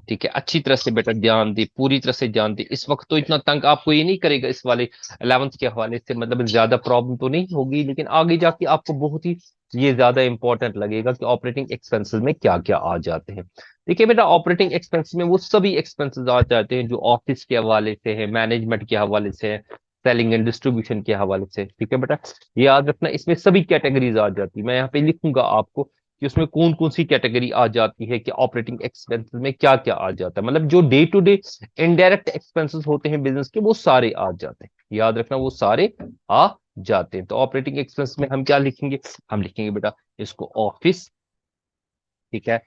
ठीक है, अच्छी तरह से बेटा ध्यान दे, पूरी तरह से ध्यान दे। इस वक्त तो इतना तंग आपको ये नहीं करेगा इस वाले 11th के हवाले से, मतलब ज्यादा प्रॉब्लम तो नहीं होगी, लेकिन आगे जाके आपको बहुत ही ये ज्यादा इंपॉर्टेंट लगेगा कि ऑपरेटिंग एक्सपेंसेस में क्या क्या आ जाते हैं। देखिए बेटा, ऑपरेटिंग एक्सपेंसेस में वो सभी एक्सपेंसेस आ जाते हैं जो ऑफिस के हवाले से है, मैनेजमेंट के हवाले से है, सेलिंग एंड डिस्ट्रीब्यूशन के हवाले से, ठीक है बेटा। ये याद रखना, इसमें सभी कैटेगरीज आ जाती है, मैं यहाँ पे लिखूंगा आपको कि उसमें कौन कौन सी कैटेगरी आ जाती है, कि ऑपरेटिंग एक्सपेंसेस में क्या क्या आ जाता है, मतलब जो day to day indirect expenses होते हैं बिजनेस के, वो सारे आ जाते हैं। याद रखना, वो सारे आ जाते हैं। तो ऑपरेटिंग एक्सपेंस में हम क्या लिखेंगे? हम लिखेंगे बेटा इसको ऑफिस, ठीक है,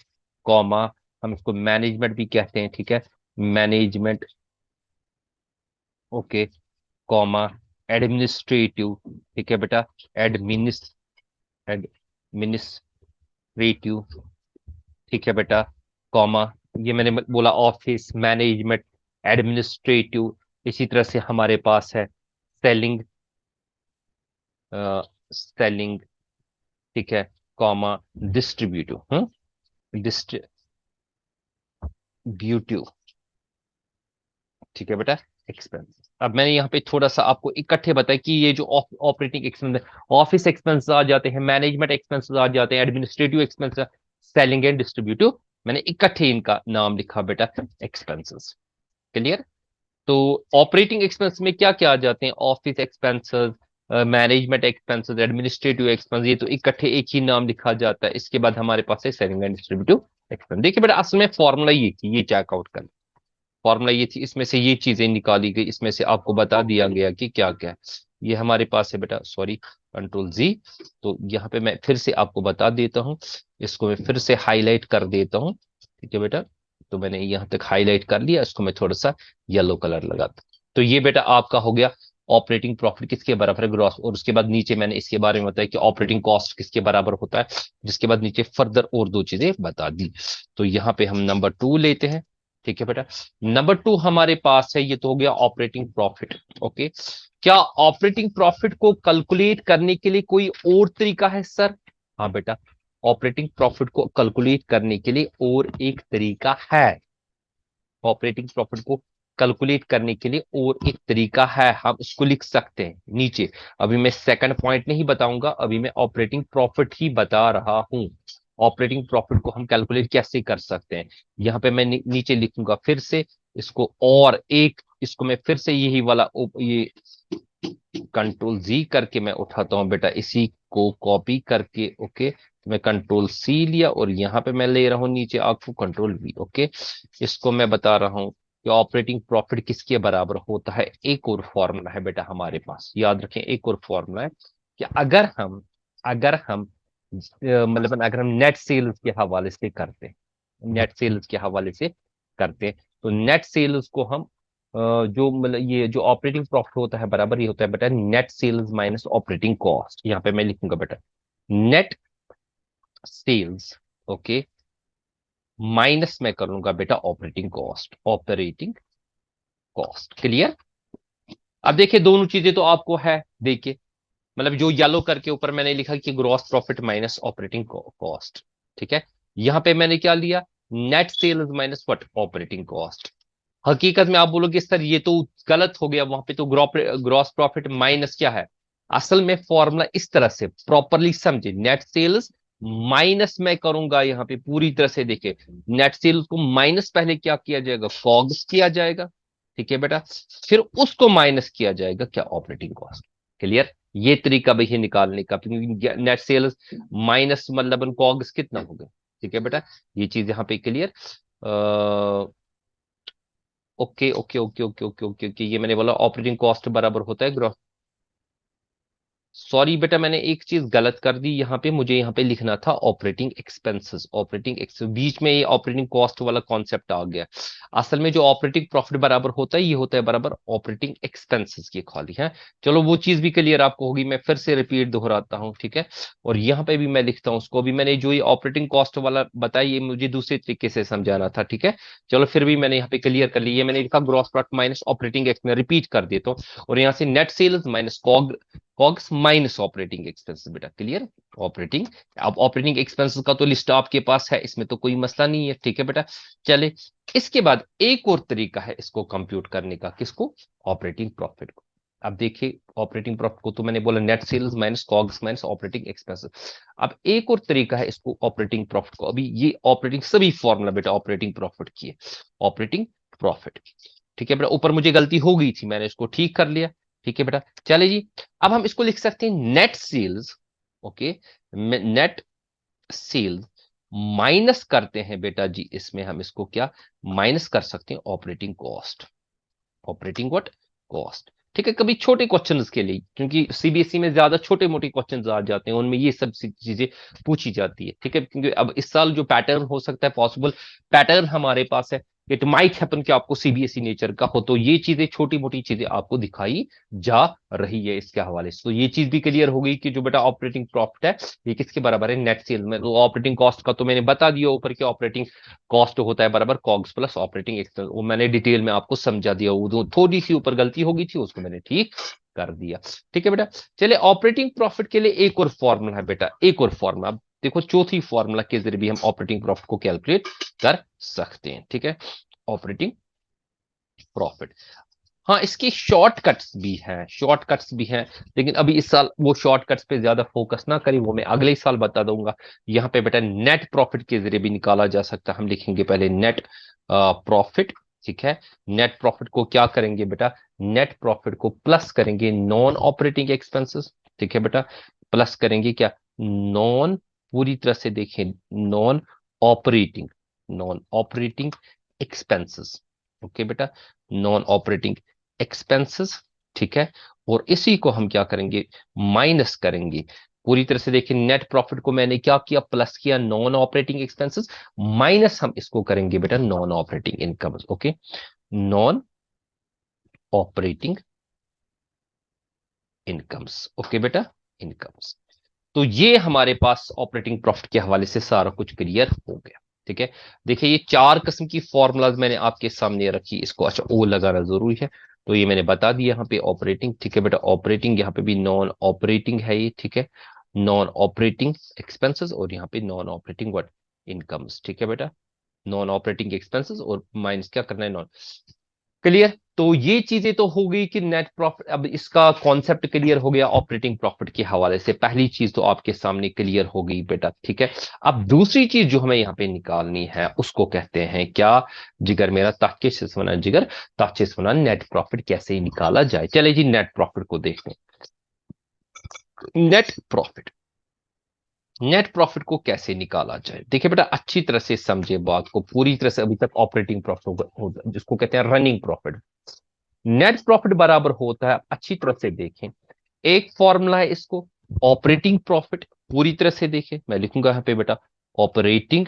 कॉमा, हम इसको मैनेजमेंट भी कहते हैं, ठीक है, मैनेजमेंट, ओके, कॉमा, एडमिनिस्ट्रेटिव, ठीक है बेटा, एडमिनिस एडमिनिस्ट्रेटिव, ठीक है बेटा, कॉमा, ये मैंने बोला ऑफिस, मैनेजमेंट, एडमिनिस्ट्रेटिव। इसी तरह से हमारे पास है सेलिंग, सेलिंग, ठीक है, कॉमा, डिस्ट्रीब्यूटिव, डिस्ट्रीब्यूटिव, ठीक है बेटा, एक्सपेंस। अब मैंने यहाँ पे थोड़ा सा आपको इकट्ठे बताया कि ये जो ऑपरेटिंग एक्सपेंस है, ऑफिस एक्सपेंस आ जाते हैं, मैनेजमेंट एक्सपेंसेस आ जाते हैं, administrative expense, selling and distributive, मैंने इकट्ठे इनका नाम लिखा बेटा एक्सपेंसेस। क्लियर? तो ऑपरेटिंग एक्सपेंस में क्या क्या आ जाते हैं? Office expenses, management expenses, administrative expense, ये तो इकट्ठे एक ही नाम लिखा जाता है। इसके बाद हमारे पास है सेलिंग एंड डिस्ट्रीब्यूटिव एक्सपेंस। देखिए बेटा, असल में फॉर्मूला ये थी, ये चेकआउट कर, फॉर्मूला ये थी, इसमें से ये चीजें निकाली गई, इसमें से आपको बता दिया गया कि क्या क्या है। ये हमारे पास है बेटा, सॉरी, कंट्रोल जी। तो यहाँ पे मैं फिर से आपको बता देता हूँ, इसको मैं फिर से हाईलाइट कर देता हूँ, ठीक है बेटा। तो मैंने यहाँ तक हाईलाइट कर लिया, इसको मैं थोड़ा सा येलो कलर लगाता। तो ये बेटा आपका हो गया ऑपरेटिंग प्रॉफिट किसके बराबर है? ग्रॉस। और उसके बाद नीचे मैंने इसके बारे में बताया कि ऑपरेटिंग कॉस्ट किसके बराबर होता है, जिसके बाद नीचे फर्दर और दो चीजें बता दी। तो यहाँ पे हम नंबर 2 लेते हैं, ठीक है बेटा। नंबर 2 हमारे पास है, ये तो हो गया ऑपरेटिंग प्रॉफिट। ओके, क्या ऑपरेटिंग प्रॉफिट को कैलकुलेट करने के लिए कोई और तरीका है सर? हाँ बेटा, ऑपरेटिंग प्रॉफिट को कैलकुलेट करने के लिए और एक तरीका है। ऑपरेटिंग प्रॉफिट को कैलकुलेट करने के लिए और एक तरीका है, हम इसको लिख सकते हैं नीचे। अभी मैं सेकंड पॉइंट नहीं बताऊंगा, अभी मैं ऑपरेटिंग प्रॉफिट ही बता रहा हूं। ऑपरेटिंग प्रॉफिट को हम कैलकुलेट कैसे कर सकते हैं? यहां पे मैं नीचे लिखूंगा फिर से इसको, और एक इसको मैं फिर से यही वाला ये कंट्रोल जी करके मैं उठाता हूं बेटा, इसी को कॉपी करके, ओके। तो मैं कंट्रोल सी लिया और यहां पे मैं ले रहा हूं नीचे आपको कंट्रोल वी, ओके। इसको मैं बता रहा हूं कि ऑपरेटिंग प्रॉफिट किसके बराबर होता है। एक और फॉर्मूला है बेटा हमारे पास, याद रखें, एक और फॉर्मूला है कि अगर हम मतलब अगर हम नेट सेल्स के हवाले से करते हैं, नेट सेल्स के हवाले से करते हैं, तो नेट सेल्स को हम जो मतलब ये जो ऑपरेटिंग प्रॉफिट होता है बराबर ये होता है बेटा net sales minus operating cost. यहाँ पे मैं लिखूंगा बेटा नेट सेल्स, ओके, माइनस मैं करूंगा बेटा operating cost, operating cost. Clear? अब देखिए दोनों चीजें तो आपको है, देखिए मतलब जो येलो करके ऊपर मैंने लिखा कि gross profit minus operating cost, ठीक है। यहां पे मैंने क्या लिया? Net sales minus what? Operating cost. हकीकत में आप बोलोगे सर ये तो गलत हो गया, वहां पे तो ग्रॉस प्रॉफिट माइनस क्या है? असल में फॉर्मूला इस तरह से प्रॉपरली समझे, नेट सेल्स माइनस मैं करूंगा यहां पे पूरी तरह से, देखे नेट सेल्स को माइनस पहले क्या किया जाएगा? कॉग्स किया जाएगा, ठीक है बेटा, फिर उसको माइनस किया जाएगा क्या? Operating cost. क्लियर? ये तरीका भैया निकालने का, क्योंकि नेट सेल्स माइनस मतलब कॉग्स कितना हो गया, ठीक है बेटा। ये चीज यहाँ पे clear? Okay okay okay okay okay okay okay, ये मैंने बोला ऑपरेटिंग कॉस्ट बराबर होता है ग्रॉस। सॉरी बेटा, मैंने एक चीज गलत कर दी यहाँ पे, मुझे यहाँ पे लिखना था ऑपरेटिंग एक्सपेंसेस, ऑपरेटिंग एक्स बीच में ये ऑपरेटिंग कॉस्ट वाला कॉन्सेप्ट आ गया। असल में जो ऑपरेटिंग प्रॉफिट बराबर होता है ये होता है बराबर ऑपरेटिंग एक्सपेंसेस की, खाली है। चलो वो चीज भी क्लियर आपको होगी, मैं फिर से रिपीट दोहराता हूँ, ठीक है। और यहाँ पे भी मैं लिखता हूँ उसको भी, मैंने जो ये ऑपरेटिंग कॉस्ट वाला बताया ये मुझे दूसरे तरीके से समझाना था, ठीक है। चलो फिर भी मैंने यहाँ पे क्लियर कर लिया, मैंने लिखा gross profit minus operating ex, में रिपीट कर देता हूँ। और यहाँ से net sales minus COGS minus operating expenses बेटा। क्लियर? ऑपरेटिंग, अब ऑपरेटिंग एक्सपेंसेस का तो लिस्ट आपके पास है, इसमें तो कोई मसला नहीं है, ठीक है बेटा। चले, इसके बाद एक और तरीका है इसको कंप्यूट करने का, किसको? ऑपरेटिंग प्रॉफिट को। अब देखिए ऑपरेटिंग प्रॉफिट को तो मैंने बोला net sales minus COGS minus operating expenses. अब एक और तरीका है इसको ऑपरेटिंग प्रॉफिट को, अभी ये ऑपरेटिंग सभी फॉर्मूला बेटा ऑपरेटिंग प्रॉफिट की है, ऑपरेटिंग प्रॉफिट, ठीक है बेटा। ऊपर मुझे गलती हो गई थी, मैंने इसको ठीक कर लिया, ठीक है बेटा। चले जी, अब हम इसको लिख सकते हैं net sales, okay, net sales minus करते हैं बेटा जी, इसमें हम इसको क्या माइनस कर सकते हैं, operating cost, operating what cost. ठीक है, कभी छोटे क्वेश्चंस के लिए, क्योंकि सीबीएसई में ज्यादा छोटे मोटे क्वेश्चंस आ जाते हैं, उनमें ये सब चीजें पूछी जाती है। ठीक है, क्योंकि अब इस साल जो पैटर्न हो सकता है, पॉसिबल पैटर्न हमारे पास है, इट माइट हैपन कि आपको सीबीएसई नेचर का हो, तो ये चीजें छोटी मोटी चीजें आपको दिखाई जा रही है इसके हवाले से। तो ये चीज भी क्लियर हो गई कि जो बेटा ऑपरेटिंग प्रॉफिट है ये किसके बराबर है, नेट सेल में। तो ऑपरेटिंग कॉस्ट का तो मैंने बता दिया ऊपर के, ऑपरेटिंग कॉस्ट होता है बराबर कॉग्स प्लस ऑपरेटिंग एक्सपेंस, वो मैंने डिटेल में आपको समझा दिया, वो थोड़ी सी ऊपर गलती हो गई थी उसको मैंने ठीक कर दिया। ठीक है बेटा, चलिए ऑपरेटिंग प्रॉफिट के लिए एक और फॉर्मूला है बेटा, एक और फॉर्मूला। अब देखो चौथी फॉर्मूला के जरिए भी हम ऑपरेटिंग प्रॉफिट को कैलकुलेट कर सकते हैं। ठीक है, ऑपरेटिंग प्रॉफिट, हाँ इसके शॉर्टकट्स भी हैं, शॉर्टकट्स भी हैं, लेकिन अभी इस साल वो शॉर्टकट्स पे ज्यादा फोकस ना करें, वो मैं अगले ही साल बता दूंगा। यहाँ पे बेटा नेट प्रॉफिट के जरिए भी निकाला जा सकता है। हम लिखेंगे पहले नेट प्रॉफिट। ठीक है, नेट प्रॉफिट को क्या करेंगे बेटा, नेट प्रॉफिट को प्लस करेंगे नॉन ऑपरेटिंग एक्सपेंसेस। ठीक है बेटा, प्लस करेंगे क्या, नॉन, पूरी तरह से देखें non operating, non operating expenses. Okay बेटा, नॉन ऑपरेटिंग एक्सपेंसेस। ठीक है, और इसी को हम क्या करेंगे, माइनस करेंगे। पूरी तरह से देखिए नेट प्रॉफिट को मैंने क्या किया, प्लस किया नॉन ऑपरेटिंग एक्सपेंसेस, माइनस हम इसको करेंगे बेटा non operating income. Okay, non operating incomes. Okay बेटा, इनकम्स। तो ये हमारे पास ऑपरेटिंग प्रॉफिट के हवाले से सारा कुछ क्लियर हो गया। ठीक है, देखिए ये चार किस्म की फॉर्मूलाज मैंने आपके सामने रखी, इसको अच्छा ओ लगाना जरूरी है, तो ये मैंने बता दिया यहाँ पे ऑपरेटिंग। ठीक है बेटा, ऑपरेटिंग यहाँ पे भी नॉन ऑपरेटिंग है ये। ठीक है, नॉन ऑपरेटिंग एक्सपेंसेस, और यहाँ पे नॉन ऑपरेटिंग व्हाट, इनकम्स। ठीक है बेटा, नॉन ऑपरेटिंग एक्सपेंसेस और माइनस क्या करना है, नॉन। क्लियर, तो ये चीजें तो हो गई कि नेट प्रॉफिट, अब इसका कॉन्सेप्ट क्लियर हो गया ऑपरेटिंग प्रॉफिट के हवाले से, पहली चीज तो आपके सामने क्लियर हो गई बेटा। ठीक है, अब दूसरी चीज जो हमें यहाँ पे निकालनी है उसको कहते हैं क्या, जिगर मेरा ताके से सुना, जिगर ताके से सुना, नेट प्रॉफिट कैसे निकाला जाए। चले जी नेट प्रॉफिट को देखते हैं। नेट प्रॉफिट, नेट प्रॉफिट को कैसे निकाला जाए, देखिए बेटा अच्छी तरह से समझे बात को पूरी तरह से। अभी तक ऑपरेटिंग प्रॉफिट जिसको कहते हैं रनिंग प्रॉफिट, नेट प्रॉफिट बराबर होता है, अच्छी तरह से देखें, एक फॉर्मूला है इसको, ऑपरेटिंग प्रॉफिट। पूरी तरह से देखें, मैं लिखूंगा यहाँ पे बेटा ऑपरेटिंग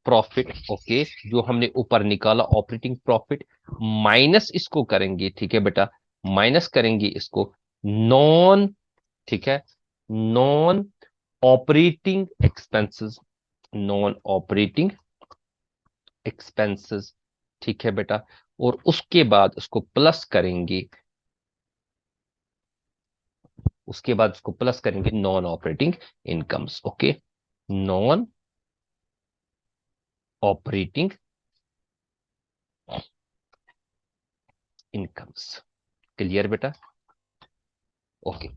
प्रॉफिट। ओके, जो हमने ऊपर निकाला ऑपरेटिंग प्रॉफिट, माइनस इसको करेंगे। ठीक है बेटा, माइनस करेंगे इसको नॉन, ठीक है, non operating expenses, non operating expenses. ठीक है बेटा, और उसके बाद उसको प्लस करेंगे, उसके बाद उसको प्लस करेंगे non operating incomes. Okay, non operating incomes. Clear बेटा, ओके।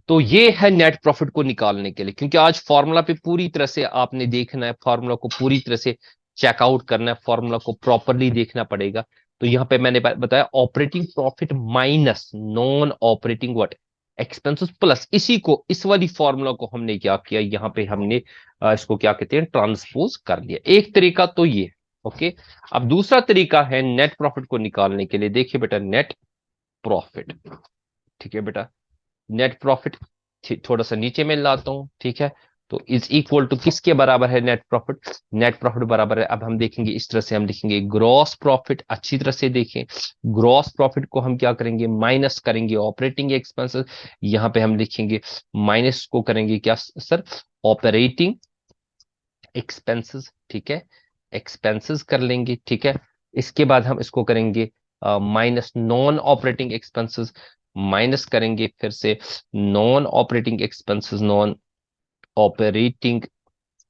तो ये है नेट प्रॉफिट को निकालने के लिए, क्योंकि आज फॉर्मूला पे पूरी तरह से आपने देखना है, फॉर्मूला को पूरी तरह से चेकआउट करना है, फॉर्मूला को प्रॉपरली देखना पड़ेगा। तो यहां पे मैंने बताया operating profit minus non operating what, expenses, plus इसी को, इस वाली फॉर्मूला को हमने क्या किया, यहां पे हमने इसको क्या कहते हैं, ट्रांसपोज कर दिया। एक तरीका तो ये, ओके। अब दूसरा तरीका है नेट प्रॉफिट को निकालने के लिए, देखिए बेटा नेट प्रॉफिट। ठीक है बेटा, नेट प्रॉफिट थोड़ा सा नीचे में लाता हूं। ठीक है, तो इज इक्वल टू किसके बराबर है, नेट प्रॉफिट, नेट प्रॉफिट बराबर है, अब हम देखेंगे इस तरह से, हम लिखेंगे ग्रॉस प्रॉफिट। अच्छी तरह से देखें, ग्रॉस प्रॉफिट को हम क्या करेंगे, माइनस करेंगे ऑपरेटिंग एक्सपेंसेस। यहां पे हम लिखेंगे माइनस को करेंगे क्या सर, ऑपरेटिंग एक्सपेंसेस। ठीक है, एक्सपेंसेस कर लेंगे। ठीक है, इसके बाद हम इसको करेंगे minus non operating expenses, minus करेंगे फिर से non operating expenses, non operating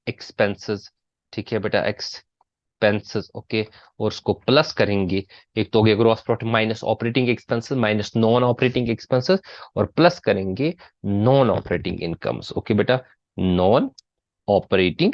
expenses. ठीक है बेटा, एक्सपेंसेस। ओके, और उसको प्लस करेंगे, एक तो हो गया gross profit minus operating expenses minus non operating expenses, और प्लस करेंगे नॉन ऑपरेटिंग इनकम्स। ओके बेटा, नॉन ऑपरेटिंग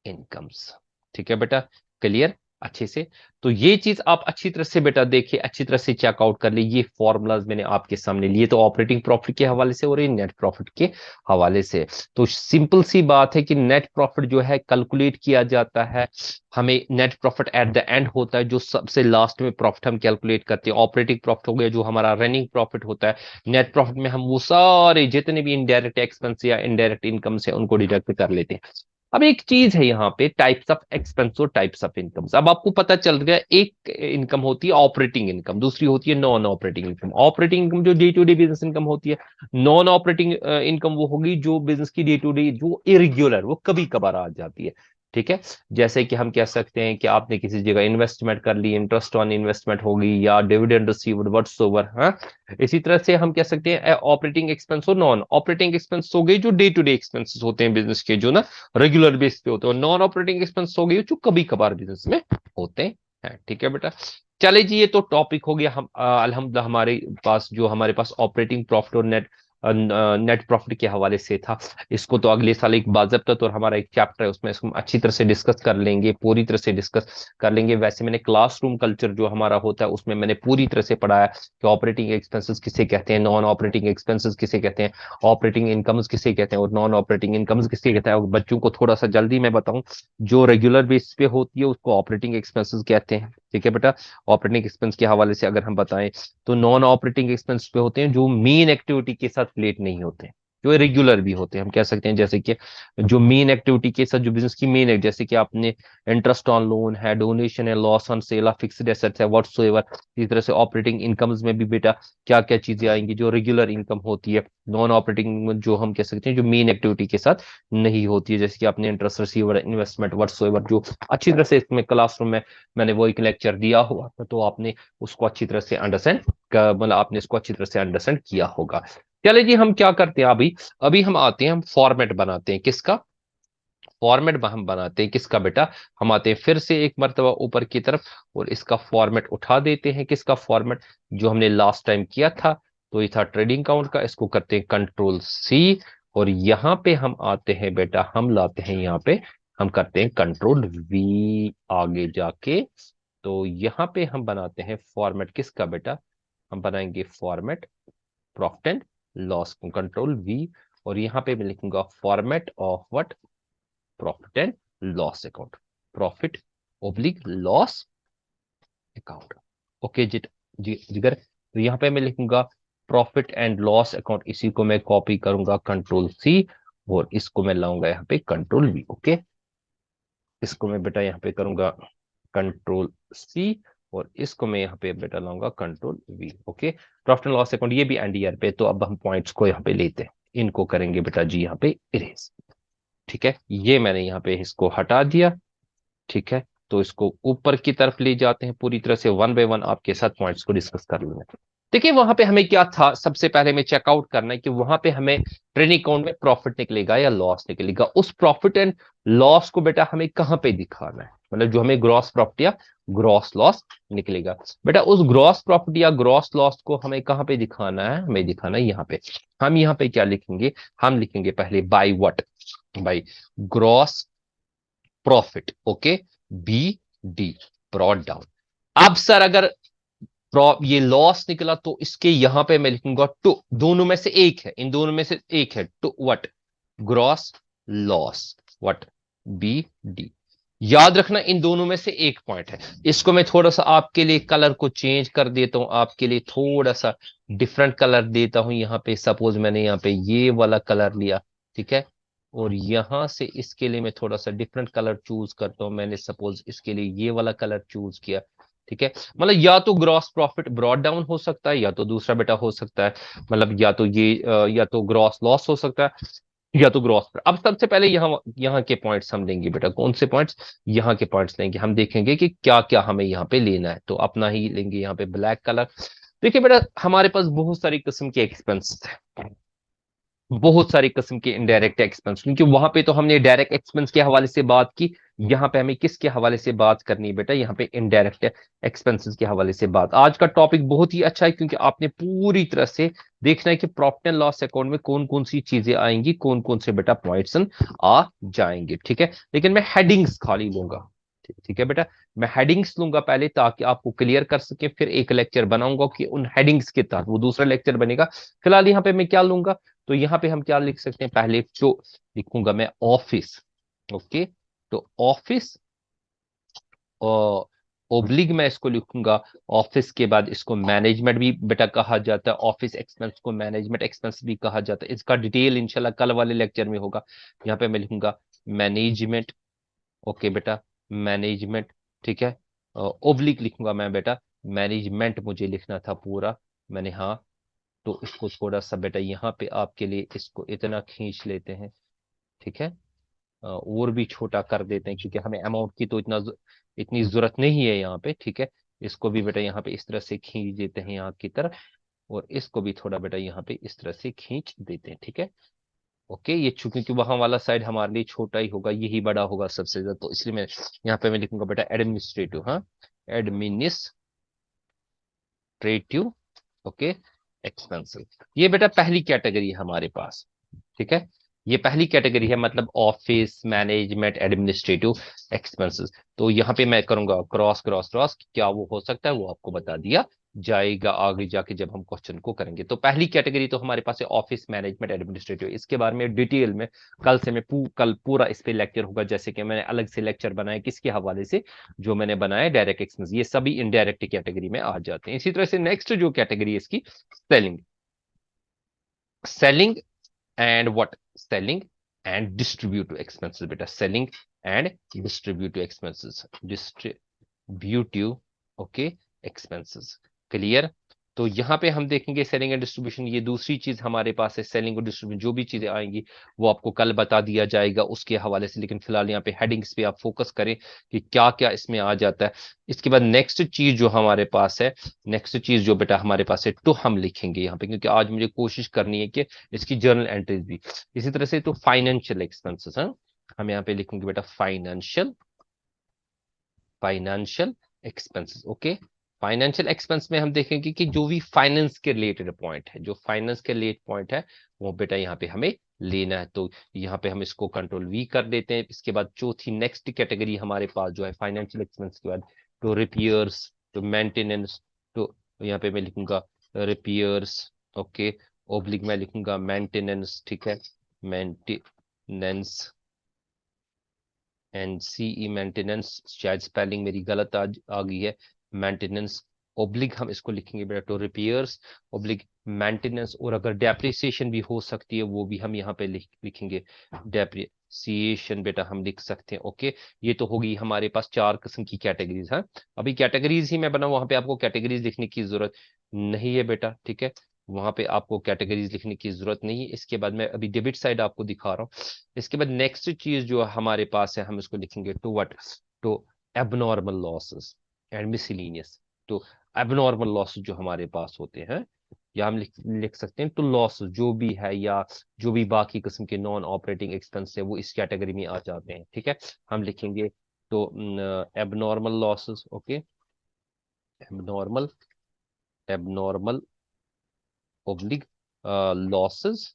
इनकम्स। ठीक है बेटा, क्लियर। अच्छे से। तो ये चीज आप अच्छी तरह से बेटा देखिए, अच्छी तरह से चेकआउट कर ले। ये फॉर्मूलाज मैंने आपके सामने लिए, तो ऑपरेटिंग प्रॉफिट के हवाले से और ये नेट प्रॉफिट के हवाले से। तो सिंपल सी बात है कि नेट प्रॉफिट जो है कैलकुलेट किया जाता है, हमें net profit eight the and होता है, जो सबसे लास्ट में प्रॉफिट हम कैलकुलेट करते हैं। ऑपरेटिंग प्रॉफिट हो गया जो हमारा रनिंग प्रॉफिट होता है। नेट प्रॉफिट में हम वो सारे जितने भी इनडायरेक्ट एक्सपेंस या इनडायरेक्ट इनकम से उनको डिडक्ट कर लेते हैं। अब एक चीज है यहाँ पे, टाइप्स ऑफ एक्सपेंस और टाइप्स ऑफ इनकम। अब आपको पता चल गया, एक इनकम होती है ऑपरेटिंग इनकम, दूसरी होती है non operating income. Operating income जो day to day business income होती है। नॉन ऑपरेटिंग इनकम वो होगी जो बिजनेस की डे टू डे, जो इरेग्युलर, वो कभी कभार आ जाती है। ठीक है। जैसे कि हम कह सकते हैं कि आपने किसी जगह इन्वेस्टमेंट कर ली, इंटरेस्ट ऑन इन्वेस्टमेंट होगी, या डिविडेंड रिसीव्ड व्हाट्सओवर। हाँ, इसी तरह से हम कह सकते हैं ऑपरेटिंग एक्सपेंस और नॉन ऑपरेटिंग एक्सपेंस हो गई जो डे टू डे एक्सपेंसेस होते हैं बिजनेस के, जो ना रेगुलर बेस पे होते हैं। नॉन ऑपरेटिंग एक्सपेंस हो गई जो कभी कभार बिजनेस में होते हैं। ठीक है बेटा। चले जी, ये तो टॉपिक हो गया। हम अल्हम्दुलिल्लाह हमारे पास, जो हमारे पास ऑपरेटिंग प्रॉफिट और नेट प्रॉफिट के हवाले से था। इसको तो अगले साल एक बाज़ाब्ता तौर हमारा एक चैप्टर है, उसमें इसको हम अच्छी तरह से डिस्कस कर लेंगे, पूरी तरह से डिस्कस कर लेंगे। वैसे मैंने क्लासरूम कल्चर जो हमारा होता है उसमें मैंने पूरी तरह से पढ़ाया कि ऑपरेटिंग एक्सपेंसेस किसे कहते हैं, नॉन ऑपरेटिंग एक्सपेंसेस किसे कहते हैं, ऑपरेटिंग इनकम्स किसे कहते हैं और नॉन ऑपरेटिंग इनकम्स किसे कहते हैं। और बच्चों को थोड़ा सा जल्दी मैं बताऊं, जो रेगुलर बेसिस पे होती है उसको ऑपरेटिंग एक्सपेंसेस कहते हैं। ठीक है बेटा। ऑपरेटिंग एक्सपेंस के हवाले से अगर हम बताएं, तो नॉन ऑपरेटिंग एक्सपेंस पे होते हैं जो मेन एक्टिविटी के साथ रिलेट नहीं होते हैं, जो रेगुलर भी होते हैं। हम कह सकते हैं जैसे कि जो मेन एक्टिविटी के साथ, जो बिजनेस की मेन है, जैसे कि आपने इंटरेस्ट ऑन लोन है, डोनेशन है, loss on sale of fixed assets है, व्हाट्सोएवर। इसी तरह से ऑपरेटिंग इनकम्स में भी बेटा क्या क्या चीजें आएंगी जो रेगुलर इनकम होती है। नॉन ऑपरेटिंग जो हम कह सकते हैं जो मेन एक्टिविटी के साथ नहीं होती है, जैसे कि आपने इंटरेस्ट रिसीवर, इन्वेस्टमेंट व्हाट्सोएवर, जो अच्छी तरह से इसमें क्लासरूम में मैंने वो एक लेक्चर दिया हुआ था, तो आपने उसको अच्छी तरह से अंडरस्टैंड, मतलब आपने इसको अच्छी तरह से अंडरस्टैंड किया होगा। चले जी, हम क्या करते हैं अभी, अभी हम आते हैं, हम फॉर्मेट बनाते हैं। किसका फॉर्मेट हम बनाते हैं? किसका बेटा? हम आते हैं फिर से एक मर्तबा ऊपर की तरफ, और इसका फॉर्मेट उठा देते हैं। किसका फॉर्मेट? जो हमने लास्ट टाइम किया था, तो ये था ट्रेडिंग काउंट का। इसको करते हैं कंट्रोल सी, और यहां पे हम आते हैं बेटा, हम लाते हैं यहाँ पे, हम करते हैं कंट्रोल वी आगे जाके। तो यहां पे हम बनाते हैं फॉर्मेट किसका बेटा? हम बनाएंगे format profit and loss, control V. और यहां पे मैं लिखूंगा format of what? Profit and loss account, profit oblique loss account. Okay जी, जिगर। तो यहां पे मैं लिखूंगा प्रॉफिट एंड लॉस अकाउंट, इसी को मैं कॉपी करूंगा कंट्रोल सी, और इसको मैं लाऊंगा यहाँ पे कंट्रोल वी। ओके, इसको मैं बेटा यहाँ पे करूंगा कंट्रोल सी, और इसको मैं यहाँ पे बेटा लाऊंगा control we. Okay, profit and loss account ये भी एंड ईयर पे। तो अब हम पॉइंट्स को यहाँ पे लेते हैं, इनको करेंगे बेटा जी यहाँ पे इरेज। ठीक है, ये मैंने यहाँ पे इसको हटा दिया। ठीक है, तो इसको ऊपर की तरफ ले जाते हैं पूरी तरह से, वन बाय वन आपके साथ पॉइंट्स को डिस्कस कर लेंगे। देखिए वहां पे हमें क्या था, सबसे पहले हमें चेकआउट करना है कि वहां पे हमें ट्रेडिंग अकाउंट में प्रॉफिट निकलेगा या लॉस निकलेगा। उस प्रॉफिट एंड लॉस को बेटा हमें कहां पे दिखाना है, मतलब जो हमें ग्रॉस प्रॉफिट या ग्रॉस लॉस निकलेगा, बेटा उस ग्रॉस प्रॉफिट या ग्रॉस लॉस को हमें कहां पे दिखाना है? हमें दिखाना है यहाँ पे। हम यहाँ पे क्या लिखेंगे? हम लिखेंगे पहले by what? By gross profit. Okay, B D, broad down. अब सर अगर ये लॉस निकला, तो इसके यहां पे मैं लिखूंगा टू, दोनों में से एक है, इन दोनों में से एक है, to what? Gross loss what? B D. याद रखना इन दोनों में से एक पॉइंट है। इसको मैं थोड़ा सा आपके लिए कलर को चेंज कर देता हूं, आपके लिए थोड़ा सा डिफरेंट कलर देता हूं। यहाँ पे सपोज मैंने यहाँ पे ये वाला कलर लिया, ठीक है, और यहां से इसके लिए मैं थोड़ा सा डिफरेंट कलर चूज करता हूं। मैंने सपोज इसके लिए ये वाला कलर चूज किया। ठीक है, मतलब या तो ग्रॉस प्रॉफिट ब्रॉड डाउन हो सकता है, या तो दूसरा बेटा हो सकता है, मतलब या तो ये या तो ग्रॉस लॉस हो सकता है, या तो ग्रॉस पर। अब सबसे पहले यहाँ यहाँ के पॉइंट्स हम लेंगे बेटा। कौन से पॉइंट्स? यहाँ के पॉइंट्स लेंगे। हम देखेंगे कि क्या क्या हमें यहाँ पे लेना है, तो अपना ही लेंगे यहाँ पे ब्लैक कलर। देखिए बेटा, हमारे पास बहुत सारी किस्म के एक्सपेंस है, बहुत सारी किस्म के इनडायरेक्ट एक्सपेंस, क्योंकि वहां पे तो हमने डायरेक्ट एक्सपेंस के हवाले से बात की। यहाँ पे हमें किसके हवाले से बात करनी है बेटा? यहाँ पे इनडायरेक्ट एक्सपेंसेस के हवाले से बात। आज का टॉपिक बहुत ही अच्छा है, क्योंकि आपने पूरी तरह से देखना है कि प्रॉफिट एंड लॉस अकाउंट में कौन कौन सी चीजें आएंगी, कौन कौन से बेटा पॉइंट्स आ जाएंगे। ठीक है, लेकिन मैं हेडिंग्स खाली लूंगा, ठीक है बेटा, मैं हेडिंग्स लूंगा पहले ताकि आपको क्लियर कर सके, फिर एक लेक्चर बनाऊंगा कि उन हेडिंग्स के तहत वो दूसरा लेक्चर बनेगा। फिलहाल यहाँ पे मैं क्या लूंगा, तो यहाँ पे हम क्या लिख सकते हैं, पहले जो लिखूंगा मैं ऑफिस। ओके, तो ऑफिस और ओब्लिग मैं इसको लिखूंगा। ऑफिस के बाद इसको मैनेजमेंट भी बेटा कहा जाता है, ऑफिस एक्सपेंस को मैनेजमेंट एक्सपेंस भी कहा जाता है। इसका डिटेल इंशाल्लाह कल वाले लेक्चर में होगा। यहाँ पे मैं लिखूंगा मैनेजमेंट। ओके बेटा, मैनेजमेंट। ठीक है, ओब्लिक लिखूंगा मैं बेटा, मैनेजमेंट मुझे लिखना था पूरा मैंने, हाँ। तो इसको थोड़ा सा बेटा यहाँ पे आपके लिए इसको इतना खींच लेते हैं। ठीक है, और भी छोटा कर देते हैं क्योंकि हमें अमाउंट की तो इतनी जरूरत नहीं है यहाँ पे। ठीक है, इसको भी बेटा यहाँ पे इस तरह से खींच देते हैं यहाँ की तरफ, और इसको भी थोड़ा बेटा यहाँ पे इस तरह से खींच देते हैं। ठीक है, ओके, ये चूंकि कि वहां वाला साइड हमारे लिए छोटा ही होगा, यही बड़ा होगा सबसे ज्यादा, तो इसलिए मैं यहाँ पे मैं लिखूंगा बेटा एडमिनिस्ट्रेटिव, हाँ, एडमिनिस्ट्रेटिव। Okay, expensive. ये बेटा पहली कैटेगरी है हमारे पास। ठीक है, ये पहली कैटेगरी है, मतलब ऑफिस मैनेजमेंट एडमिनिस्ट्रेटिव एक्सपेंसेस। तो यहाँ पे मैं करूंगा क्रॉस क्रॉस क्रॉस, क्या वो हो सकता है वो आपको बता दिया जाएगा आगे जाके जब हम क्वेश्चन को करेंगे। तो पहली कैटेगरी तो हमारे पास है ऑफिस मैनेजमेंट एडमिनिस्ट्रेटिव। इसके बारे में डिटेल में कल से मैं कल पूरा इस पे लेक्चर होगा, जैसे कि मैंने अलग से लेक्चर बनाया किसके हवाले से, जो मैंने बनाया डायरेक्ट एक्सपेंस, ये सभी इनडायरेक्ट कैटेगरी में आ जाते हैं। इसी तरह से नेक्स्ट जो कैटेगरी है इसकी, selling. Selling and what, selling and distributive expenses बेटा, selling and distributive expenses, distributive. Okay, expenses, clear. तो यहां पे हम देखेंगे सेलिंग एंड डिस्ट्रीब्यूशन, ये दूसरी चीज हमारे पास है। सेलिंग और डिस्ट्रीब्यूशन जो भी चीजें आएंगी वो आपको कल बता दिया जाएगा उसके हवाले से, लेकिन फिलहाल यहाँ पे हेडिंग्स पे आप फोकस करें कि क्या क्या इसमें आ जाता है। इसके बाद नेक्स्ट चीज जो हमारे पास है, नेक्स्ट चीज जो बेटा हमारे पास है, तो हम लिखेंगे यहाँ पे, क्योंकि आज मुझे कोशिश करनी है कि इसकी जर्नल एंट्रीज भी इसी तरह से। तो फाइनेंशियल एक्सपेंसेस, हाँ, हम यहाँ पे लिखेंगे बेटा financial, financial expenses. Okay, financial expense में हम देखेंगे कि जो भी फाइनेंस के रिलेटेड पॉइंट है, जो फाइनेंस के रिलेटेड पॉइंट है वो बेटा यहाँ पे हमें लेना है। तो यहाँ पे हम इसको कंट्रोल वी कर देते हैं। इसके बाद चौथी नेक्स्ट कैटेगरी हमारे पास जो है फाइनेंशियल एक्सपेंस के बाद, तो रिपेयर्स, तो मेंटेनेंस। तो यहाँ पे मैं लिखूंगा रिपेयर्स। ओके, ओब्लिक मैं लिखूंगा मेंटेनेंस। ठीक है, मेंटेनेंस, एनसीई मेंटेनेंस, शायद स्पेलिंग मेरी गलत आ गई है, मेंटेनेंस ओब्लिक हम इसको लिखेंगे बेटा टू रिपेयर्स ओब्लिक मेंटेनेंस। और अगर डेप्रिसिएशन भी हो सकती है वो भी हम यहाँ पे लिखेंगे डेप्रिसिएशन बेटा हम लिख सकते हैं। ओके, ये तो होगी हमारे पास चार किस्म की कैटेगरीज है। अभी कैटेगरीज ही मैं बनाऊं, वहां पे आपको कैटेगरीज लिखने की जरूरत नहीं है बेटा। ठीक है, वहां पे आपको कैटेगरीज लिखने की जरूरत नहीं है। इसके बाद मैं अभी डेबिट साइड आपको दिखा रहा हूँ। इसके बाद नेक्स्ट चीज जो हमारे पास है हम इसको लिखेंगे to what, to abnormal losses and miscellaneous. तो एबनॉर्मल लॉसेस जो हमारे पास होते हैं, या हम लिख सकते हैं टू लॉस जो भी है, या जो भी बाकी किस्म के नॉन ऑपरेटिंग एक्सपेंस है वो इस कैटेगरी में आ जाते हैं। ठीक है, हम लिखेंगे तो abnormal losses. Okay, abnormal, abnormal oblique losses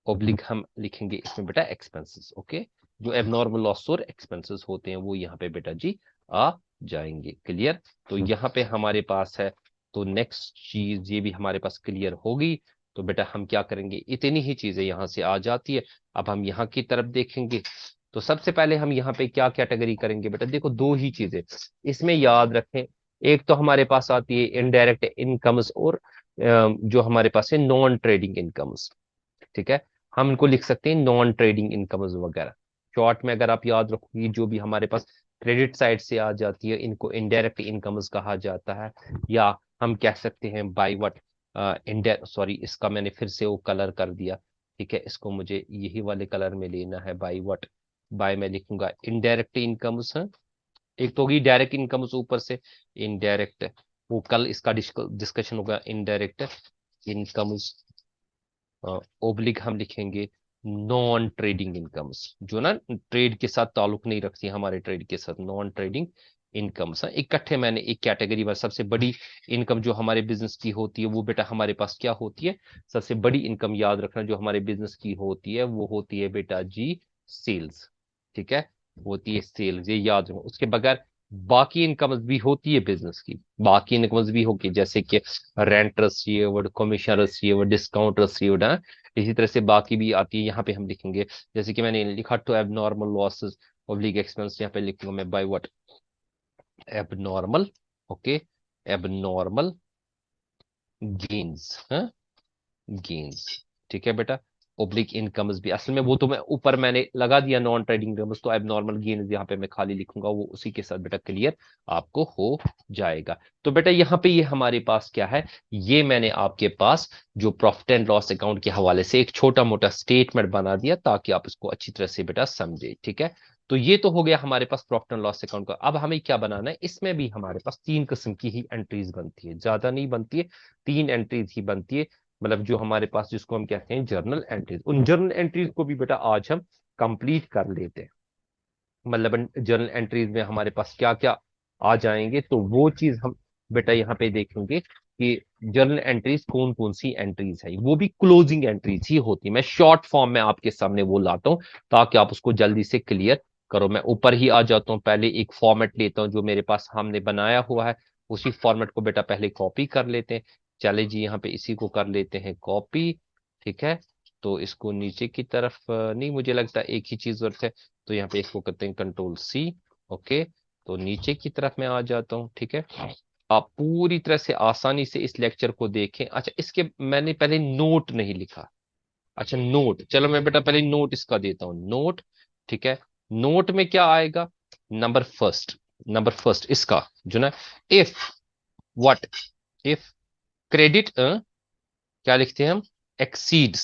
oblique हम लिखेंगे इसमें बेटा एक्सपेंसेस। ओके, जो एबनॉर्मल लॉस और एक्सपेंसेस होते हैं वो यहाँ पे बेटा जी आ जाएंगे। क्लियर, तो यहाँ पे हमारे पास है। तो नेक्स्ट चीज ये भी हमारे पास क्लियर होगी। तो बेटा हम क्या करेंगे, इतनी ही चीजें यहाँ से आ जाती है। अब हम यहाँ की तरफ देखेंगे, तो सबसे पहले हम यहाँ पे क्या कैटेगरी करेंगे बेटा, देखो दो ही चीजें इसमें याद रखें। एक तो हमारे पास आती है इनडायरेक्ट इनकम्स, और जो हमारे पास है नॉन ट्रेडिंग इनकम्स। ठीक है, हम इनको लिख सकते हैं नॉन ट्रेडिंग इनकम्स वगैरह। शॉर्ट में अगर आप याद रखोगे, जो भी हमारे पास क्रेडिट साइड से आ जाती है इनको इनडायरेक्ट इनकम्स कहा जाता है, या हम कह सकते हैं बाय व्हाट, सॉरी इसका मैंने फिर से वो कलर कर दिया। ठीक है, इसको मुझे यही वाले कलर में लेना है, बाय व्हाट, बाय मैं लिखूंगा इनडायरेक्ट इनकम्स है। एक तो होगी डायरेक्ट इनकम्स ऊपर से, इनडायरेक्ट, वो कल इसका डिस्कशन होगा, इनडायरेक्ट इनकम्स ओब्लिक हम लिखेंगे नॉन ट्रेडिंग इनकम्स, जो ना ट्रेड के साथ ताल्लुक नहीं रखती हमारे ट्रेड के साथ, नॉन ट्रेडिंग इनकम्स। इकट्ठे मैंने एक कैटेगरी में, सबसे बड़ी इनकम जो हमारे बिजनेस की होती है वो बेटा हमारे पास क्या होती है, सबसे बड़ी इनकम याद रखना जो हमारे बिजनेस की होती है वो होती है बेटा जी सेल्स। ठीक है, होती है सेल्स, ये याद रखो। उसके बगैर बाकी इनकम्स भी होती है बिजनेस की, बाकी इनकम्स भी होगी, जैसे कि rent received, commission received, discount received है। इसी तरह से बाकी भी आती है, यहाँ पे हम लिखेंगे, जैसे कि मैंने लिखा to abnormal losses public expense, यहाँ पे लिखूंगा मैं by what, abnormal, okay, abnormal gains, gains, ठीक है बेटा। ओब्लिक इनकम्स भी, असल में वो तो मैं ऊपर मैंने लगा दिया नॉन ट्रेडिंग इनकम्स, तो अब नॉर्मल गेन्स यहाँ पे मैं खाली लिखूंगा, वो उसी के साथ बेटा क्लियर आपको हो जाएगा। तो बेटा यहाँ पे ये हमारे पास क्या है, ये मैंने आपके पास जो प्रॉफिट एंड लॉस अकाउंट के हवाले से एक छोटा मोटा स्टेटमेंट बना दिया, ताकि आप इसको अच्छी तरह से बेटा समझे, ठीक है। तो ये तो हो गया हमारे पास प्रॉफिट एंड लॉस अकाउंट का। अब हमें क्या बनाना है, इसमें भी हमारे पास तीन किस्म की ही एंट्रीज बनती है, ज्यादा नहीं बनती है, तीन एंट्रीज ही बनती है। मतलब जो हमारे पास, जिसको हम कहते हैं जर्नल एंट्रीज, उन जर्नल एंट्रीज को भी बेटा आज हम कंप्लीट कर लेते हैं। मतलब जर्नल एंट्रीज में हमारे पास क्या क्या आ जाएंगे, तो वो चीज हम बेटा यहाँ पे देखेंगे कि जर्नल एंट्रीज कौन कौन सी एंट्रीज है, वो भी क्लोजिंग एंट्रीज ही होती है। मैं शॉर्ट फॉर्म में आपके सामने वो लाता हूँ, ताकि आप उसको जल्दी से क्लियर करो। मैं ऊपर ही आ जाता हूँ, पहले एक फॉर्मेट लेता हूँ जो मेरे पास हमने बनाया हुआ है, उसी फॉर्मेट को बेटा पहले कॉपी कर लेते हैं। चले जी, यहाँ पे इसी को कर लेते हैं कॉपी, ठीक है। तो इसको नीचे की तरफ नहीं, मुझे लगता है एक ही चीज जरूरत है, तो यहाँ पे इसको करते हैं कंट्रोल सी, ओके। तो नीचे की तरफ मैं आ जाता हूँ, ठीक है। आप पूरी तरह से आसानी से इस लेक्चर को देखें। अच्छा, इसके मैंने पहले नोट नहीं लिखा। अच्छा नोट, चलो मैं बेटा पहले नोट इसका देता हूं, नोट, ठीक है। नोट में क्या आएगा, नंबर फर्स्ट, नंबर फर्स्ट इसका जो ना, इफ व्हाट, इफ क्रेडिट, क्या लिखते हैं हम, exceeds,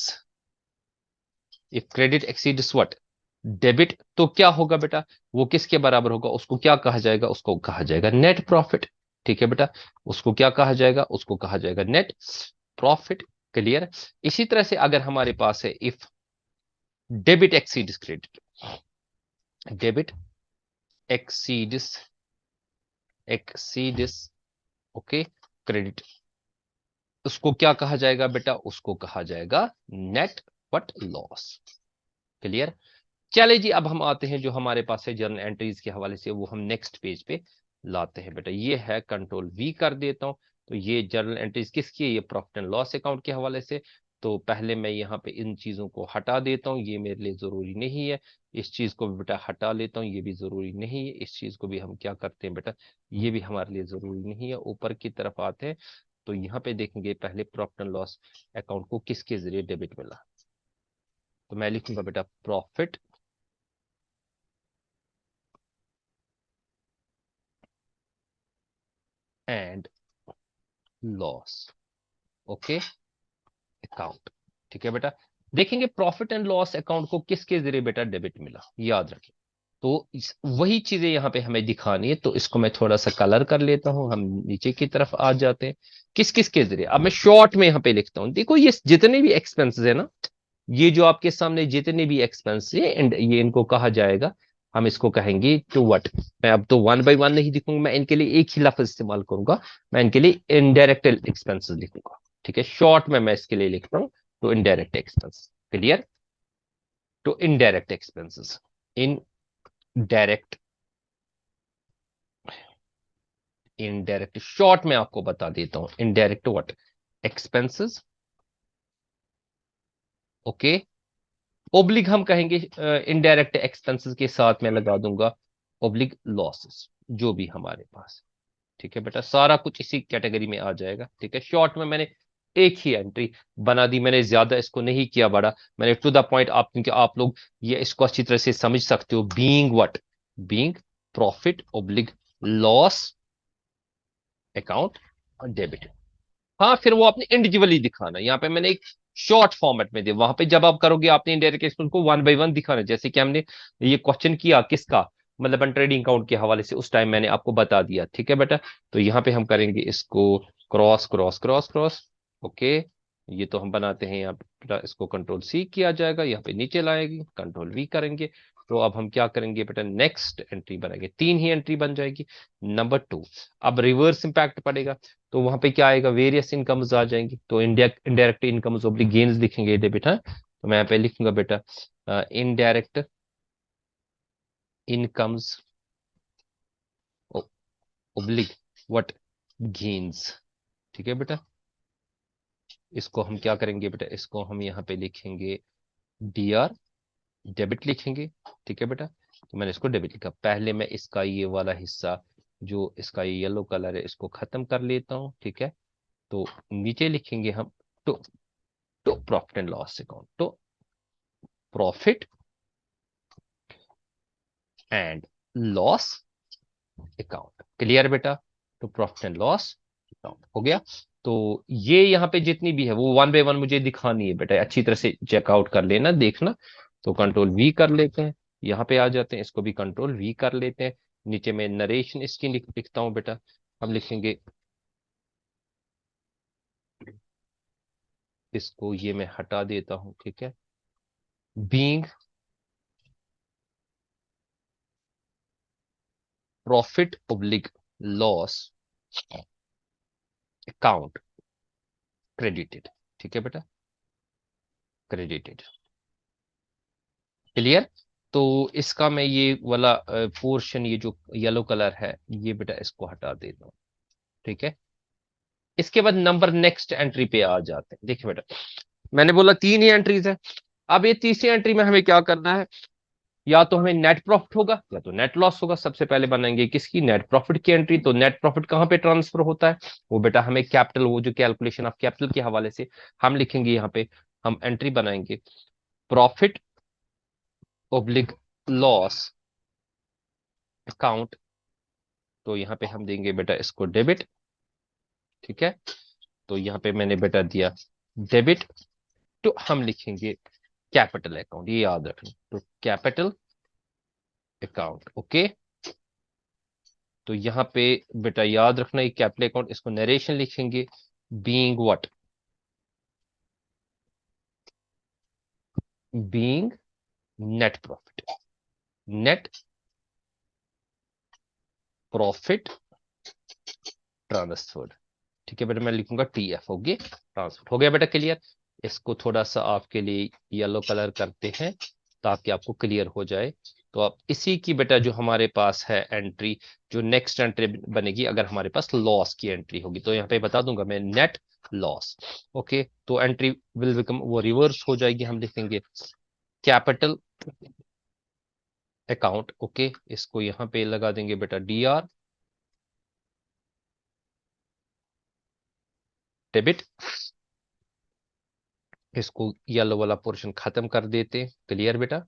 if credit exceeds what, debit, तो क्या होगा बेटा, वो किसके बराबर होगा, उसको क्या कहा जाएगा, उसको कहा जाएगा नेट प्रॉफिट, ठीक है बेटा। उसको क्या कहा जाएगा, उसको कहा जाएगा नेट प्रॉफिट, क्लियर। इसी तरह से अगर हमारे पास है if debit exceeds credit, debit exceeds, exceeds, okay, credit, उसको क्या कहा जाएगा बेटा, उसको कहा जाएगा नेट वट लॉस, क्लियर। चले जी, अब हम आते हैं जो हमारे पास है जर्नल एंट्रीज के हवाले से, वो हम नेक्स्ट पेज पे लाते हैं बेटा। ये है, कंट्रोल वी कर देता हूं। तो ये जर्नल एंट्रीज किसकी है, ये प्रॉफिट एंड लॉस अकाउंट के हवाले से। तो पहले मैं यहाँ पे इन चीजों को हटा देता हूँ, ये मेरे लिए जरूरी नहीं है। इस चीज को भी बेटा हटा लेता हूँ, ये भी जरूरी नहीं है। इस चीज को भी हम क्या करते हैं बेटा, ये भी हमारे लिए जरूरी नहीं है। ऊपर की तरफ आते हैं, तो यहाँ पे देखेंगे पहले प्रॉफिट एंड लॉस अकाउंट को किसके जरिए डेबिट मिला। तो मैं लिखूंगा बेटा profit and loss, okay, account, ठीक है बेटा। देखेंगे प्रॉफिट एंड लॉस अकाउंट को किसके जरिए बेटा डेबिट मिला, याद रखें। तो वही चीजें यहाँ पे हमें दिखानी है, तो इसको मैं थोड़ा सा कलर कर लेता हूँ, हम नीचे की तरफ आ जाते हैं। किस किस के जरिए, अब मैं शॉर्ट में यहाँ पे लिखता हूँ। देखो ये जितने भी एक्सपेंसेस है ना, ये जो आपके सामने जितने भी एक्सपेंस है, एंड ये इनको कहा जाएगा, हम इसको कहेंगे टू व्हाट। मैं अब तो वन बाय वन नहीं लिखूंगा, मैं इनके लिए एक ही लफ्ज इस्तेमाल करूंगा। मैं इनके लिए इनडायरेक्ट एक्सपेंसेस लिखूंगा, ठीक है। शॉर्ट में मैं इसके लिए लिखता हूं, तो इनडायरेक्ट एक्सपेंस, क्लियर। तो indirect expenses, indirect, indirect short में आपको बता देता हूं, indirect what, expenses, okay. Oblique हम कहेंगे इनडायरेक्ट एक्सपेंसेस के साथ मैं लगा दूंगा ओब्लिक लॉसेस, जो भी हमारे पास, ठीक है बेटा। सारा कुछ इसी कैटेगरी में आ जाएगा, ठीक है। शॉर्ट में मैंने एक ही एंट्री बना दी, मैंने ज्यादा इसको नहीं किया बड़ा, मैंने टू द पॉइंट, आप क्योंकि आप लोग ये इसको अच्छी तरह से समझ सकते हो, being what, being profit oblique loss account और डेबिट। हाँ, फिर वो आपने इंडिविजुअली दिखाना, यहाँ पे मैंने एक शॉर्ट फॉर्मेट में दिया, वहां पे जब आप करोगे आपने इनडायरेक्ट एक्सपेंस को वन बाय वन दिखाना, जैसे कि हमने ये क्वेश्चन किया किसका, मतलब ट्रेडिंग अकाउंट के हवाले से, उस टाइम मैंने आपको बता दिया, ठीक है बेटा। तो यहाँ पे हम करेंगे इसको cross cross cross cross, okay. ये तो हम बनाते हैं यहाँ पे, इसको कंट्रोल सी किया जाएगा, यहाँ पे नीचे लाएगी, कंट्रोल वी करेंगे। तो अब हम क्या करेंगे बेटा, नेक्स्ट एंट्री बनाएंगे, तीन ही एंट्री बन जाएगी। नंबर टू, अब रिवर्स इंपैक्ट पड़ेगा, तो वहां पे क्या आएगा, वेरियस इनकम्स आ जाएंगी, तो इनडायरेक्ट इनकम्स ऑब्लिक गेन्स लिखेंगे डेबिट, हाँ। तो मैं यहाँ पे लिखूंगा बेटा indirect incomes oblique what gains. ठीक है बेटा, इसको हम क्या करेंगे बेटा, इसको हम यहाँ पे लिखेंगे डीआर, डेबिट लिखेंगे। ठीक है बेटा, तो मैंने इसको डेबिट लिखा। पहले मैं इसका ये वाला हिस्सा जो इसका ये येलो कलर है इसको खत्म कर लेता हूं। ठीक है, तो नीचे लिखेंगे हम to to profit and loss account, तो profit and loss account. Clear बेटा, तो प्रॉफिट एंड लॉस अकाउंट हो गया। तो ये यहाँ पे जितनी भी है वो वन बाय वन मुझे दिखानी है बेटा, अच्छी तरह से चेकआउट कर लेना, देखना। तो कंट्रोल वी कर लेते हैं, यहाँ पे आ जाते हैं, इसको भी कंट्रोल वी कर लेते हैं। नीचे में नरेशन इसकी लिखता हूं बेटा, हम लिखेंगे इसको, ये मैं हटा देता हूं। ठीक है, being profit oblique loss account credited. ठीक है बेटा, क्रेडिटेड। क्लियर, तो इसका मैं ये वाला पोर्शन, ये जो येलो कलर है ये बेटा इसको हटा देता हूं। ठीक है, इसके बाद नंबर नेक्स्ट एंट्री पे आ जाते हैं। देखिए बेटा, मैंने बोला 3 ही एंट्रीज है। अब ये तीसरी एंट्री में हमें क्या करना है, या तो हमें नेट प्रॉफिट होगा या तो नेट लॉस होगा। सबसे पहले बनाएंगे किसकी, नेट प्रॉफिट की एंट्री। तो नेट प्रॉफिट कहां पे ट्रांसफर होता है, वो बेटा हमें कैपिटल, वो जो कैलकुलेशन ऑफ कैपिटल के हवाले से हम लिखेंगे, यहाँ पे हम एंट्री बनाएंगे प्रॉफिट ऑब्लिक लॉस अकाउंट। तो यहाँ पे हम देंगे बेटा इसको डेबिट। ठीक है, तो यहाँ पे मैंने बेटा दिया डेबिट, तो हम लिखेंगे कैपिटल अकाउंट, ये याद रखना, तो कैपिटल अकाउंट। ओके, तो यहाँ पे बेटा याद रखना ये कैपिटल अकाउंट, इसको नरेशन लिखेंगे being what, being net profit, net profit transferred. ठीक है बेटा, मैं लिखूंगा टीएफ, ओके, ट्रांसफर हो गया बेटा। क्लियर, इसको थोड़ा सा आपके लिए येलो कलर करते हैं ताकि आपको क्लियर हो जाए। तो आप इसी की बेटा जो हमारे पास है एंट्री, जो नेक्स्ट एंट्री बनेगी अगर हमारे पास लॉस की एंट्री होगी, तो यहाँ पे बता दूंगा मैं नेट लॉस। ओके, तो एंट्री विल बिकम, वो रिवर्स हो जाएगी, हम लिखेंगे कैपिटल अकाउंट। ओके, इसको यहाँ पे लगा देंगे बेटा डीआर, डेबिट, इसको येलो वाला पोर्शन खत्म कर देते। क्लियर बेटा,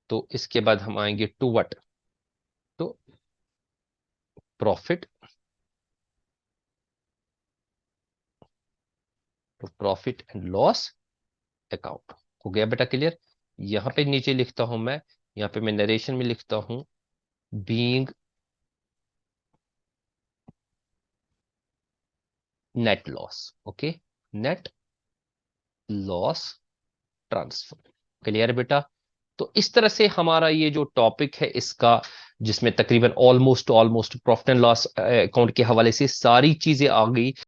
तो इसके बाद हम आएंगे टू व्हाट, तो प्रॉफिट, तो प्रॉफिट एंड लॉस अकाउंट हो गया बेटा। क्लियर, यहां पे नीचे लिखता हूं मैं, यहां पे मैं नरेशन में लिखता हूं being net loss. Okay, net loss transfer. Clear बेटा, तो इस तरह से हमारा ये जो टॉपिक है इसका, जिसमें तकरीबन almost almost profit and loss account के हवाले से सारी चीजें आ गई।